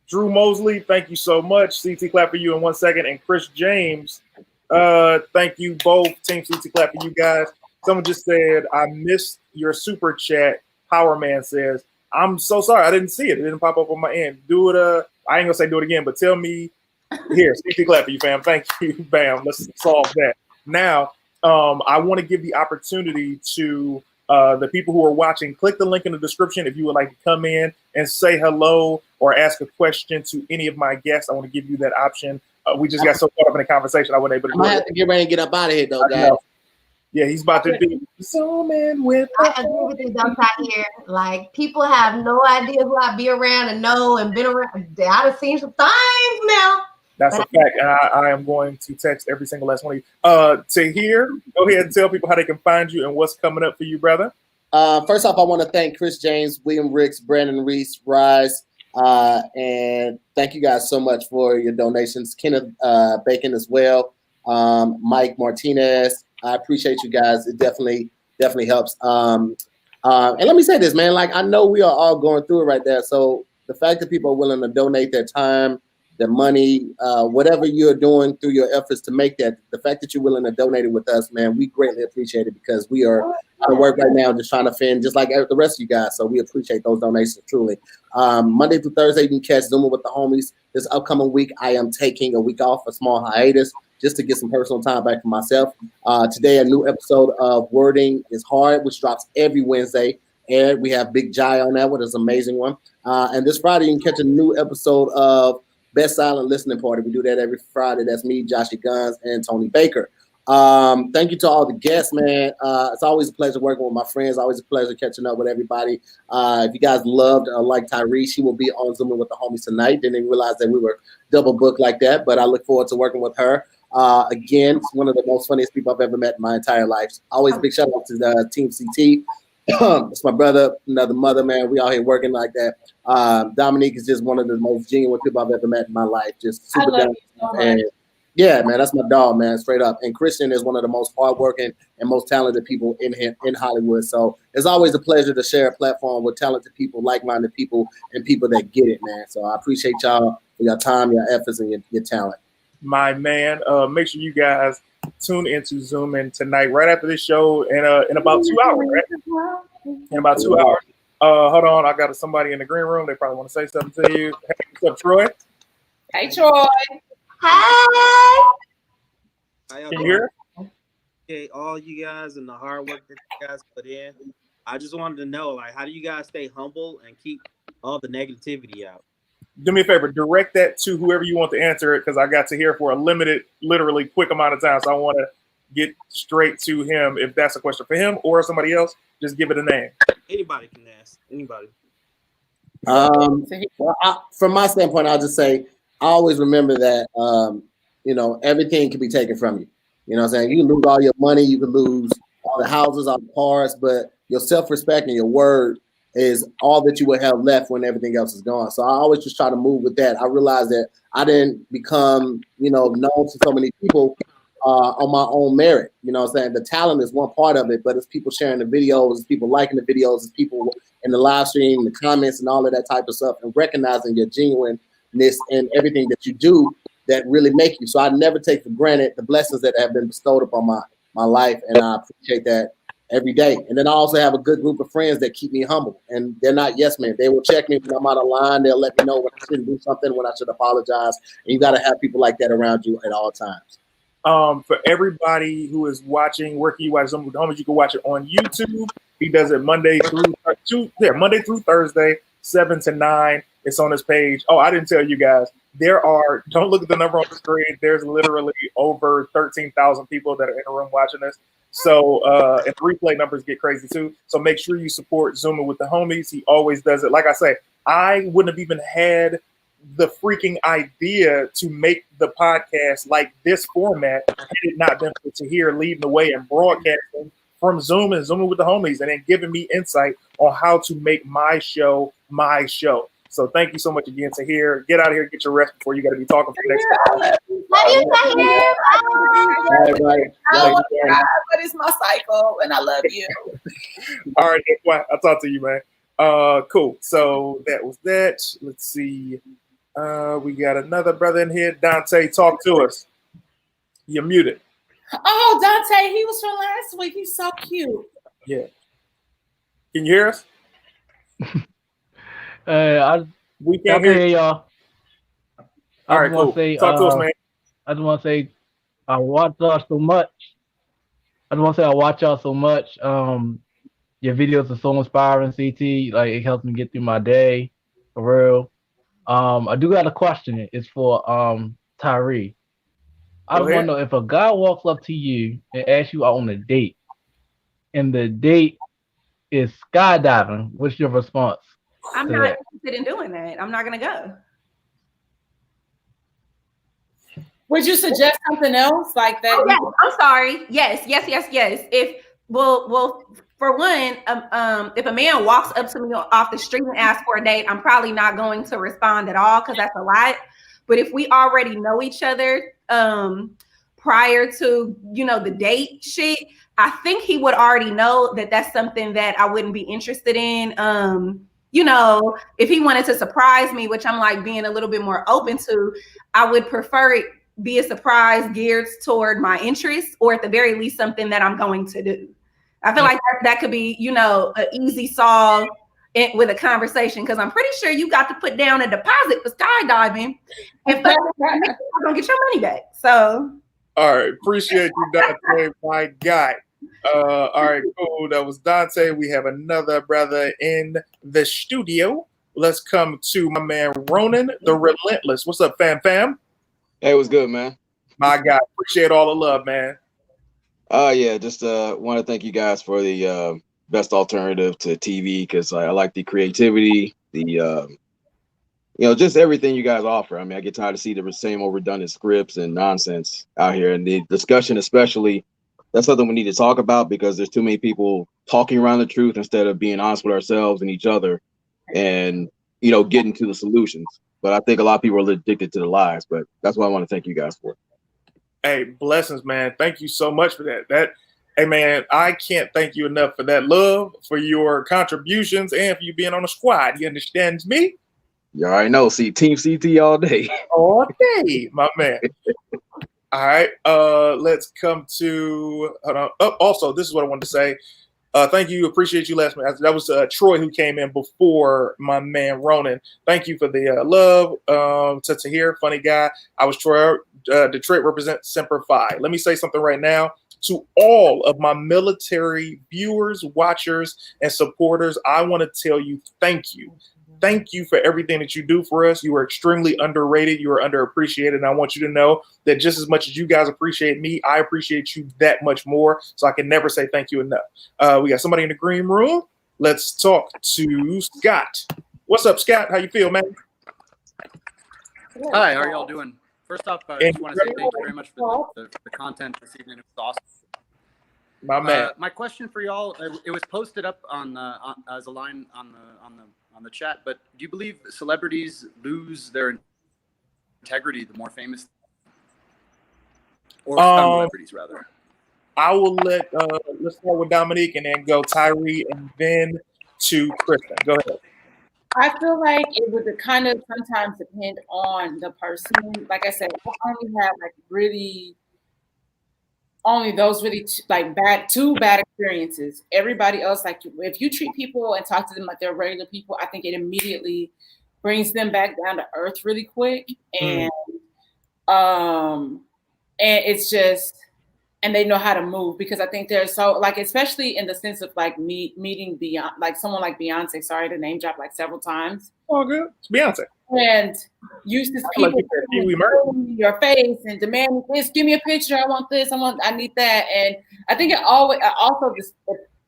Drew Mosley, thank you so much. CT clap for you in 1 second. And Chris James, thank you both. Team CT clap for you guys. Someone just said, I missed your super chat. Power Man says, I'm so sorry. I didn't see it. It didn't pop up on my end. Do it. I ain't gonna say do it again, but tell me here. CT clap for you, fam. Thank you. Bam. Let's solve that. Now, I want to give the opportunity to the people who are watching. Click the link in the description if you would like to come in and say hello or ask a question to any of my guests. I want to give you that option. We just got so caught up in the conversation, I wasn't able to. I have to get ready and get up out of here, though, guys. Yeah, he's about to be zooming with. I agree with you, Dr. here. Like, people have no idea who I be around and know and been around. I've seen some things now. That's a fact. And I am going to text every single last one of you. Tahir, go ahead and tell people how they can find you and what's coming up for you, brother. First off, I want to thank Chris James, William Ricks, Brandon Reese, Rise, and thank you guys so much for your donations. Kenneth Bacon as well. Mike Martinez. I appreciate you guys. It definitely helps. And let me say this, man. Like, I know we are all going through it right there. So the fact that people are willing to donate their time, their money, whatever you're doing through your efforts to make that, the fact that you're willing to donate it with us, man, we greatly appreciate it because we are out of work right now just trying to fend just like the rest of you guys. So we appreciate those donations, truly. Monday through Thursday, you can catch Zooming with the Homies. This upcoming week, I am taking a week off, a small hiatus, just to get some personal time back for myself. Today, a new episode of Wording is Hard, which drops every Wednesday. And we have Big Jai on that one. It's an amazing one. And this Friday, you can catch a new episode of Best Silent Listening Party. We do that every Friday. That's me, Joshy Guns, and Tony Baker. Thank you to all the guests, man. It's always a pleasure working with my friends. Always a pleasure catching up with everybody. If you guys loved like Tyree, she will be on Zooming with the Homies tonight. Didn't realize that we were double booked like that, but I look forward to working with her. Again, it's one of the most funniest people I've ever met in my entire life. Always big shout out to the Team CT. It's my brother, another mother, man. We out here working like that. Dominique is just one of the most genuine people I've ever met in my life. Just super down. And yeah, man, that's my dog, man, straight up. And Christian is one of the most hardworking and most talented people in Hollywood. So it's always a pleasure to share a platform with talented people, like-minded people, and people that get it, man. So I appreciate y'all for your time, your efforts, and your talent. My man, make sure you guys tune into Zooming tonight, right after this show, in about 2 hours, right? In about 2 hours. Hold on, I got somebody in the green room. They probably want to say something to you. Hey, what's up, Troy? Hey, Troy. Hi. Can you hear? Okay, all you guys and the hard work that you guys put in. I just wanted to know, like, how do you guys stay humble and keep all the negativity out? Do me a favor, direct that to whoever you want to answer it, because I got to hear for a limited, literally quick amount of time. So I want to get straight to him. If that's a question for him or somebody else, just give it a name. Anybody can ask. Anybody. From my standpoint, I'll just say I always remember that everything can be taken from you. You know what I'm saying? You can lose all your money, you can lose all the houses, all the cars, but your self-respect and your word is all that you will have left when everything else is gone. So I always just try to move with that. I realized that I didn't become, known to so many people on my own merit. You know what I'm saying? The talent is one part of it, but it's people sharing the videos, it's people liking the videos, it's people in the live stream, the comments and all of that type of stuff, and recognizing your genuineness and everything that you do that really make you. So I never take for granted the blessings that have been bestowed upon my life, and I appreciate that every day. And then I also have a good group of friends that keep me humble, and they're not yes men. They will check me when I'm out of line. They'll let me know when I shouldn't do something, when I should apologize. And you got to have people like that around you at all times. For everybody who is watching, where can you watch Zoom with the Homies? You can watch it on YouTube. He does it Monday through Thursday, 7 to 9. It's on his page. Oh, I didn't tell you guys. Don't look at the number on the screen. There's literally over 13,000 people that are in the room watching this. So, and the replay numbers get crazy too. So make sure you support Zooming with the Homies. He always does it. Like I say, I wouldn't have even had the freaking idea to make the podcast like this format had it not been for Tahir leading the way and broadcasting from Zoom and Zooming with the Homies, and then giving me insight on how to make my show my show. So thank you so much again, Tahir. Get out of here, get your rest before you got to be talking for the next time. Love you, Tahir. But it's my cycle, and I love you. All right, I'll talk to you, man. Cool. So that was that. Let's see. We got another brother in here. Dante, talk to us. You're muted. Oh, Dante, he was from last week. He's so cute. Yeah. Can you hear us? We can't hear y'all. All right, cool. Talk to us, man. I just want to say I watch y'all so much. Your videos are so inspiring, CT. Like, it helps me get through my day, for real. I do got a question. It's for Tyree. I want to know, if a guy walks up to you and asks you out on a date, and the date is skydiving, what's your response? I'm not interested in doing that. I'm not gonna go. Would you suggest something else like that? Oh, yes. I'm sorry. Yes. If well, for one, if a man walks up to me off the street and asks for a date, I'm probably not going to respond at all, because that's a lot. But if we already know each other prior to, the date shit, I think he would already know that that's something that I wouldn't be interested in. If he wanted to surprise me, which I'm like being a little bit more open to, I would prefer it be a surprise geared toward my interests, or at the very least something that I'm going to do. I feel like that could be, an easy solve with a conversation, because I'm pretty sure you got to put down a deposit for skydiving, and I'm gonna get your money back. So, all right, appreciate you, Dante, my guy. All right, cool. That was Dante. We have another brother in the studio. Let's come to my man Ronan, the Relentless. What's up, fam? Hey, what's good, man? My guy, appreciate all the love, man. Yeah, just want to thank you guys for the best alternative to TV, because I like the creativity, the just everything you guys offer. I mean, I get tired of seeing the same old redundant scripts and nonsense out here, and the discussion especially. That's something we need to talk about, because there's too many people talking around the truth instead of being honest with ourselves and each other, and getting to the solutions. But I think a lot of people are addicted to the lies. But that's what I want to thank you guys for. Hey, blessings, man. Thank you so much for that. Hey, man, I can't thank you enough for that love, for your contributions, and for you being on the squad. You understand me? You already know. See, Team CT all day. All day, my man. All right, let's come to, hold on. Oh, also, this is what I wanted to say. Thank you. Appreciate you last minute. That was Troy who came in before my man Ronan. Thank you for the love. To Tahir, funny guy. I was Troy. Detroit represents Semper Fi. Let me say something right now. To all of my military viewers, watchers, and supporters, I want to tell you thank you. Thank you for everything that you do for us. You are extremely underrated. You are underappreciated. And I want you to know that just as much as you guys appreciate me, I appreciate you that much more. So I can never say thank you enough. We got somebody in the green room. Let's talk to Scott. What's up, Scott? How you feel, man? Hi, how are y'all doing? First off, I just want to say thank you very much for the content this evening. It was awesome. My man. My question for y'all, it was posted up on as a line on the chat, but do you believe celebrities lose their integrity the more famous, or celebrities rather? I will let's start with Dominique and then go Tyree and then to Kristen. Go ahead. I feel like it would kind of sometimes depend on the person. Like I said, I only have like really only those really two bad experiences. Everybody else, like if you treat people and talk to them like they're regular people, I think it immediately brings them back down to earth really quick. And it's just, and they know how to move, because I think they're so like, especially in the sense of like meeting Beyonce, like someone like Beyonce, sorry to name drop like several times. Oh, good. It's Beyonce. And used to people in your face and demanding this, give me a picture, I want this, I need that. And I think it also just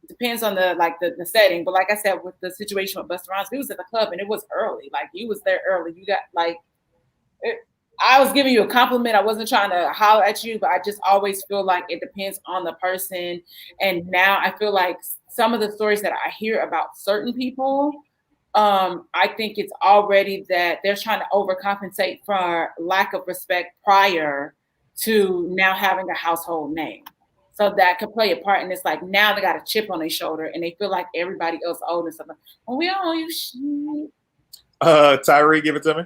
depends on the setting. But like I said, with the situation with Busta Rhymes, he was at the club and it was early. Like you was there early. You got I was giving you a compliment. I wasn't trying to holler at you, but I just always feel like it depends on the person. And now I feel like some of the stories that I hear about certain people, I think it's already that they're trying to overcompensate for lack of respect prior to now having a household name. So that could play a part. And it's like now they got a chip on their shoulder and they feel like everybody else owed and something. Well, we all owe you shit. Tyree, give it to me.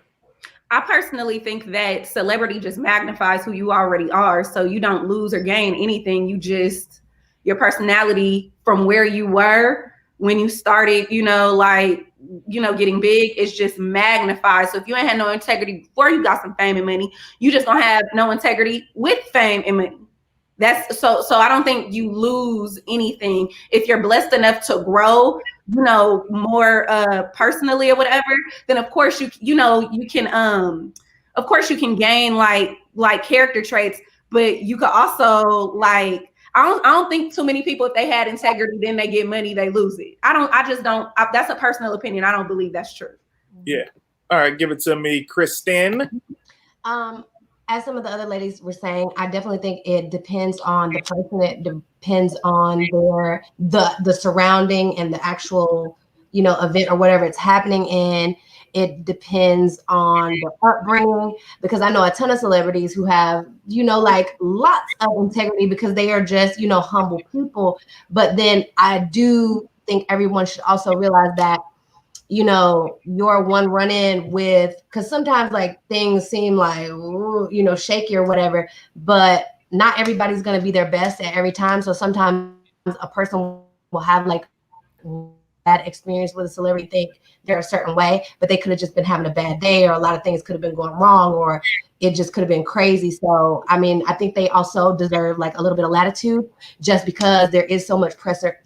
I personally think that celebrity just magnifies who you already are. So you don't lose or gain anything. You just, your personality from where you were when you started, getting big, is just magnified. So if you ain't had no integrity before you got some fame and money, you just don't have no integrity with fame and money. That's so I don't think you lose anything if you're blessed enough to grow, more personally or whatever. Then of course you can of course you can gain like character traits, but you could also I don't think too many people, if they had integrity then they get money, they lose it. That's a personal opinion. I don't believe that's true. Yeah. All right, give it to me, Kristen. As some of the other ladies were saying, I definitely think it depends on the person. It depends on the surrounding and the actual, event or whatever it's happening in. It depends on the upbringing, because I know a ton of celebrities who have, lots of integrity because they are just, humble people. But then I do think everyone should also realize that, your one run-in with, because sometimes things seem shaky or whatever, but not everybody's going to be their best at every time. So sometimes a person will have bad experience with a celebrity, think they're a certain way, but they could have just been having a bad day, or a lot of things could have been going wrong, or it just could have been crazy. So, I mean, I think they also deserve a little bit of latitude, just because there is so much pressure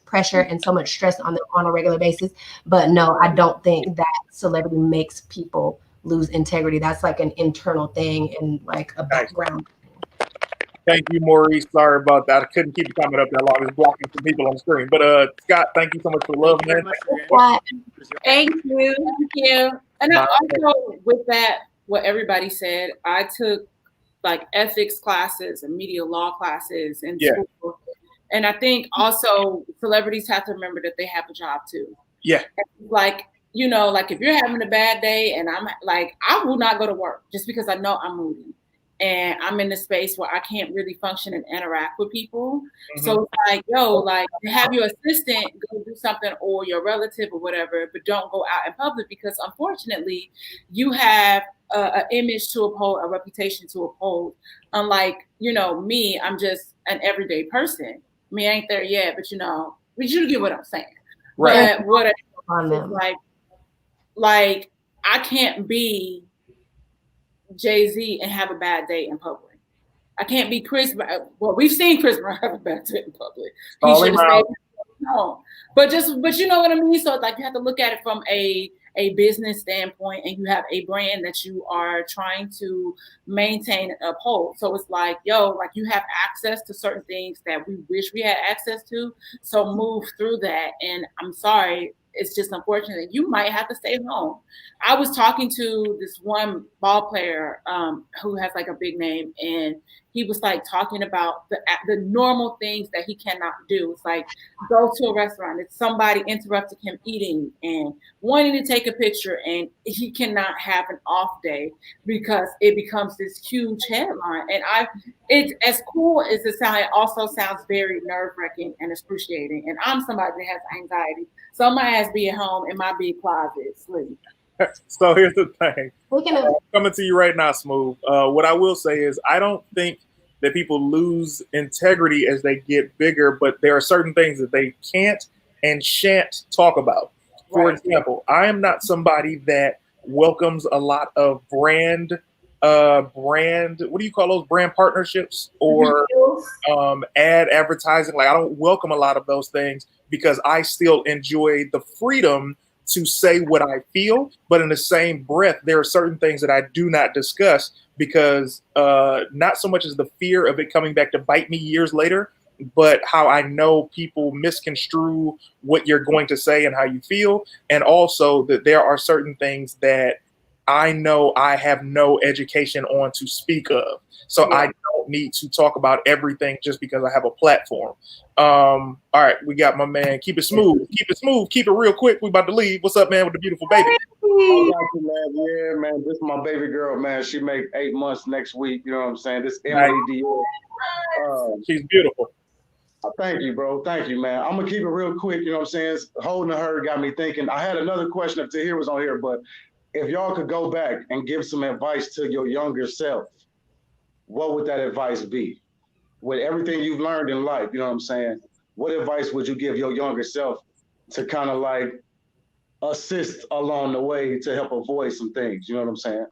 and so much stress on a regular basis. But no, I don't think that celebrity makes people lose integrity. That's an internal thing and a background. Thank you, Maurice. Sorry about that. I couldn't keep the comment up that long. It's blocking some people on the screen. But Scott, thank you so much for the love, man. Thank you. And I also, with that, what everybody said, I took ethics classes and media law classes in school. And I think also celebrities have to remember that they have a job too. Yeah. If you're having a bad day and I'm I will not go to work just because I know I'm moody and I'm in a space where I can't really function and interact with people. Mm-hmm. So have your assistant go do something, or your relative or whatever, but don't go out in public, because unfortunately you have an image to uphold, a reputation to uphold. Unlike, me, I'm just an everyday person. I ain't there yet, but you get what I'm saying. Right. But what I can't be Jay-Z and have a bad day in public. I can't be Chris. Well, we've seen Chris Brown have a bad day in public. He should have stayed home. But you know what I mean? So you have to look at it from a business standpoint, and you have a brand that you are trying to maintain and uphold. So it's you have access to certain things that we wish we had access to. So move through that. And I'm sorry, it's just unfortunate. You might have to stay home. I was talking to this one ball player who has a big name, and he was talking about the normal things that he cannot do. It's go to a restaurant, if somebody interrupted him eating and wanting to take a picture, and he cannot have an off day because it becomes this huge headline. And it's as cool as it sounds, it also sounds very nerve-wracking and excruciating. And I'm somebody that has anxiety, so my ass be at home in my big closet, sleep. So here's the thing. Coming to you right now, Smooth. What I will say is, I don't think that people lose integrity as they get bigger, but there are certain things that they can't and shan't talk about. For example, I am not somebody that welcomes a lot of brand, what do you call those, brand partnerships or ad advertising? Like, I don't welcome a lot of those things because I still enjoy the freedom to say what I feel, but in the same breath, there are certain things that I do not discuss because not so much as the fear of it coming back to bite me years later, but how I know people misconstrue what you're going to say and how you feel. And also that there are certain things that I know I have no education on to speak of. So I don't need to talk about everything just because I have a platform. All right, we got my man. Keep it smooth. Keep it smooth. Keep it real quick. We about to leave. What's up, man, with the beautiful baby? Oh, got you, man. Yeah, man. This is my baby girl, man. She make 8 months next week. You know what I'm saying? This Emily Dior. She's beautiful. Thank you, bro. Thank you, man. I'm gonna keep it real quick. You know what I'm saying? Holding her got me thinking. I had another question if Tahir was on here, but if y'all could go back and give some advice to your younger self, what would that advice be? With everything you've learned in life, you know what I'm saying? What advice would you give your younger self to kind of like assist along the way to help avoid some things? You know what I'm saying?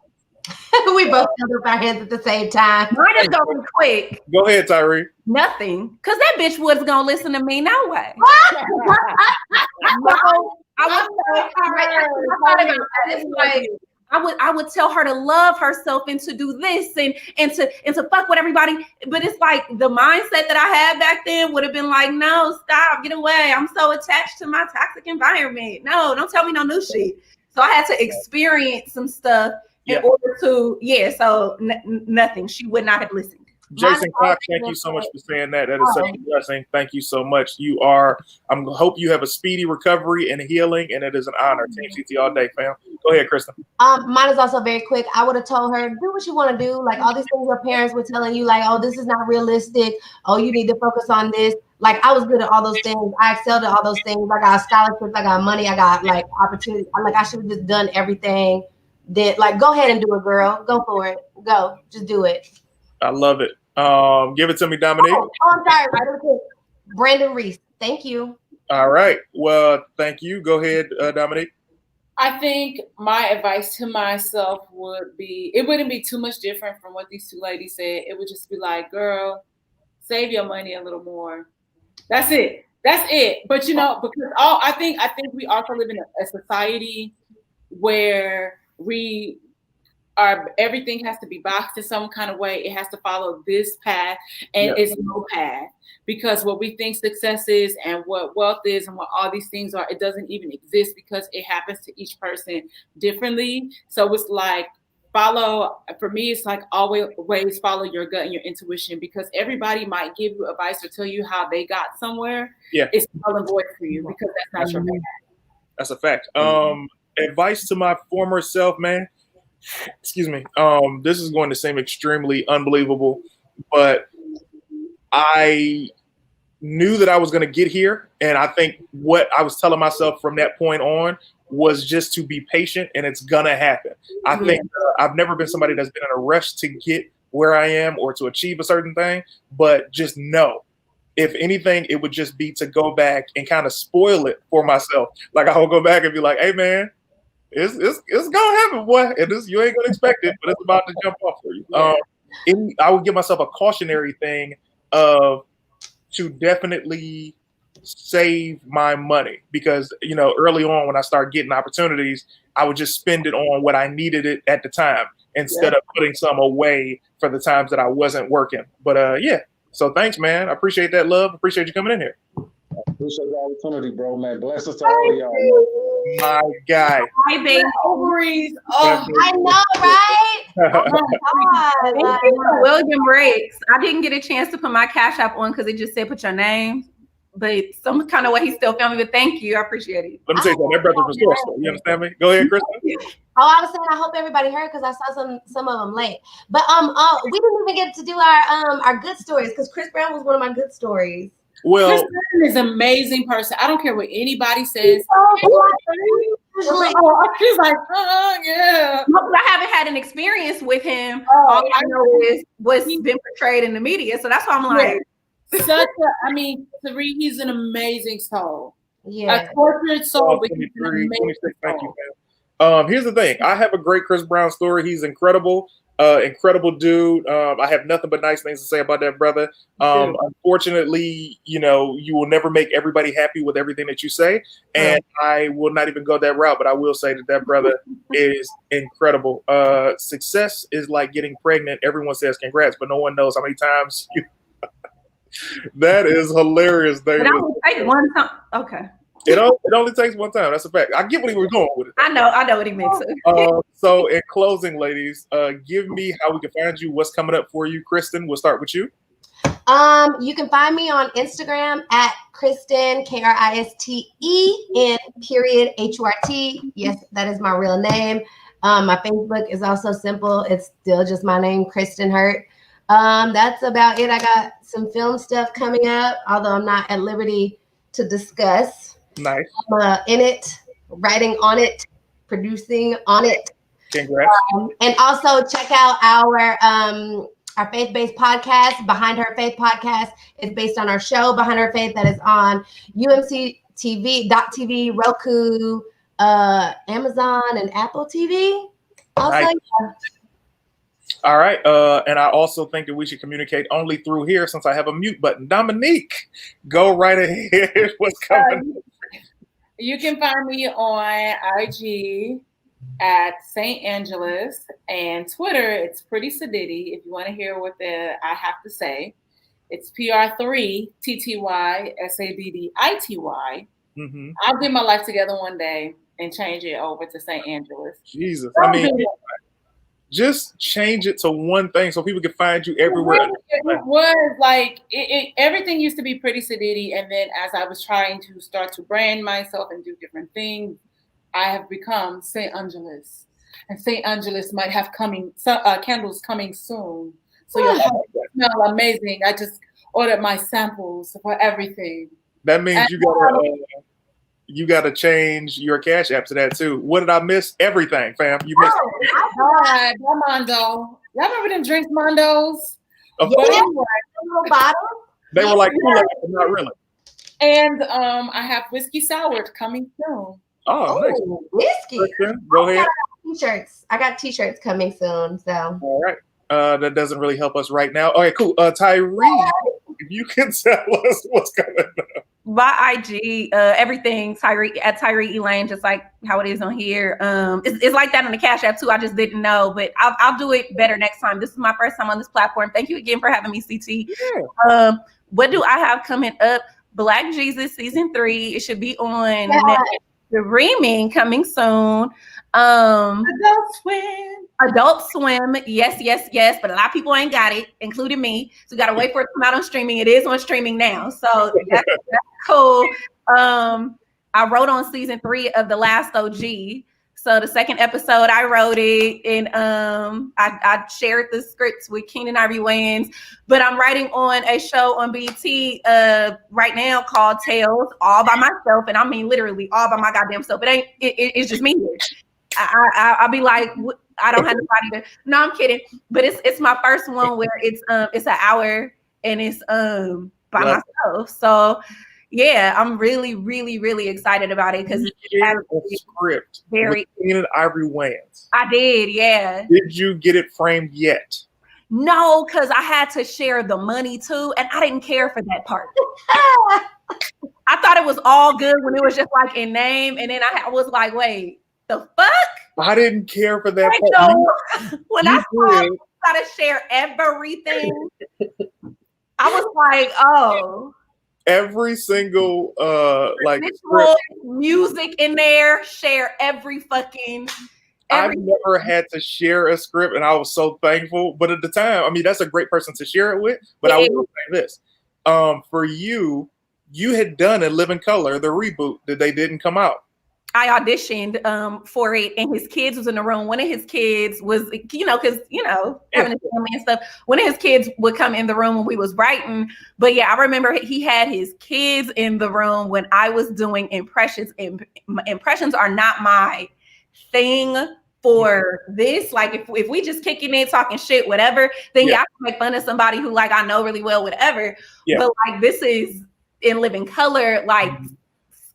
We both held up our hands at the same time. Mine is going quick. Go ahead, Tyree. Nothing. Because that bitch was going to listen to me no way. I would tell her to love herself and to do this and to fuck with everybody. But it's like the mindset that I had back then would have been like, no, stop, get away. I'm so attached to my toxic environment. No, don't tell me no new shit. So I had to experience some stuff in order to, so nothing. She would not have listened. Jason Cox, thank you so much for saying that. That is such a blessing. Thank you so much. Hope you have a speedy recovery and healing, and it is an honor. Team CT all day, fam. Go ahead, Kristen. Mine is also very quick. I would have told her, do what you want to do. Like all these things your parents were telling you, like, oh, this is not realistic. Oh, you need to focus on this. Like I was good at all those things. I excelled at all those things. I got scholarships. I got money. I got like opportunity. Like I should have just done everything. That like, go ahead and do it, girl. Go for it. Go. Just do it. I love it. Give it to me, Dominique. Oh, I'm sorry. Right quick. Brandon Reese. Thank you. All right. Well, thank you. Go ahead, Dominique. I think my advice to myself would be, it wouldn't be too much different from what these two ladies said. It would just be like, girl, save your money a little more. That's it. That's it. But you know, because I think we also live in a society where everything has to be boxed in some kind of way. It has to follow this path, and it's no path, because what we think success is and what wealth is and what all these things are, it doesn't even exist because it happens to each person differently. So it's like for me, it's like always follow your gut and your intuition, because everybody might give you advice or tell you how they got somewhere. Yeah. It's null and void for you because that's not your path. That's a fact. Advice to my former self, man. Excuse me. This is going to seem extremely unbelievable, but I knew that I was going to get here. And I think what I was telling myself from that point on was just to be patient, and it's going to happen. I think I've never been somebody that's been in a rush to get where I am or to achieve a certain thing, but just know, if anything, it would just be to go back and kind of spoil it for myself. Like I will go back and be like, hey, man, it's gonna happen, boy. And you ain't gonna expect it, but it's about to jump off for you. I would give myself a cautionary thing to definitely save my money, because early on when I started getting opportunities, I would just spend it on what I needed it at the time instead of putting some away for the times that I wasn't working. But so thanks, man. I appreciate that love. Appreciate you coming in here. I appreciate the opportunity, bro, man. Blessings to all of y'all. My guy. Hi, baby. Ovaries. Oh, I know, right? Oh my God. Thank you for William Riggs. I didn't get a chance to put my Cash App on because it just said put your name, but some kind of way he still found me. But thank you, I appreciate it. Let me tell you something. That brother was source. You understand me? Go ahead, Kristen. I was saying I hope everybody heard, because I saw some of them late. But we didn't even get to do our good stories, because Chris Brown was one of my good stories. Well, Chris Brown is an amazing person. I don't care what anybody says. Usually, She's like, yeah. No, I haven't had an experience with him. Oh, all I know is what's been portrayed in the media. So that's why I'm like, Tyree, he's an amazing soul. yeah. A tortured soul, but he's an amazing 26, thank you, soul. man. Here's the thing. I have a great Chris Brown story. He's incredible. Incredible dude. I have nothing but nice things to say about that brother. Unfortunately, you will never make everybody happy with everything that you say, and I will not even go that route. But I will say that brother is incredible. Success is like getting pregnant. Everyone says congrats, but no one knows how many times you. That is hilarious. But I will take one time. Okay. It only takes one time. That's a fact. I get what he was going with it. I know what he meant to. So in closing, ladies, give me how we can find you. What's coming up for you, Kristen? We'll start with you. You can find me on Instagram at Kristen, KRISTEN _HURT. Yes, that is my real name. My Facebook is also simple. It's still just my name, Kristen Hurt. That's about it. I got some film stuff coming up, although I'm not at liberty to discuss. Nice. I'm in it, writing on it, producing on it. Congrats. And also check out our faith-based podcast, Behind Her Faith podcast. It's based on our show, Behind Her Faith, that is on UMC.TV, Roku, Amazon, and Apple TV. Also, nice. All right. And I also think that we should communicate only through here since I have a mute button. Dominique, go right ahead. What's coming? You can find me on IG at St. Angeles, and Twitter, it's Pretty Sadiddy. If you want to hear what I have to say, it's PR3 TTY SADDITY. Mm-hmm. I'll get my life together one day and change it over to St. Angeles. Jesus. I mean, just change it to one thing so people can find you everywhere. It was like everything used to be Pretty Sadiddy, and then as I was trying to start to brand myself and do different things, I have become St. Angeles, and St. Angeles might have candles coming soon. So your house smell amazing. I just ordered my samples for everything. That means you gotta change your Cash App to that too. What did I miss? Everything, fam. You missed. God, Mondo. Y'all remember them drinks, Mondos? Of course. They were like Kool-Aid, but not really. And I have whiskey sour coming soon. Oh, nice. Whiskey. Go ahead. T-shirts. I got T-shirts coming soon. So. All right. That doesn't really help us right now. All right, cool. Tyree, if you can tell us what's going on. My IG, everything Tyree Elaine, just like how it is on here. It's like that on the Cash App too. I just didn't know, but I'll do it better next time. This is my first time on this platform. Thank you again for having me, CT. Yeah. What do I have coming up? Black Jesus season 3. It should be on streaming coming soon. Adult Swim. Yes. But a lot of people ain't got it, including me. So got to wait for it to come out on streaming. It is on streaming now. So that's cool. I wrote on season 3 of The Last OG. So the second episode, I wrote it, and I shared the scripts with Keenan Ivory Wayans. But I'm writing on a show on BT right now called Tales, all by myself, and I mean literally all by my goddamn self. It's just me. I'll be like, I don't have nobody to. No, I'm kidding. But it's my first one where it's an hour and it's by myself. So. Yeah, I'm really, really, really excited about it because it's script. Very Keenan Ivory Wayans. I did, yeah. Did you get it framed yet? No, because I had to share the money too, and I didn't care for that part. I thought it was all good when it was just like in name, and then I was like, wait, the fuck? I didn't care for that part. When I saw I gotta share everything, I was like, oh. Every single music in there, share every fucking. I've never had to share a script, and I was so thankful. But at the time, I mean, that's a great person to share it with. But I will say this: for you had done In Living Color, the reboot that they didn't come out. I auditioned for it, and his kids was in the room. One of his kids was, because having a family and stuff. One of his kids would come in the room when we was writing. But yeah, I remember he had his kids in the room when I was doing impressions. And impressions are not my thing for this. Like if we just kicking in, talking shit, whatever, then I can make fun of somebody who like I know really well, whatever. Yeah. But like this is in living color, like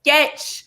sketch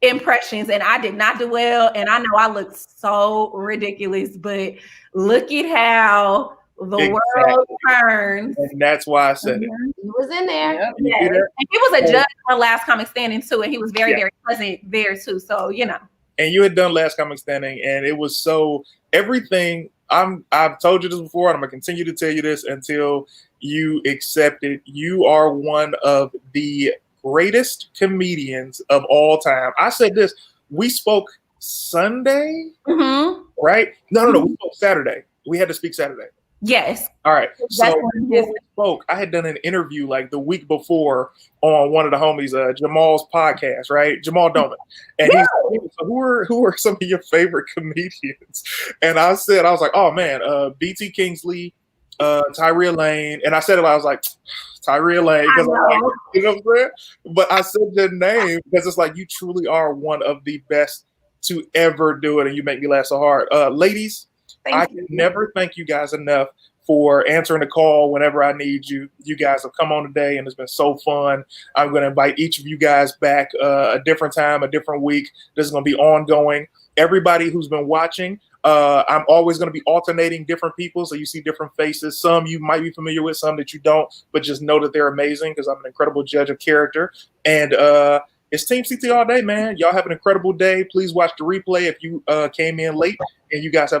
impressions, and I did not do well, and I know I looked so ridiculous, but look at how the world turns, and that's why I said it. He was in there. Yep. Yeah. And he was a judge on Last Comic Standing too, and he was very, very pleasant there too. So And you had done Last Comic Standing, and it was so everything. I've told you this before, and I'm gonna continue to tell you this until you accept it. You are one of the greatest comedians of all time. I said this. We spoke Sunday, right? No. We spoke Saturday. We had to speak Saturday. Yes. All right. So before we spoke, I had done an interview like the week before on one of the homies, Jamal's podcast, right? Jamal Dominique. And he's so who are some of your favorite comedians? And I was like, oh man, BT Kingsley, Tyree Elaine, and I said it. I was like, Tyree Elaine, because I'm like, you know what I'm saying? But I said your name because it's like you truly are one of the best to ever do it, and you make me laugh so hard. Ladies, I can never thank you guys enough for answering the call whenever I need you. You guys have come on today, and it's been so fun. I'm going to invite each of you guys back a different time, a different week. This is going to be ongoing. Everybody who's been watching, I'm always going to be alternating different people, so you see different faces. Some you might be familiar with, some that you don't, but just know that they're amazing because I'm an incredible judge of character. And it's Team CT all day, man. Y'all have an incredible day. Please watch the replay if you came in late, and you guys have an